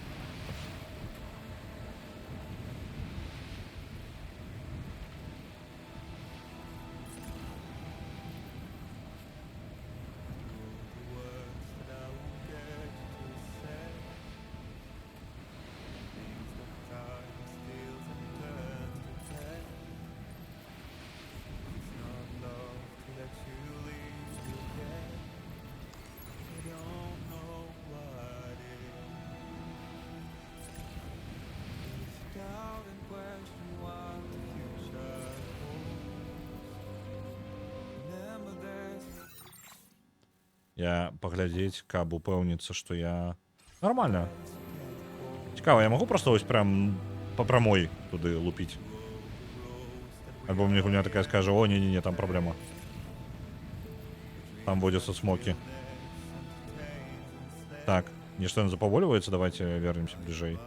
Я паглядзець, каб упэўніцца, што я... Нормально. Цікава, я могу просто вось прям по прамой туды лупіць? Альбо мне гульня такая скажа: о, не-не-не, там праблема. Там водятся смоки. Так, ничто не заповоливается, давайте вернемся ближе.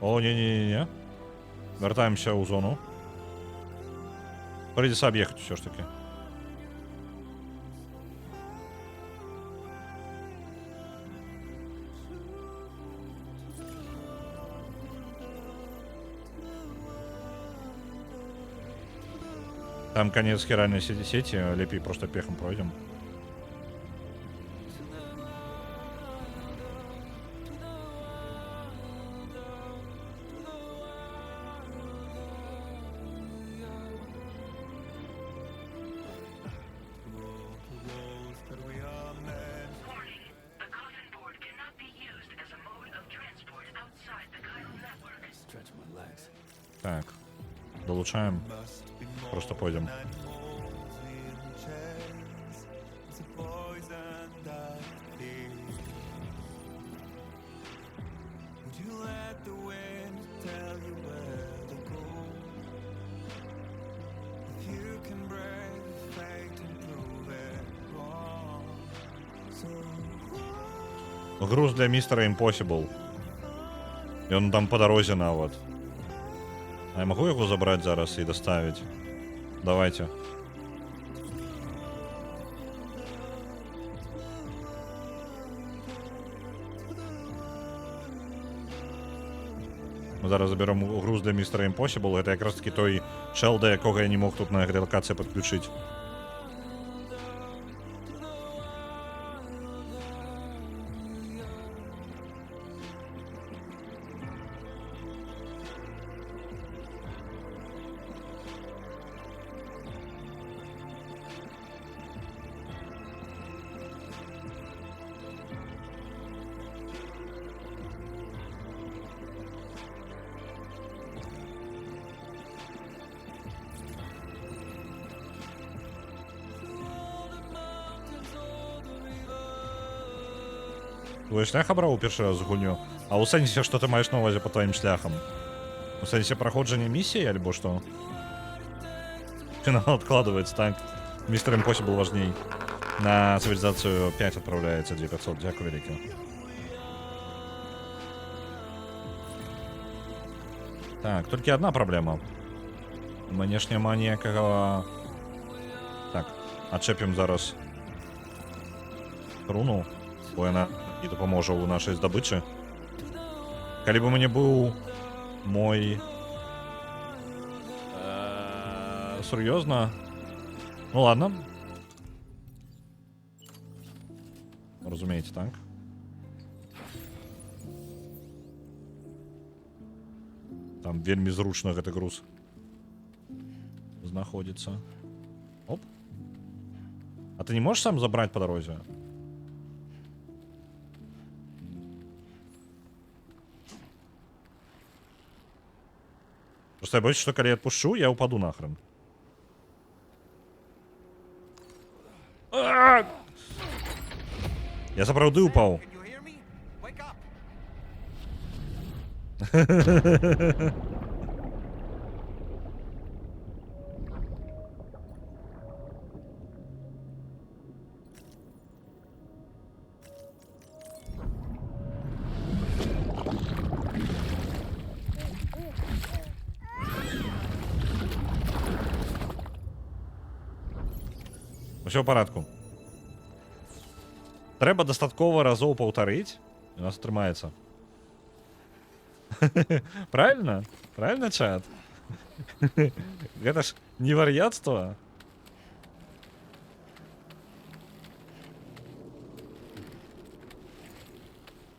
О, не-не-не-не. Вертаемся у зону. Придется объехать все ж таки. Там конец хиральной сети, лепей просто пехом пройдем. Так, долучаем. Просто пойдем. Груз для мистера Impossible. И он там по дороге на вот. А я могу его забрать зараз и доставить? Давайте. Ми зараз заберемо груз для містера Impossible. Это якраз таки той шел, до якого я не мог тут на релокації підключити. Твой шлях обрал перший раз гульню? А у сенсі, що ти маєш на увазі по твоїм шляхам? У сенсі проходження місії, або що? Фінал откладывается, так? Мистер Impossible важней. На цивилизацию 5 отправляется 2500. Дякую велике. Так, только одна проблема. Мені ж нема ніякого... Так, отчепим зараз руну, бо вона і допоможе у нашій здобичі. Коли б мені був мой... Серйозно? Ну ладно. Разумеете, так? Там вельми зручно гэты груз знаходится. Оп. А ты не можешь сам забрать по дороге? Просто я боюсь, что когда я отпущу, я упаду нахрен. Я сапраўды упаў. Усё ў парадку. Трэба дастаткова разоў паўтарыць, і у нас атрымаецца. Правильно? Правильно, чат? Это ж не вар'яцтва.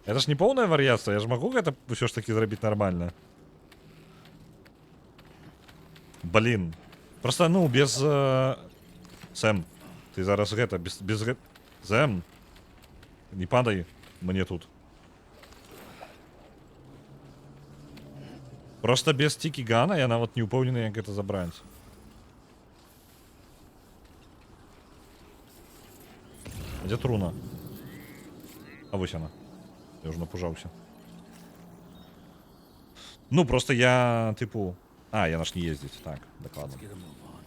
Это ж не поўнае вар'яцтва, я ж магу гэта ўсё ж таки зрабіць нармальна. Блин. Просто, ну, без... Сэм, ты зараз гэта, без гэта... Сэм, не падай мне тут. Просто без тикигана я нават не упэўнены, як гэта забраць. Где Труна? А вось она. Я уже напужаўся. Ну, просто я, типу... А, яна ж не ездзіць. Так, дакладна.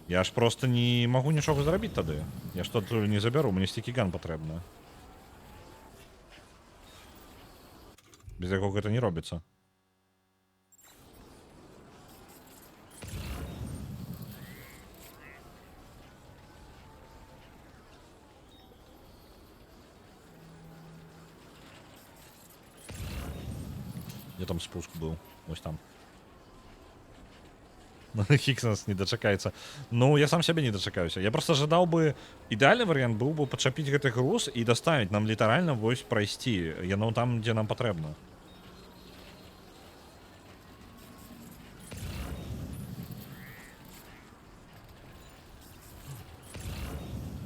Я ж просто не магу нічога зрабіць тады. Я ж тут не забяру, мне стікіган патрэбна. Без яго гэта не робіцца. Где там спуск был? Ось там. Хикс нас не дочакаецца. Ну, я сам сябе не дачакаюся. Я просто ожидал бы... Ідэальны варыянт быў бы падчапіць гэты груз і даставіць нам літаральна вось прайсці. Яно там, дзе нам патрэбна.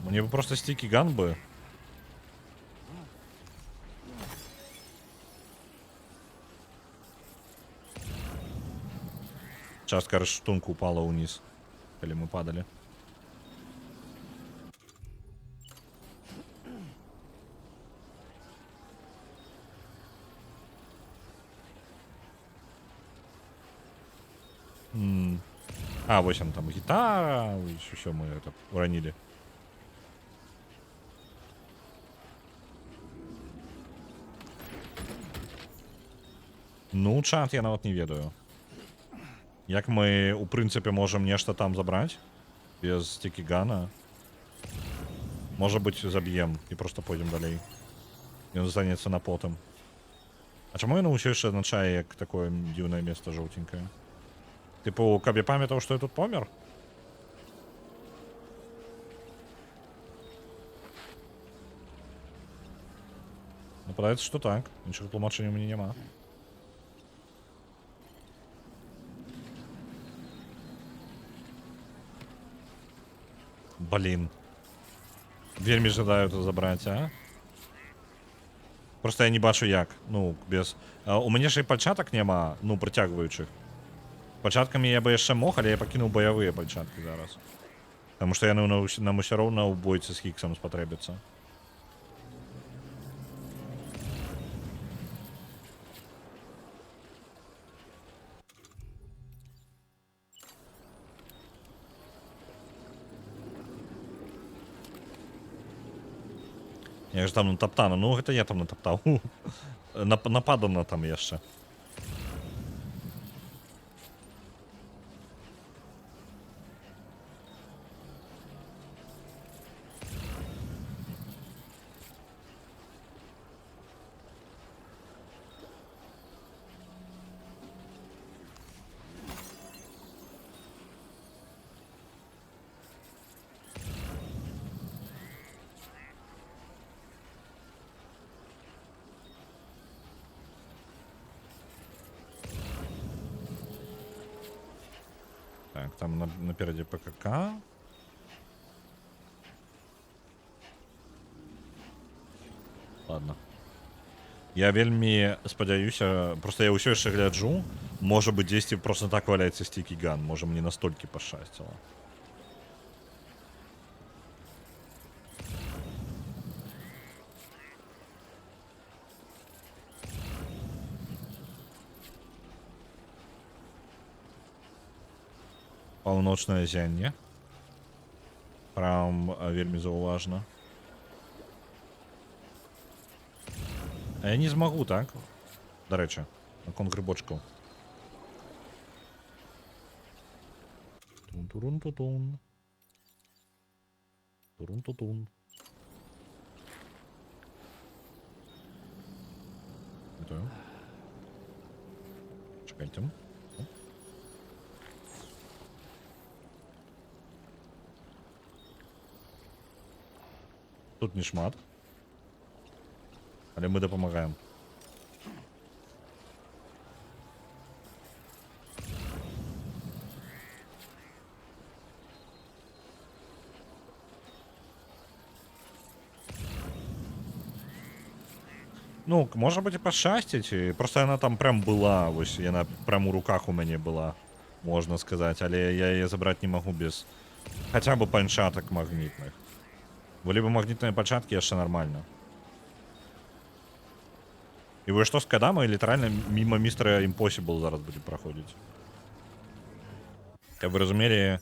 Мне бы просто стикиган бы. Частка расштунка упала вниз, когда мы падали. А, вот он там гитара, еще все мы это уронили. Ну, чат я нават не ведаю. Як мы, у прынцыпе, можам нешта там забраць? Без стікігана. Можа быць, заб'ем і просто пойдзем далей. Ён застанецца на потым. А чаму я ўсё яшчэ азначае, як такое дзіўнае место жоўтенькае? Типу, каб я памятаў, што я тут помер? Ну, падаецца, што так. Іншых тлумачэнняў у мяне няма. Блин. Вельмі жадаю это забраць, а? Просто я не бачу як. Ну, без... У мяне ж і пальчатак няма, ну, прыцягваючых. Пальчаткамі я бы яшчэ мог, але я пакінуў баявыя пальчаткі зараз. Таму што яны нам усё роўна ў бойцы з Хіксам спатрэбяцца. Я ж там натаптана, ну гэта я там натаптаў. Нападана там яшчэ. Так, там напереди ПКК. Ладно. Я вельмі спадзяюся, просто я ўсё яшчэ гляджу. Можа быць, дзесьці просто так валяецца стікіган. Можа, мне настолькі пашчасціла. Паўночнае зянне. Прям вельмі заўважна. А я не змагу, так? Дарэчы, наконт грыбочкаў. Тун-турун-тутун. Турун-тутун. Готовим. Чекайте. Тут не шмат. Але мы дапамагаем. Ну, можа быць і пашчасціць. Просто яна там прям была. Вось яна прям у руках у мяне была, можна сказаць. Але я яе забраць не магу без хаця бы панчатак магнітных. Былі бы магнітныя пачаткі яшчэ нармальна. І вы што з кадама літаральна міма містера Impossible зараз будзе праходзіць. Каб вы разумелі,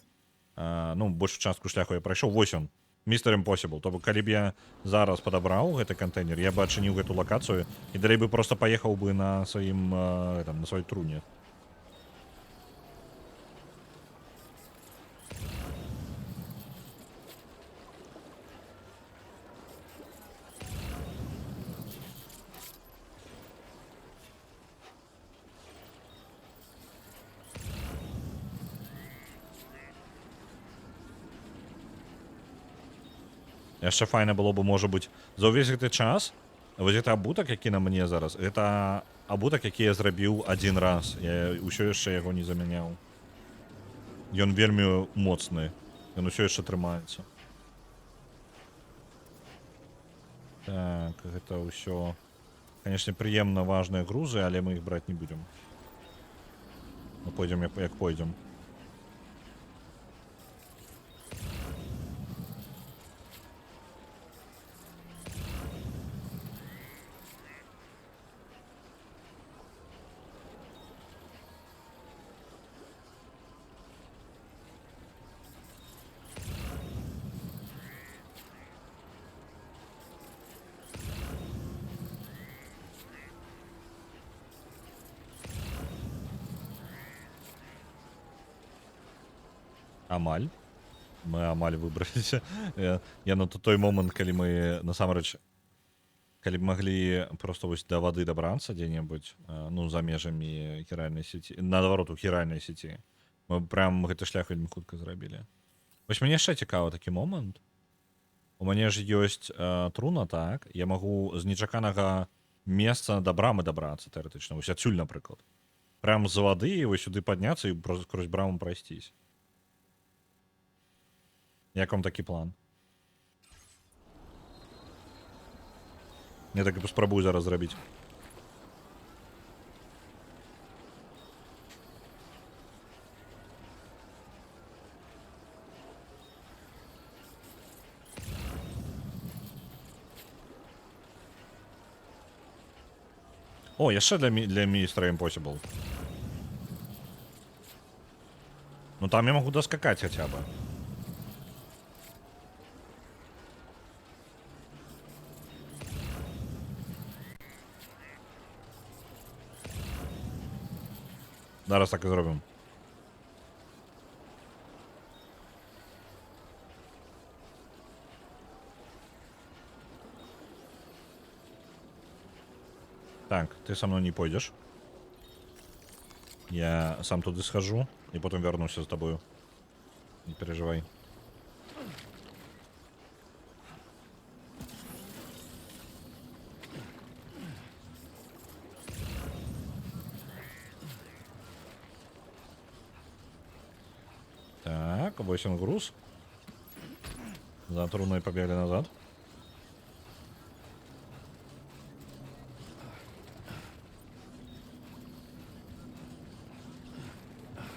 ну, большую частку шляху я прайшоў. Вось ён, містер Impossible. То бок, калі б я зараз падабраў гэты кантэйнер, я бы адчыніў гэту лакацыю і далей бы проста паехаў бы на сваім, на сваёй труне. Яшчэ файна было бы, можа быць, за ўвесь гэты час, вось гэта абутак, які на мне зараз, гэта абутак, які я зрабіў адзін раз. Я ўсё яшчэ яго не замяняў. Ён вельмі моцны. Ён усё яшчэ трымаецца. Так, гэта ўсё, канешне, прыемна важныя грузы, але мы іх браць не будзем. Мы пойдзем, як пойдзем. Амаль. Мы амаль выбраліся. Я на той момант, калі мы, насамрэч, калі б маглі проста вось да вады дабрацца дзе-небудзь, ну, за межамі хіральнай сеці, наадварот, у хіральнай сеці, мы прям гэты шлях вельмі хутка зрабілі. Вось мне яшчэ цікавы такі момант. У мяне ж ёсць труна, так? Я магу з нечаканага месца да брамы дабрацца, тэарэтычна. Вось адсюль, напрыклад. Прям з вады і вось сюды падняцца і скрозь браму прайсціся. Як вам такі план? Я так і паспрабую зараз зрабіць. О, яшчэ для містера Impossible. Ну там я магу даскакаць хаця бы. Зараз так і зробимо. Так, ты со мной не пойдешь. Я сам туда схожу и потом вернусь с тобой. Не переживай. Так, 8 груз. За труной побегали назад.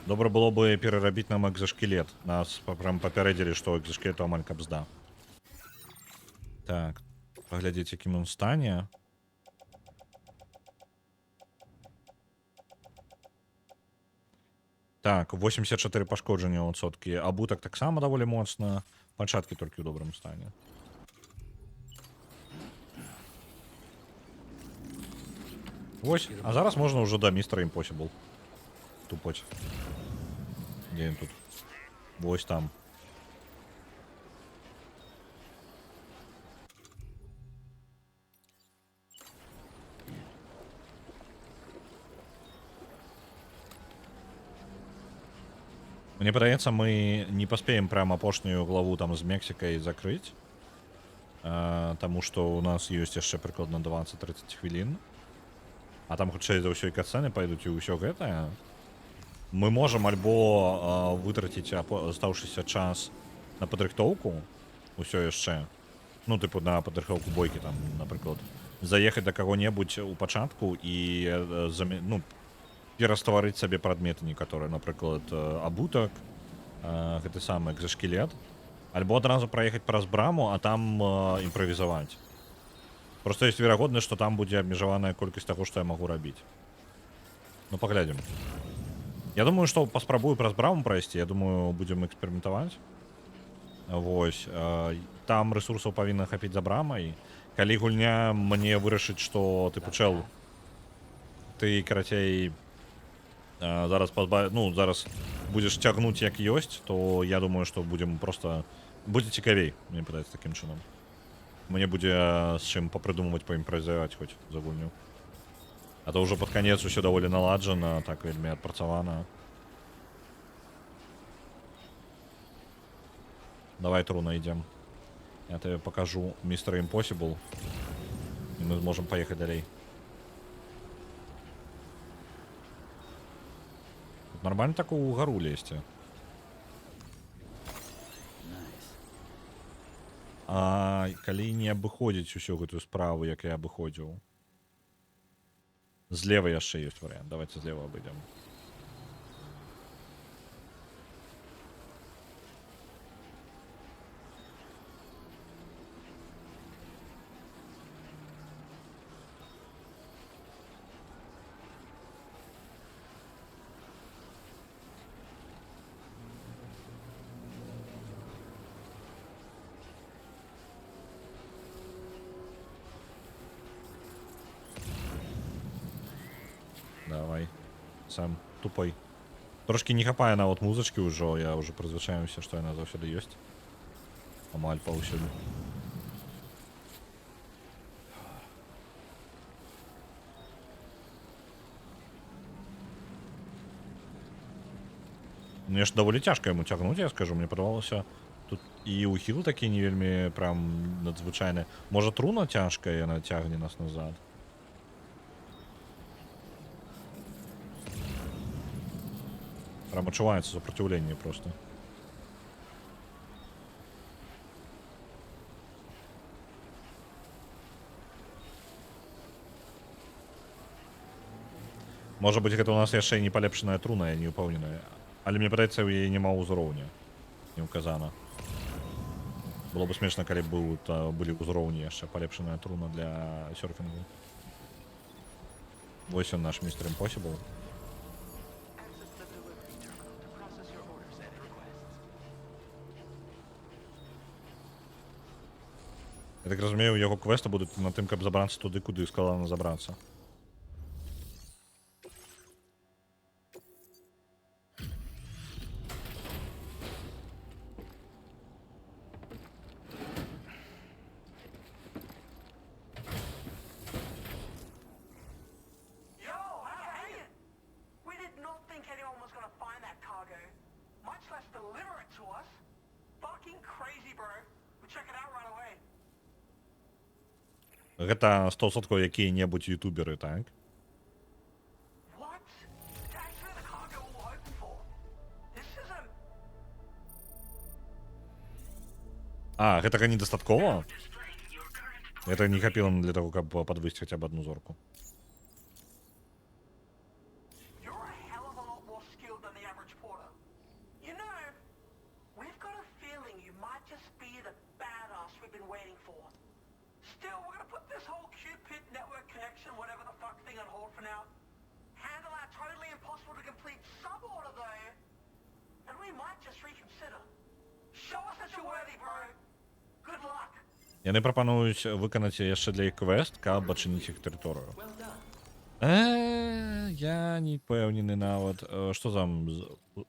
Добре было бы перерабіць нам экзоскелет. Нас прям папярэдзілі, што экзоскелету амаль кабзда. Так, паглядзець, якім ён стане. Так, 84 пашкоджання ў адсоткі. Абутак таксама даволі моцна. Пачаткі толькі ў добрым стане. Вось, а зараз можна ўжо да містера Impossible. Тупоць. Где он тут? Вось там. Мне падаецца, мы не паспеем прям апошнюю главу там з Мексікай закрыць. Таму што у нас ёсць яшчэ прыкладна 20-30 хвілін. А там хутчэй за ўсё і катсцэны пайдуць і ўсё гэтае. Мы можам альбо вытраціць астаўшыся час на падрыхтоўку, усё яшчэ. Ну, тыпу, на падрыхтоўку бойкі, там, напрыклад. Заехаць да каго-небудзь у пачатку і, ну, перастварыць сабе прадметы некаторыя, напрыклад, абутак, гэты самы экзоскелет, Альбо адразу праехаць праз браму, а там імправізаваць. Просто ёсць верагоднасць, што там будзе абмежаваная колькасць таго, што я магу рабіць. Ну, паглядзім. Я думаю, што паспрабую праз браму прайсці, я думаю, будзем эксперыментаваць. Вось. Там рэсурсаў павінна хапіць за брамай. Калі гульня мне вырашыць, што тыпу чэл, ты, карацей, зараз зараз будзеш цягнуць як ёсць, то я думаю, што будзем просто... Будзе цікавей, мне падаецца, такім чынам. Мне будзе з чым папрыдумваць, паімправізаваць хоць за гульню. А то ўжо пад канец усё даволі наладжана, так вельмі адпрацавана. Давай, Труна, ідзем. Я тебе покажу Mr. Impossible. І мы зможам паехаць далей. Тут нормально так у гару лезці. А калі не абыходзіць усю гэтую справу, як я абыходзіў. Злева яшчэ ёсць варыянт. Давайте злева абыдзем. Давай. Сам тупой. Трошки не хапае нават музычкі ўжо, я ўжо прызвычаіўся, што яна заўсёды ёсць. Амаль паўсюль. Мне ж даволі цяжка яму цягнуць, я скажу, мне падавалася, тут і ўхіл такі не вельмі прям надзвычайны. Можа, Труна цяжкая, яна цягне нас назад. Прям отчувается сопротивление просто. Может быть, это у нас яшчэ не полепшаная Труна, не упаўненая. Але мне падаецца, у яе няма ўзроўня. Не указана. Было бы смешна, калі былі ўзроўні яшчэ полепшаная Труна для серфінгу. Вось он наш Mr. Impossible. Я так разумею, яго квесты будуць на тым, каб забрацца туды, куды складана забрацца. Гэта 100% якія-небудзь ютуберы, так? А, гэтага недастаткова? Это не хапіла для того, каб падвысіць хаця б адну зорку. Яны прапануюць выканаць яшчэ для іх квест, каб адчыніць іх тэрыторыю. Я не пэўнены нават. Што за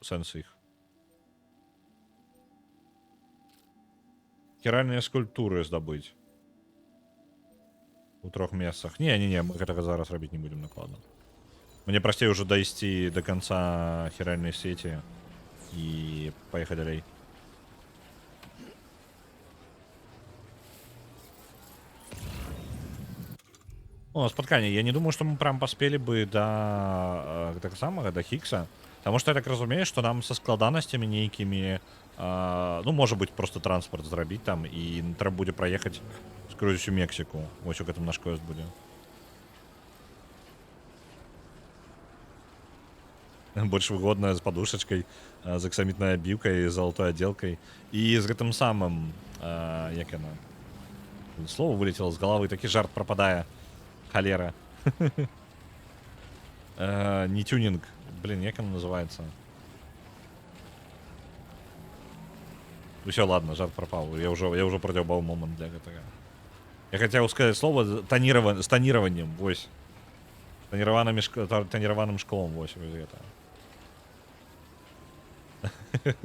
сэнс іх? Керальныя скульптуры здабыць. У 3 месцах. Не, мы гэтага зараз рабіць не будзем накладна. Мне прасцей ўжо дайсці да канца хіральнай сеці і паехаць далей. О, спатканне. Я не думаю, што мы прям паспелі бы да так самага, да Хікса. Таму што я так разумею, што нам са складанасцямі нейкімі, ну, можа быць, проста транспарт зрабіць там, і трэба будзе праехаць скрозь усю Мексіку. Вось у гэтым наш квест будзе. больш выгодная, з падушачкай, з аксамітнай абіўкай, з залатой адзелкай і з гэтым самым, як яна, слово вылетело з галавы, такі жарт прападае, халера. Не тюнінг, блин, як яно называецца? Усё, ладно, жарт пропал, я уже продёбаў момант для гэтага. Я хотел сказать слово с тонированием, вось. Тонированным шклом, вось это. Так.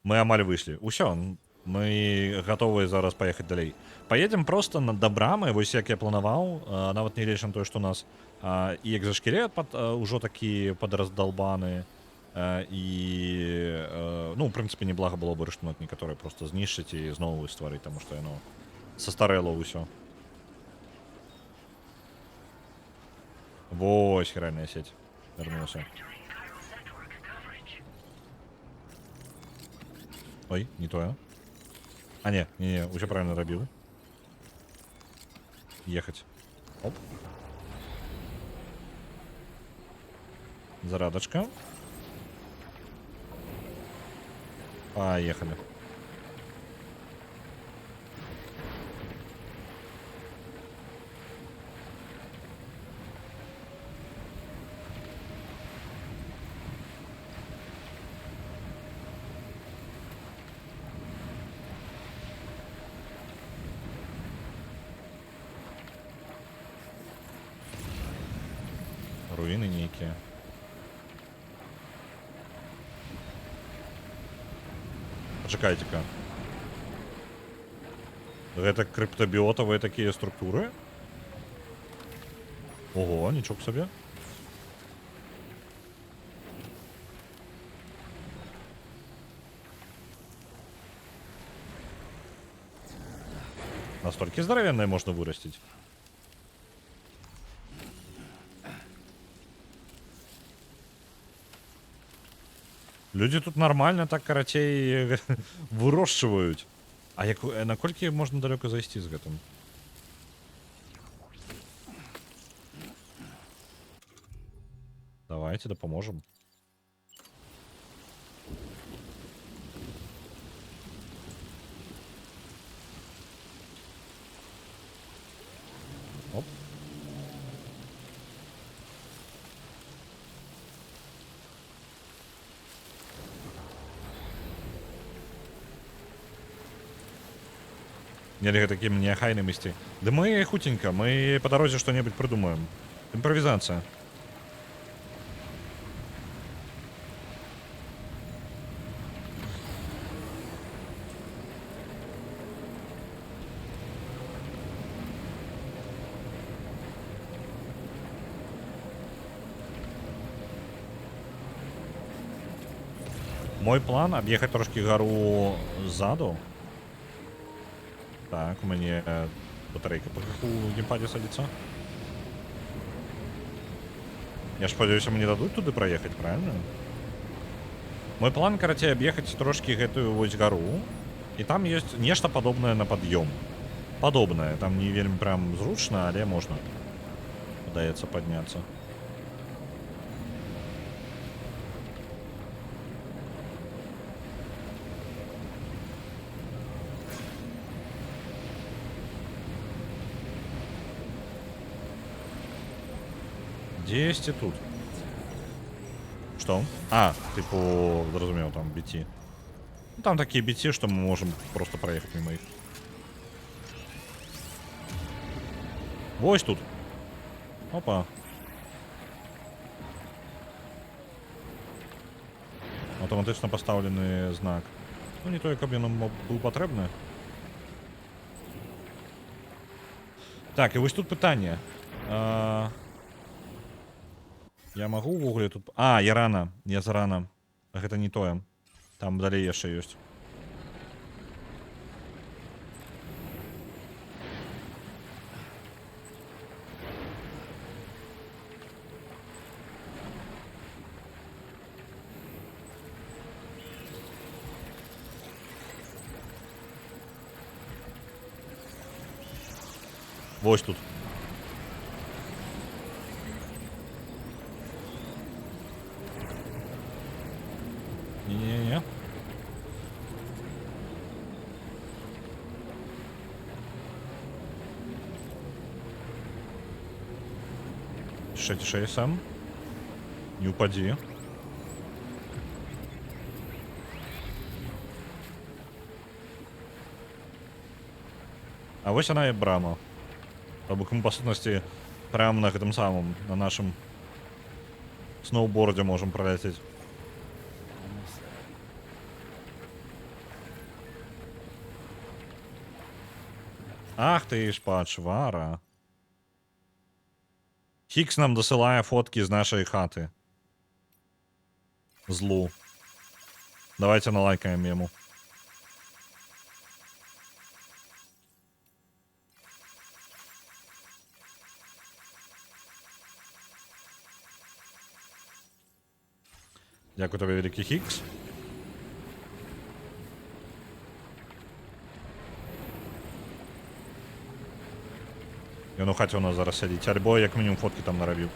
Мы амаль выйшлі. Усё, мы гатовыя зараз паехаць далей. Паедзем просто до брамы, вось як я планаваў, нават не лічым тое, што у нас і экзаскелет ужо такі падраздалбаны, і ну, у прынцыпе, неблага было бы рыштунок некаторыя просто знішчыць і зноў стварыць, таму што яно састарэла ўсё. Вось хіральная сеть вярнулася. Ой, не тое. А, не, ўсё правильно рабіў. Ехаць. Оп. Зарадачка. Поехали. Руины некие. Почекайте-ка. Это криптобиотовые такие структуры? Ого, ничего себе. Настолько здоровенное можно вырастить. Люди тут нормально так карацей вырошчваюць. А наколькі можна далёка зайсці з гэтым? Давайте дапаможам. Оп. Нельга таким неахайным ісці. Да мы хутенька, мы по дорозе что-нибудь придумаем. Импровизация. Мой план объехать трошки гору ззаду. Так, у меня батарейка по каку в геймпаде садится. Я ж спадзяюся, мне дадуць туды проехать, правильно? Мой план, карацей, объехать трошки гэтую вось гору. И там есть нечто подобное на подъем. Подобное. Там не вельмі прям зручно, але можно. Падаецца подняться. Есть и тут. Что? А, типу, зрозумел, там BT. Ну, там такие BT, что мы можем просто проехать мимо их. Вось тут. Опа. Автоматично поставленный знак. Ну, не то, як він нам був потрібний. Так, і ось тут питання. Я могу в угле тут... А, я рано. Я зарано. Гэта не тое. Там далей яшчэ ёсць. Ось тут. Ні-ні-ні. Тише, Сэм. Не упади. А вось она і брама. То бок мы, па сутнасці, прямо на гэтым самым, на нашым сноубордзе можам праляцець. Ах ты ж пачвара. Хікс нам досилає фотки з нашої хати. Злу. Давайте налайкаємо йому. Дякую тобі, великий Хікс. Ён у хаті у нас зараз сидить. Альбо як мінімум фотки там наробив.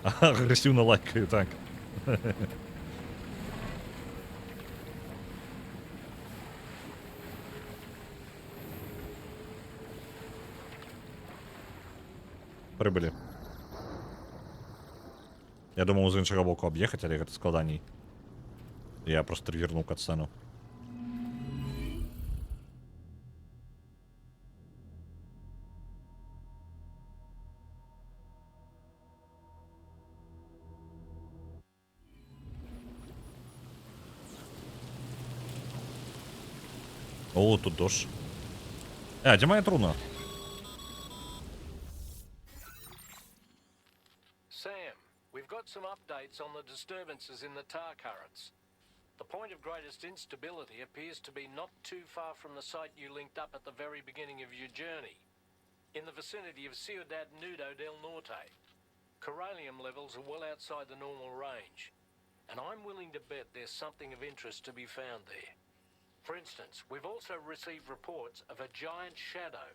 Агресивно лайкаю, так. Прибыли. Я думал з іншого боку об'їхати, але це складаній. Я просто триггернул катсцену. О, тут дощ. Де моя труна? Sam, we've got some updates on the disturbances in the tar currents. The point of greatest instability appears to be not too far from the site you linked up at the very beginning of your journey, in the vicinity of Ciudad Nudo del Norte. Corallium levels are well outside the normal range, and I'm willing to bet there's something of interest to be found there. For instance, we've also received reports of a giant shadow.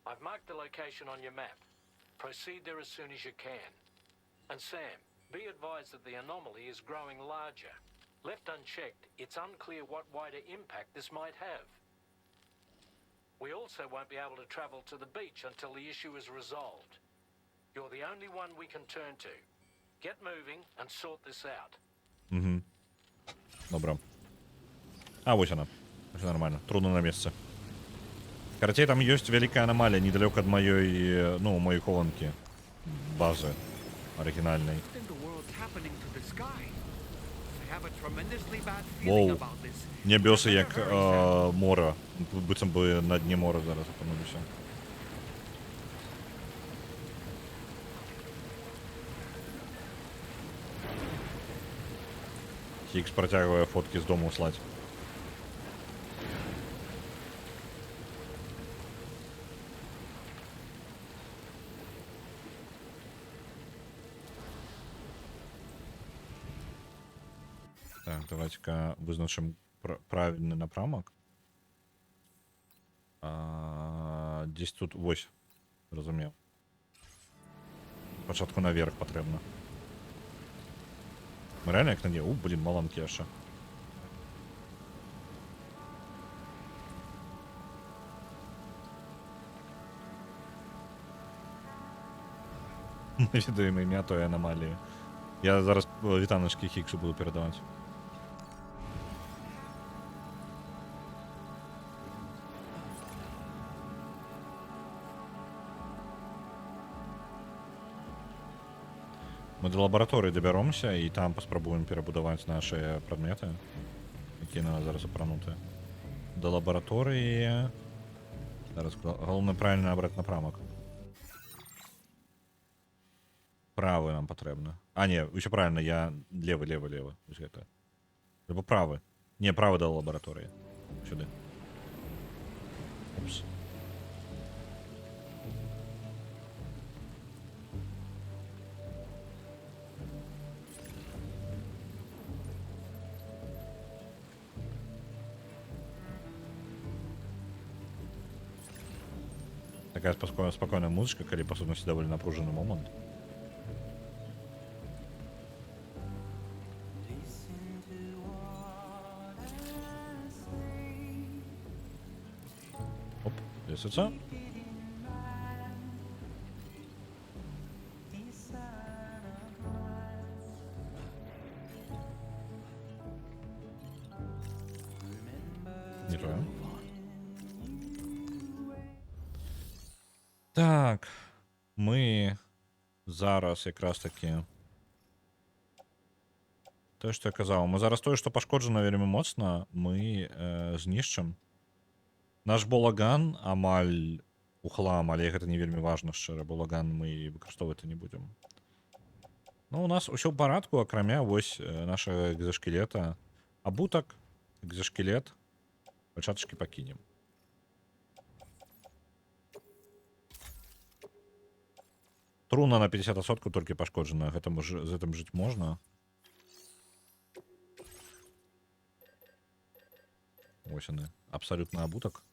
I've marked the location on your map. Proceed there as soon as you can. And Sam, be advised that the anomaly is growing larger. Left unchecked, it's unclear what wider impact this might have. We also won't be able to travel to the beach until the issue is resolved. You're the only one we can turn to. Get moving and sort this out. Добро. А, вот она. Все нормально. Трудно на месте. Короче, там есть великая аномалия недалеко от моей, ну, моей хованки. Базы оригинальной. Воу. Небеси як море. Будь би на дні моря зараз опинилися. Хікс протягує фотки з дому слать. Так, давайте-ка визначимо правильний напрямок. Десь тут ось, розумів. Спочатку наверх потрібно. Ми реально як на ній? Блін, маланки ще. Невідоме ім'я тої аномалії. Я зараз вітаночки Хіксу буду передавати. Ми до лабораторії доберемося і там поспробуємо перебудувати наші предмети, які треба зараз опранути. До лабораторії... Зараз головне правильно обрати напрямок. Правий нам потрібно. А, ні, ще правильно, я лівий. Ось це. Або правий. Ні, правий до лабораторії. Сюди. Упс. Такая спокойная музычка, калі па сутнасці даволі напружаны момант. Оп, лесыца. Не то. Так, мы зараз якраз таки тое, што я казаў, мы зараз тое, што пашкоджана вельмі моцна, мы знішчым. Наш болаган амаль у хлам, але гэта не вельмі важна, шчыра, болаган мы выкарыстоўваць не будзем. Ну, у нас усё ў парадку, акрамя вось нашага экзаскелета. Абутак, экзаскелет, пачатачкі пакінем. Труна на 50% толькі пашкоджана, з гэтым жыць можна. Вось яны, абсалютна абутак.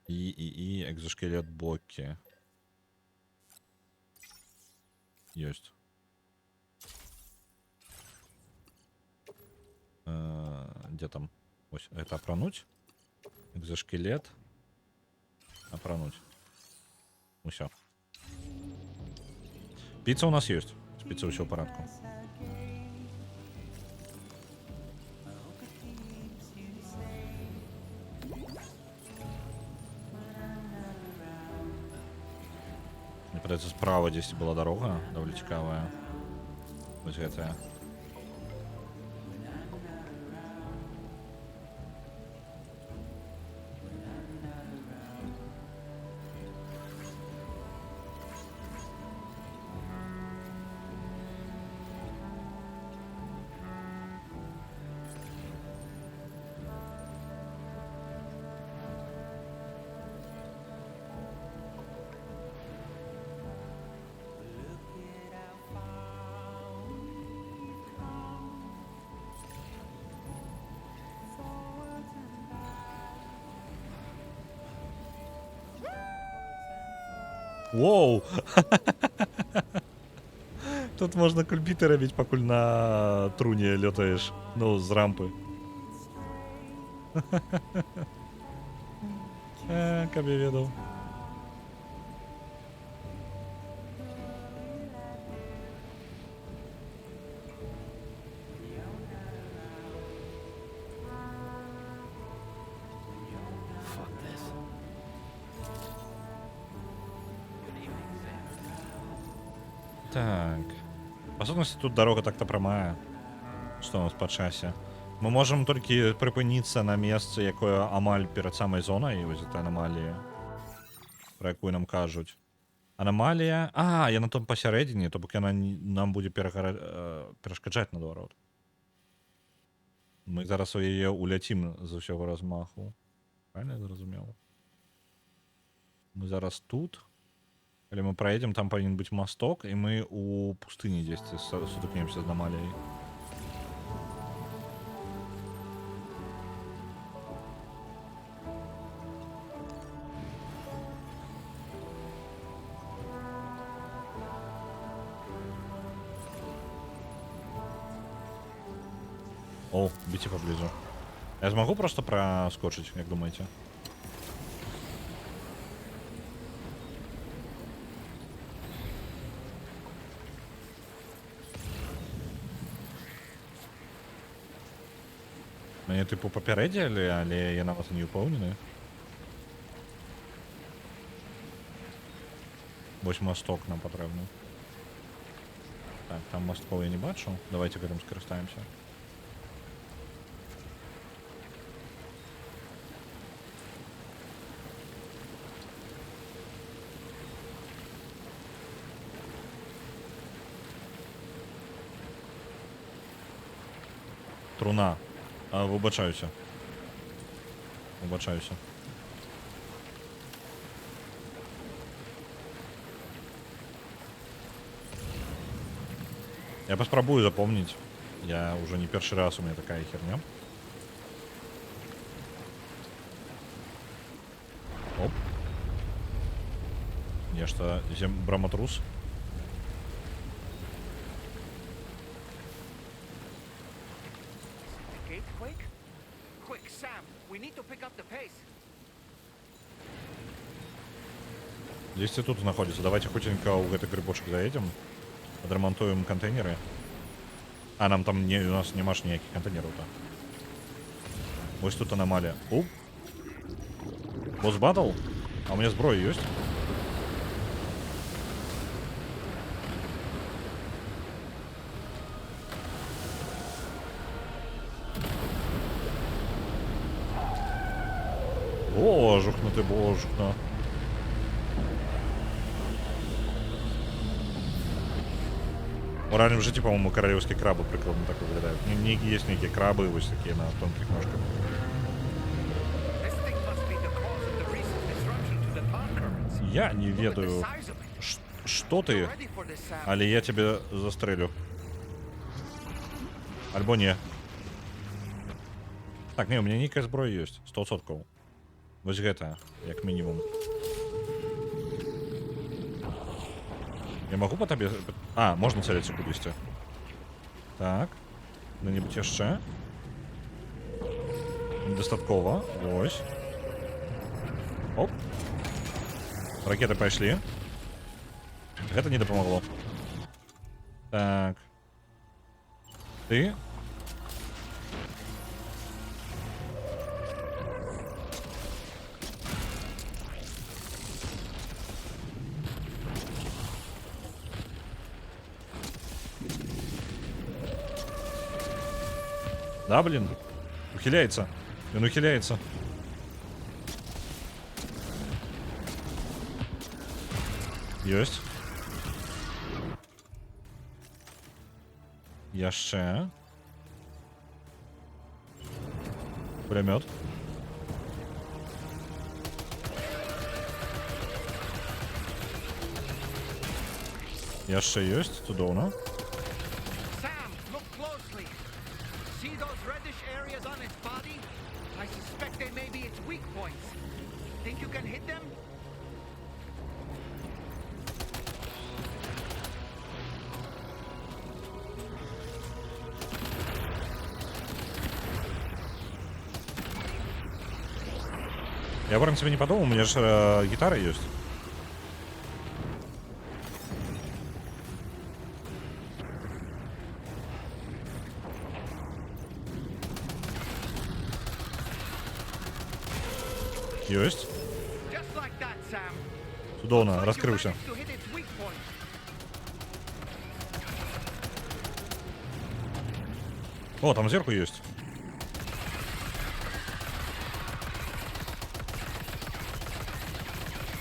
І экзаскелет бокі. Ёсць. Дзе там? Ось, это апрануць. Экзаскелет. Апрануць. Усё. Пицца у нас есть. С пиццей все в порядку. Мне кажется, справа здесь была дорога, довольно цікавая. Вот это. Воу! Тут можна кульбіти робити, покуль на труні льотаєш. Ну, з рампи. Каб я ведав. Так. По сутнасці, тут дорога так-то прамая. Што у нас па часе? Мы можам толькі прыпыніцца на месцы, якое амаль перад самай зонай. Вось гэта анамалія, пра якую нам кажуць. Анамалія... А, я на том пасярэдзіне, то бок яна нам будзе перашкаджаць наадварот. Мы зараз у яе уляцім з усяго размаху. Правильно я зразумеў? Мы зараз тут. Калі мы праедзем, там павінен быць масток, і мы у пустыні дзесьці сутыкнемся з анамаліяй. О, біце поблизу. Я змагу просто проскочыць, як думаеце? Мяне типу папярэдзілі, але я нават не ўпэўнены. Вось масток нам патрэбны. Так, там мастков я не бачу. Давайте гэтым скарыстаемся. Труна. Вибачаюся. Вибачаюся. Я поспробую запомнить. Я уже не первый раз, у меня такая херня. Оп. Нешта зембраматрус. Gate quake? Quick, Sam, we need to pick up the pace. Здесь и тут знаходится. Давайте хутенько у гэты грибочек заедем. Подремонтуем контейнеры. А, нам там не, у нас нема ж ніяких контейнеров-то. Ось тут аномалия. Оп. Босс батл? А у меня зброя есть? Божухна ты, божухна. В раннем житті, по-моему, королевские крабы прикольно так выглядают. Есть некие крабы, вот такие на тонких ножках. Я не ведаю, что ты, але я тебе застрелю. Альбо не. Так, не, у меня некая зброя есть. 100%. Вось гэта, як мінімум. Я могу по табе... А, можна цэліць кудысьці. Так. Де-небудзь яшчэ. Недастаткова. Вось. Оп. Ракеты пайшлі. Гэта не дапамагло. Так. Ты? Да, блин. Ухиляется. Он ухиляется. Есть. Яшчэ. Пулемет. Яшчэ есть. Цудоўна. Я, в принципе, не подумал, у меня же гитара есть. Есть. Чудовно, раскрылся. О, там сверху есть.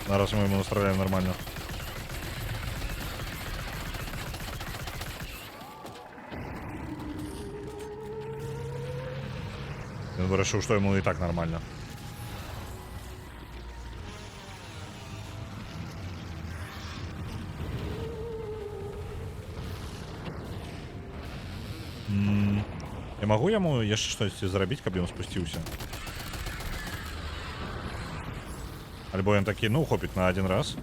Раз мы ему настроляем нормально. Я бы решил, что ему и так нормально. Я могу ему яшчэ штосьці зрабіць, каб ён спусціўся? Альбо он таки, ну, хопит на один раз.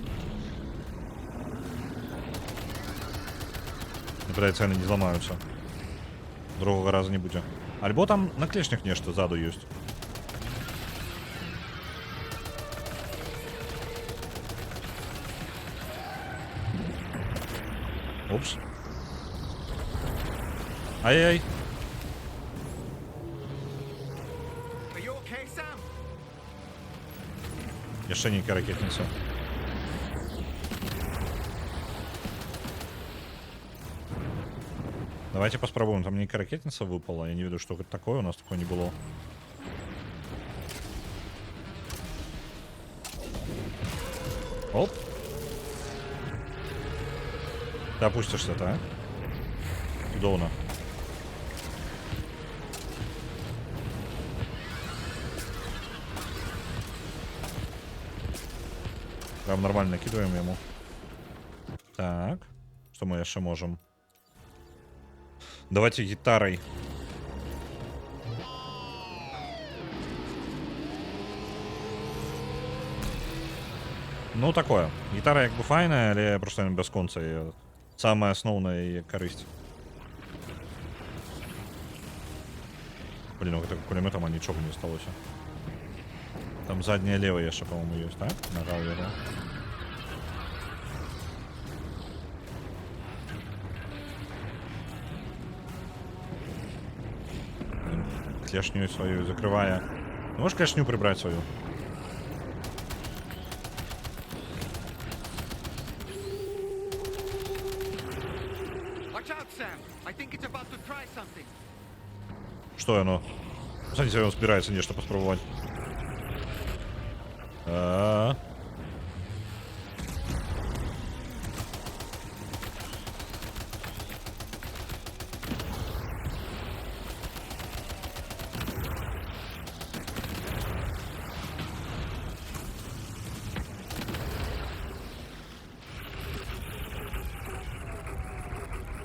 Например, цены не зламаюцца. Другого раза не будзе. Альбо там на клешнях нешта ззаду ёсць. Упс. Ай-яй. Яшчэ нейкая ракетница. Давайте поспробуем. Там нейкая ракетница выпала. Я не веду, что это такое. У нас такое не было. Оп. Ты опустишься-то, а? Удобно. Прям нормально накидываем ему. Так. Что мы еще можем? Давайте гитарой. Ну, такое. Гітара якби файна, але просто не без конца. І саме основне її користь. Блін, у этого кулеметом нічого не сталося. Там заднее левое еще, по-моему, есть, так? Нажал я, да? Клешню свою закрывая. Можешь клешню прибрать свою? Watch out, Sam. I think it's about to try something. Что оно? Смотрите, он собирается нечто попробовать.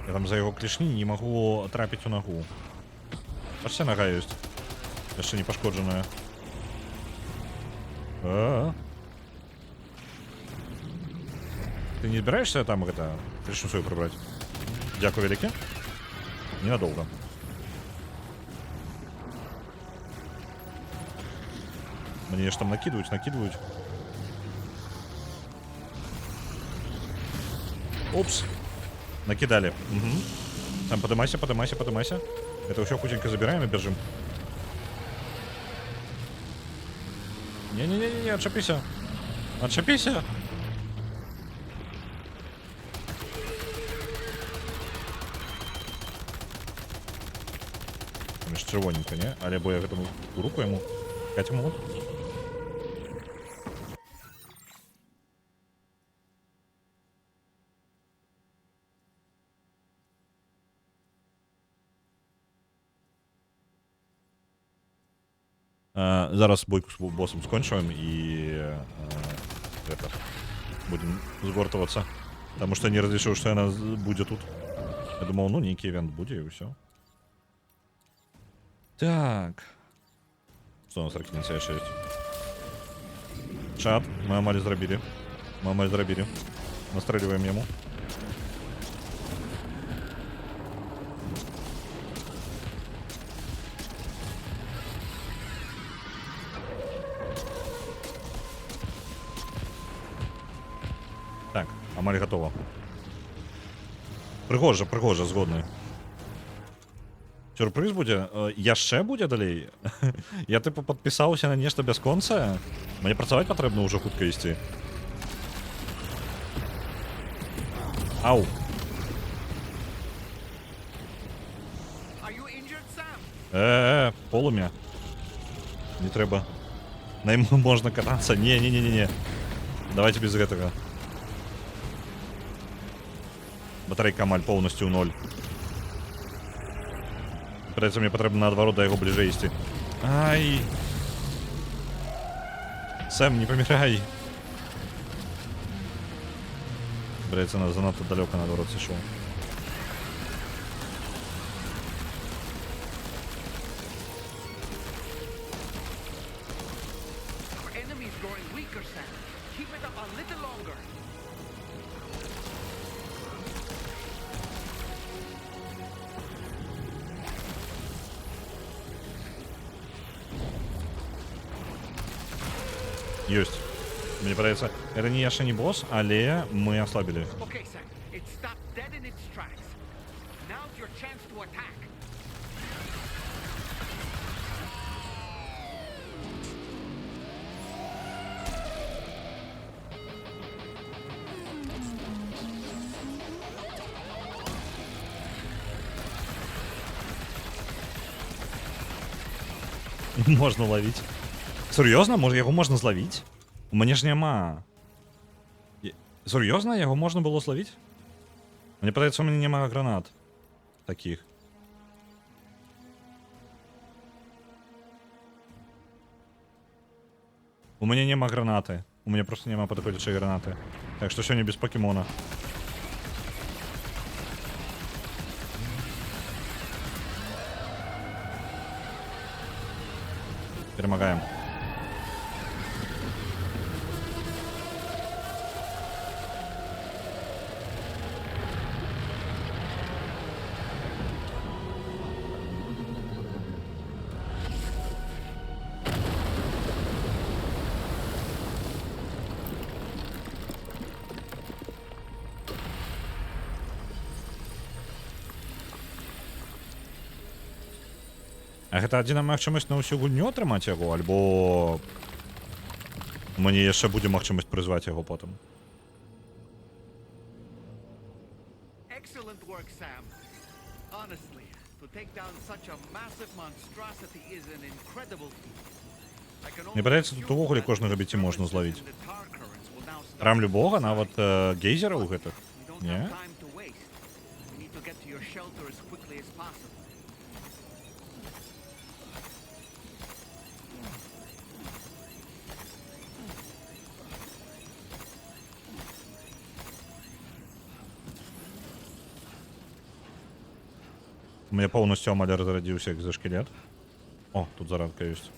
Я там за его клешни не могу трапить у ногу. Вся нога есть. Еще не пошкодженная. Ты не собираешься там это клешню свою прибрать? Дякую велике. Ненадолго. Мне ж там накидывают. Упс. Накидали. Угу. Там подымайся. Это еще худенько забираем и бежим. Не-не-не, отшипися. Отшипися. Там ж червоненько, не? Або я этому руку ему. Катимо. Зараз бойку з боссом скончуємо і будем сгортываться. Потому что не разрешил, что она будет тут. Я думал, ну некий ивент будет и все. Так. Что у нас ракетница 6? Шат, мы мали зробили. Настреливаем ему. Так, Амаль готова. Пригожа, згодний. Сюрприз буде? Яще буде далей? Я типу підписався на нечто без конца. Мені працювати потрібно вже хутко йти. Ау. Полум'я. Не треба. На йому можна кататися. Не. Давайте без этого. Батарейка Амаль повністю 0. Придется мне потрібно наоборот до його ближе йти. Ай! Сэм, не помирай! Придется нас занадто далеко наоборот сошел. Есть. Мне нравится. Это не яшчэ не босс, але мы ослабили. Okay, Sam. It stopped dead in its tracks. Now's your chance to attack. Можна ловить. Серйозно? Може його можна зловити? У мене ж нема. Серйозно? Його можна було зловити? Мені подається, у мене нема гранат. Таких. У мене нема гранати. У мене просто нема подходящей гранати. Так що сьогодні без покемона. Перемагаем. А гэта адзіная магчымасць на ўсю гульню атрымаць яго, альбо мне яшчэ будзе магчымасць прызваць яго потым. Excellent work, Sam. Honestly, to take down such a massive monstrosity is an incredible feat. Мне падаецца, тут увогуле кожнага біці можна злавіць. Рамлю бога, нават гейзера ў гэтых. Не? У меня полностью амаль разрадзіўся экзоскелет. О, тут зарадка ёсць.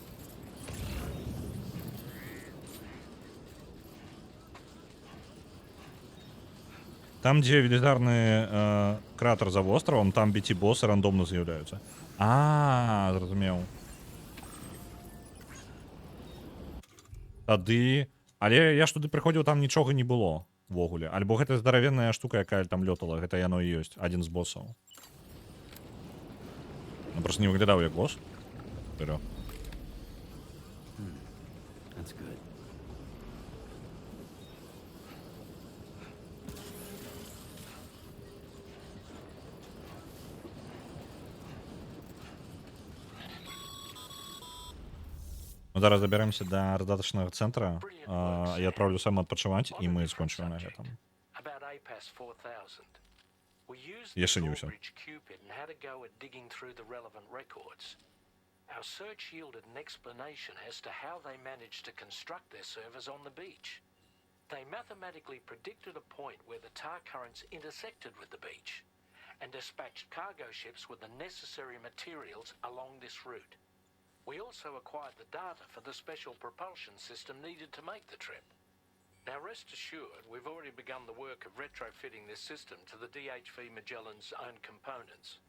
Там, дзе велізарны кратер за востравам, там біці босы рандомна з'яўляюцца. Зразумеў. Тады... Але я ж туды прыходзіў, там нічога не было ввогуле. Альбо гэта здаравенная штука, якая там лётала. Гэта яно і ёсць. Адзін з босаў. Ну, просто не выглядаў як босс. Вперед. That's good. Мы зараз заберемся до раздаточного центра. Я отправлю Сэма адпачываць, і мы скончым на гэтым. Яшчэ не ўсё. Our search yielded an explanation as to how they managed to construct their servers on the beach. They mathematically predicted a point where the tar currents intersected with the beach and dispatched cargo ships with the necessary materials along this route. We also acquired the data for the special propulsion system needed to make the trip. Now rest assured, we've already begun the work of retrofitting this system to the DHV Magellan's own components.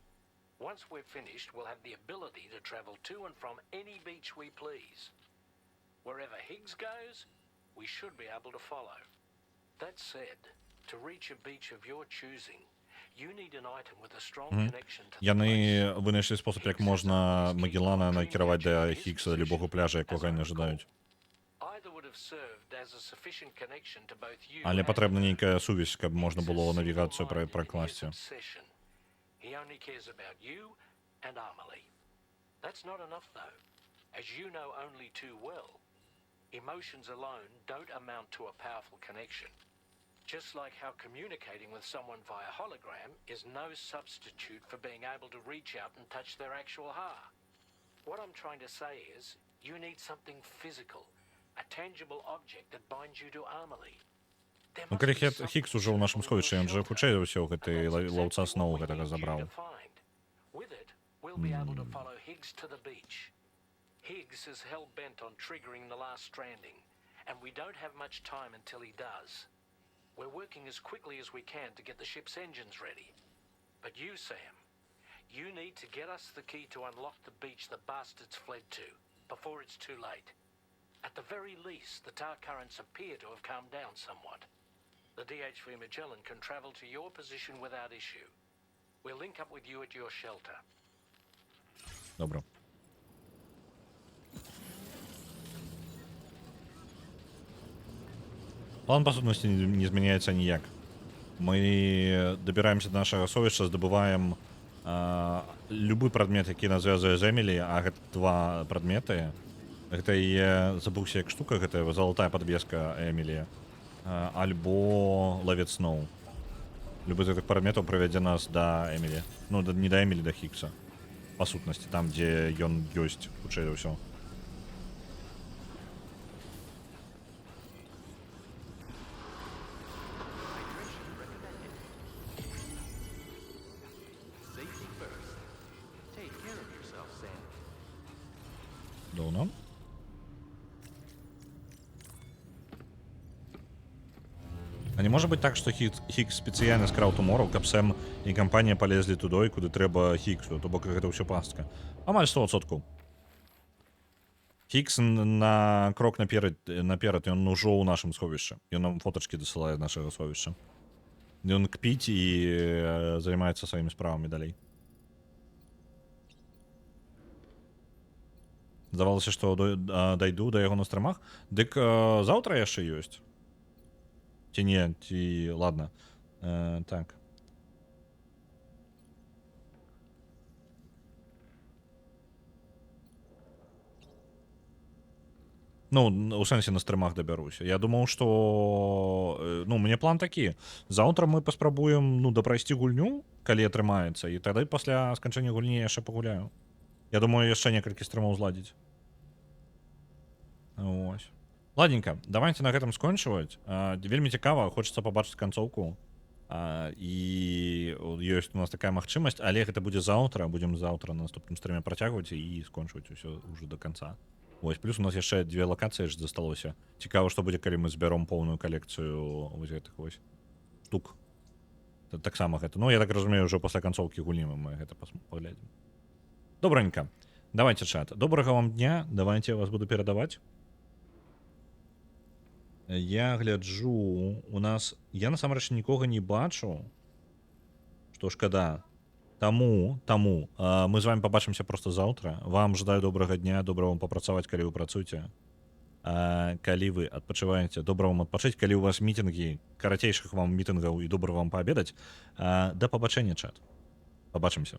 Once we're finished, we'll have the ability to travel to and from any beach we please. Wherever Higgs goes, we should be able to follow. That said, to reach a beach of your choosing, you need an item with a strong connection to the place. Яны вынайшлі спосаб, як можна Магеллана накіраваць да Хіггса любого пляжа, якога яны жадаюць. Але патрэбна нейкая сувязь, каб можна было навігацыю пракласці. He only cares about you and Amelie. That's not enough, though. As you know only too well, emotions alone don't amount to a powerful connection. Just like how communicating with someone via hologram is no substitute for being able to reach out and touch their actual heart. What I'm trying to say is, you need something physical, a tangible object that binds you to Amelie. Ну, калі Хіггс ужо ў нашым сховішчы, ён жа хутчэй ўсё гэты лаўца сноў гэтага забраў. With it, we'll be able to follow Higgs to the beach. Higgs is hell-bent on triggering the last stranding, and we don't have much time until he does. We're working as quickly as we can to get the ship's engines ready. But you, Sam, you need to get us the key to unlock the beach the bastards fled to, before it's too late. At the very least, the tar currents appear to have calmed down somewhat. The DHV Magellan can travel to your position without issue. We'll link up with you at your shelter. Добре. План, по сутности, не изменяется никак. Мы добираемся до нашего совеща, здобываем любой предмет, які нас звязуе з Эмілі, а гэта два предметы. Гэта і забыўся як штука, гэта залатая подвеска Эмілі. Альбо ловец сноу. Любы з гэтых прадметаў прывядзе нас да Эмілі. Ну, не да Эмілі, да Хіггса. Па сутнасці, там, дзе ён ёсць, хутчэй за ўсё. Давно? А не можа быць так, што Хіггс спецыяльна скраў Туморроу, каб Сэм і кампанія палезлі туды, куды трэба Хіггсу, то бок гэта ўсё пастка. Амаль 100%. Хіггс на крок наперад, ён ужо ў нашым сховішчы. Ён нам фотачкі дасылае нашага сховішча. Ён кпіць і займаецца сваімі справамі далей. Здавалася, што дайду да яго на стрымах. Дык заўтра яшчэ ёсць. Ці не, ці ладно. Так. Ну, у сэнсе на стрымах дабяруся. Я думаў, што ну, мне план такі. Заўтра мы паспрабуем ну, дапрайсці гульню, калі атрымаецца, і тады пасля сканчэння гульні яшчэ пагуляю. Я думаю, яшчэ некалькі стрымаў зладзіць. Ось. Ладненька, давайте на гэтым скончваць. Вельмі цікава, хочацца пабачыць канцоўку. І ёсць у нас такая магчымасць, але гэта будзе заўтра, будзем заўтра на наступным стрыме працягваць і скончваць усё ўжо до канца. Вось, плюс у нас яшчэ 2 лакацыі ж засталося. Цікава, што будзе, калі мы збяром поўную калекцыю вось гэтых вось штук. Таксама гэта. Ну, я так разумею, ўжо пасля канцоўкі гульні мы гэта паглядзім. Добранька. Давайте, чат. Добрага вам дня. Давайте я вас буду перадаваць. Я гляджу, у нас... Я насамрэч нікога не бачу. Што шкада. Таму мы з вами побачимся просто заўтра. Вам жадаю добрага дня, добра вам папрацаваць, калі вы працуеце. Калі вы адпачываеце, добра вам адпачыць, калі у вас мітынгі, карацейшых вам мітынгаў і добра вам паабедаць. Да пабачэння, чат. Побачимся.